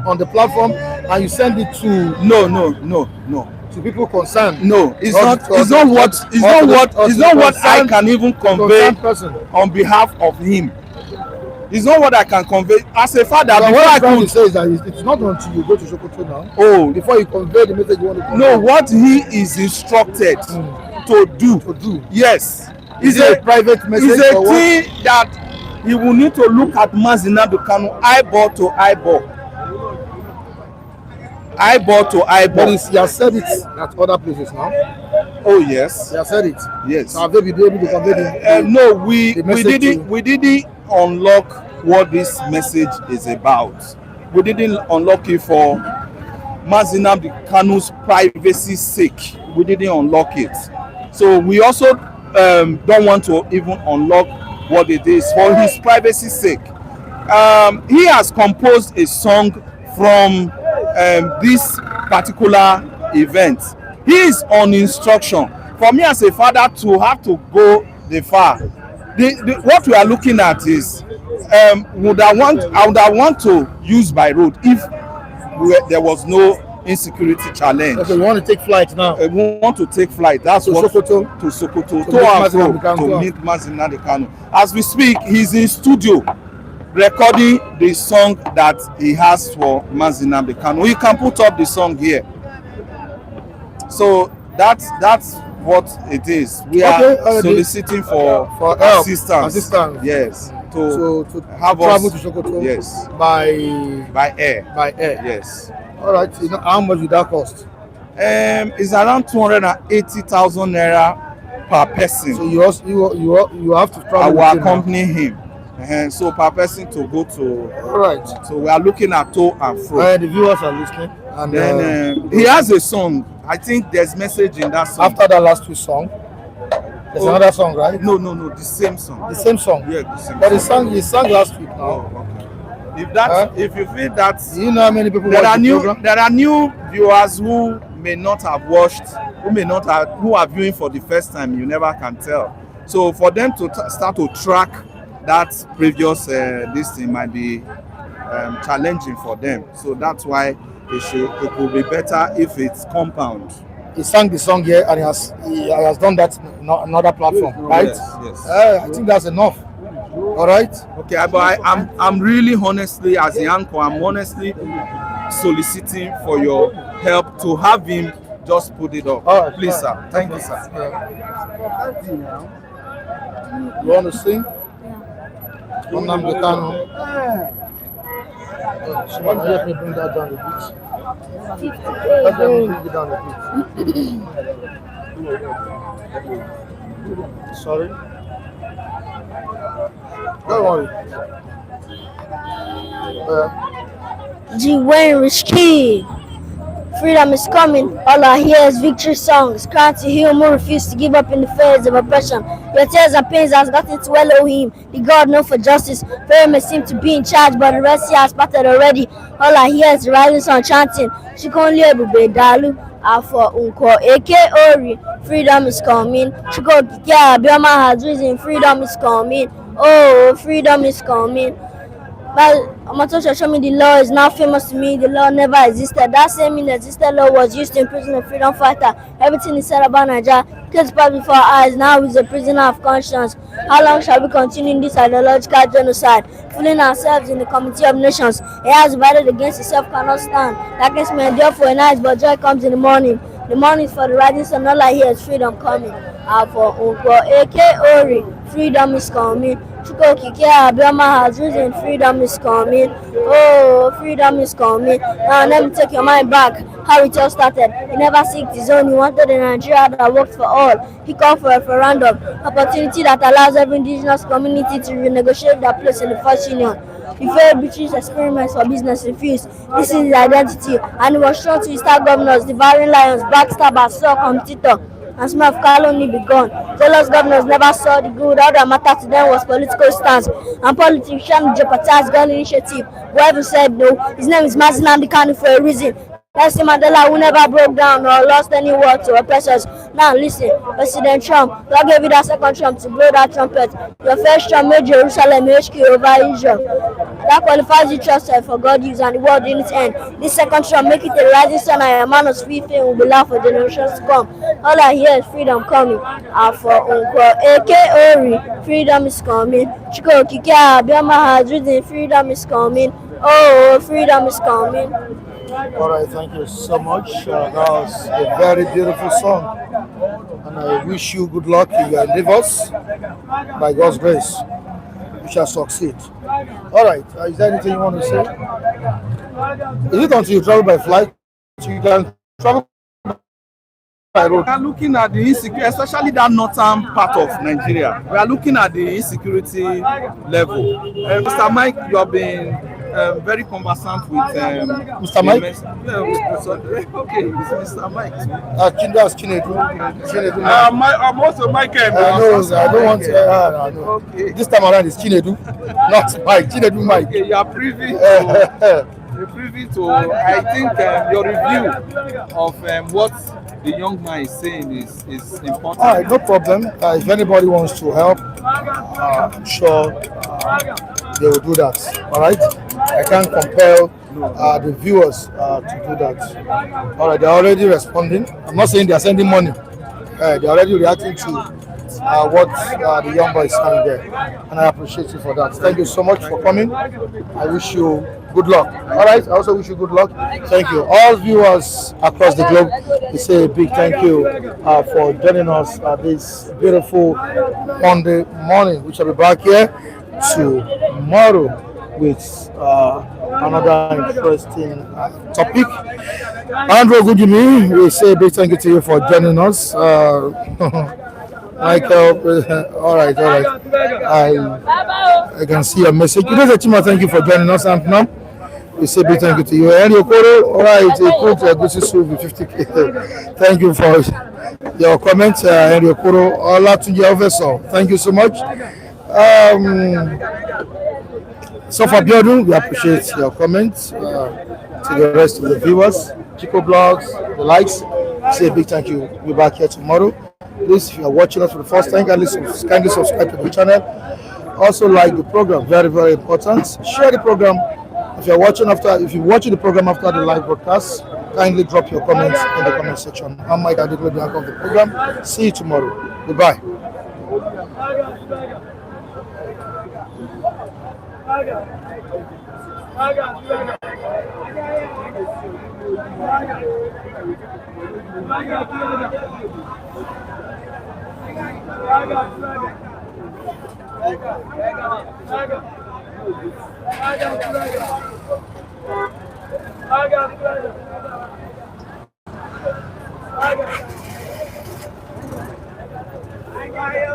on the platform, and you send it to? No. To people concerned. No, it's not what I can even convey on behalf of him. It's not what I can convey as a father. So what I'm trying to say is that it's not until you go to Sokoto now. Oh, before you convey the message you want to convey. No, what he is instructed to do. Yes, is it a private message? It's a thing that he will need to look at Mazi Nnamdi Kanu eyeball to eyeball. Eyeball to eyeball. But he has said it at other places now. Oh yes. He has said it. Yes. So have they been able to convey the no, we didn't unlock what this message is about. We didn't unlock it for Mazi Nnamdi Kanu's privacy's sake. We didn't unlock it. So we also don't want to even unlock what it is for his privacy's sake. He has composed a song from this particular event. He is on instruction. For me as a father to have to go the far, what we are looking at is I would have want to use by road if there was no insecurity challenge. Okay, we want to take flight now. We want to take flight. That's to what Sokoto. To Sokoto. To meet Mazi Nnamdi Kanu. As we speak, he's in studio recording the song that he has for Mazi Nnamdi Kanu. You can put up the song here. So that's what it is. We are soliciting for assistance. Yes. To have travel us to Sokoto. Yes. By air. By air. Yes. All right. You know, how much would that cost? It's around 280,000 naira per person. So you have to travel. I will accompany him. So per person to go to. All right. So we are looking at to and fro. The viewers are listening. And then he has a song. I think there's message in that song. After that last week's song, there's another song, right? No, the same song. The same song. Yeah, the same. But he sang last week now. Oh, okay. If you feel that, you know how many people there are new viewers who may not have watched, who are viewing for the first time. You never can tell. So for them to start to track that previous this thing might be challenging for them. So that's why it will be better if it's compound. He sang the song here and he has done that on another platform, right? Yes. I think that's enough. All right. Okay, but I'm really honestly, as a anchor, I'm honestly soliciting for your help to have him just put it up. All right, please, sir. Thank you, sir. You want to sing? Nnamdi Kanu. Someone help me bring that down a bit. Let me bring it down a bit. Sorry. Don't worry. G. Wayne Rich. Freedom is coming. All I hear is victory songs. Crying to him who refused to give up in the face of oppression. Your tears and pains has gotten to wallow him. The God known for justice. Pharaoh may seem to be in charge, but the Red Sea has parted already. All I hear is the rising sun chanting. Shikonli Ebube Dalu. Afọ Unko Eke Ori. Freedom is coming. Chiko Kikia Bioma has risen. Freedom is coming. Oh, freedom is coming. But Amatosha showed me the law is now famous to me. The law never existed. That same inexistent law was used to imprison a freedom fighter. Everything is said about Nigeria takes part before our eyes. Now he's a prisoner of conscience. How long shall we continue in this ideological genocide? Fooling ourselves in the Committee of Nations. It has divided against itself cannot stand. Darkness may endure for a night, but joy comes in the morning. The morning is for the rising sun. All I hear is freedom coming. For Unko Eke Ori. Freedom is coming. Chuko Kike Abioma has risen. Freedom is coming. Oh, freedom is coming. Now let me take your mind back. How it all started. He never seeked his own. He wanted a Nigeria that worked for all. He called for a referendum, opportunity that allows every indigenous community to renegotiate their place in the first union. He failed British experiments for business refused. This is his identity, and he was shown to Eastern governors, devouring lions, backstabbers, sole competitor, and smell of calumny begun. Jealous governors never saw the good. All that mattered to them was political stance, and politicians jeopardized gun initiative. Whoever said no, his name is Mazi Nnamdi Kanu for a reason. Nelson Mandela, who never broke down or lost any word to oppressors. Now listen, President Trump, God gave you that second Trump to blow that trumpet. Your first Trump made Jerusalem HQ over Israel. That qualifies you trusted for God use and the world in its end. This second Trump make it a rising sun and a man of sweet fame will be loud for generations to come. All I hear is freedom coming. For Unko Eke Ori, freedom is coming. Chiko Kike Abioma has risen, freedom is coming. Oh, freedom is coming. All right, thank you so much. That was a very beautiful song, and I wish you good luck in your endeavors. By God's grace, you shall succeed. All right, is there anything you want to say? Is it until you travel by flight? You can travel by road. We are looking at the insecurity, especially that northern part of Nigeria. We are looking at the insecurity level. Mr. Mike, you have been very conversant with Mr. Mike? Okay, it's Mr. Mike. That's Chinedu. I'm also Mike. I don't want to. No. Okay. This time around, it's Chinedu, not Mike. Chinedu Mike. Okay, you are privy to, I think, your review of what the young man is saying is important. All right, no problem. If anybody wants to help, I'm sure they will do that. All right, I can't compel the viewers to do that. All right, they're already responding. I'm not saying they're sending money. They're already reacting to what the young boy is saying there, and I appreciate you for that. Thank you so much for coming. I wish you good luck. All right, I also wish you good luck. Thank you. All viewers across the globe, we say a big thank you for joining us this beautiful Monday morning. We shall be back here tomorrow with another interesting topic. Andrew Gudimi, we say a big thank you to you for joining us. Michael, all right. I can see your message. Chima, thank you for joining us. And now we say big thank you to you. And Okoro, all right, good to see you 50K. Thank you for your comments. And Okoro, Olatunji Officer, thank you so much. So for Biodun, we appreciate your comments. To the rest of the viewers, Chico Blogs, the likes, say a big thank you. We'll be back here tomorrow. Please, if you are watching us for the first time, kindly subscribe to the channel. Also like the program, very, very important. Share the program. If you're watching the program after the live broadcast, kindly drop your comments in the comment section. I'm Mike Adekwe, the anchor of the program. See you tomorrow. Goodbye. Right.